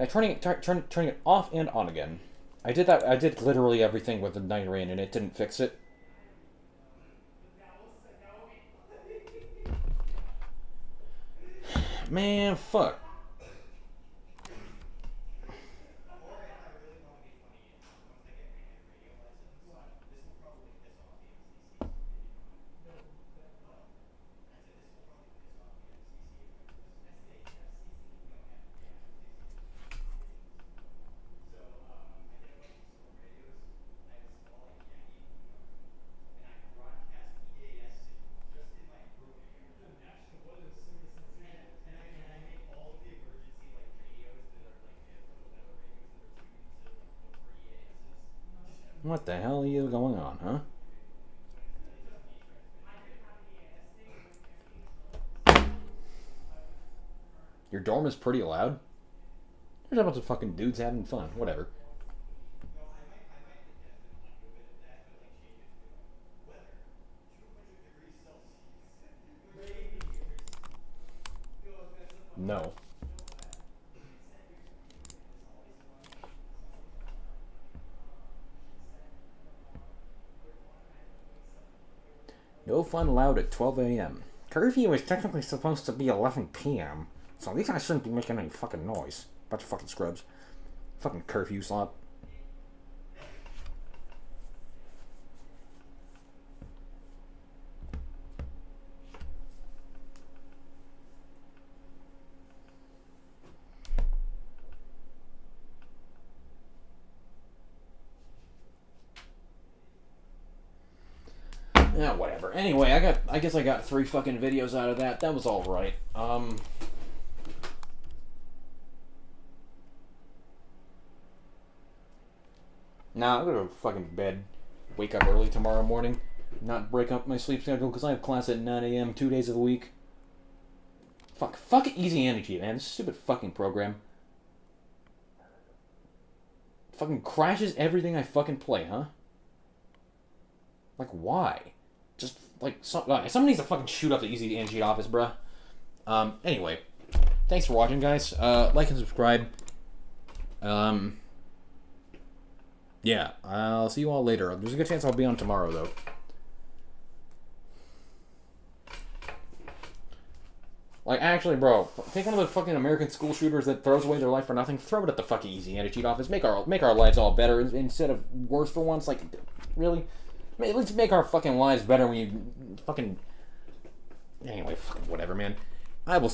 Now turning it off and on again. I did that. I did literally everything with the Nightreign, and it didn't fix it. Man, fuck. What the hell are you going on, huh? Your dorm is pretty loud? There's a bunch of fucking dudes having fun. Whatever. No. fun loud at 12 a.m. Curfew is technically supposed to be 11 p.m., so these guys shouldn't be making any fucking noise. Bunch of fucking scrubs. Fucking curfew slop. Yeah, whatever. Anyway, I guess I got 3 fucking videos out of that. That was alright. Nah, I'm gonna fucking bed. Wake up early tomorrow morning. Not break up my sleep schedule because I have class at 9 a.m. 2 days of the week. Fuck Easy Energy, man. This stupid fucking program. Fucking crashes everything I fucking play, huh? Like, why? Just, like, someone needs to fucking shoot up the Easy Energy office, bruh. Anyway. Thanks for watching, guys. Like and subscribe. Yeah, I'll see you all later. There's a good chance I'll be on tomorrow, though. Like, actually, bro, take one of the fucking American school shooters that throws away their life for nothing, throw it at the fucking Easy Energy office, make our lives all better instead of worse for once. Like, really? At least make our fucking lives better when you fucking... Anyway, fucking whatever, man. I will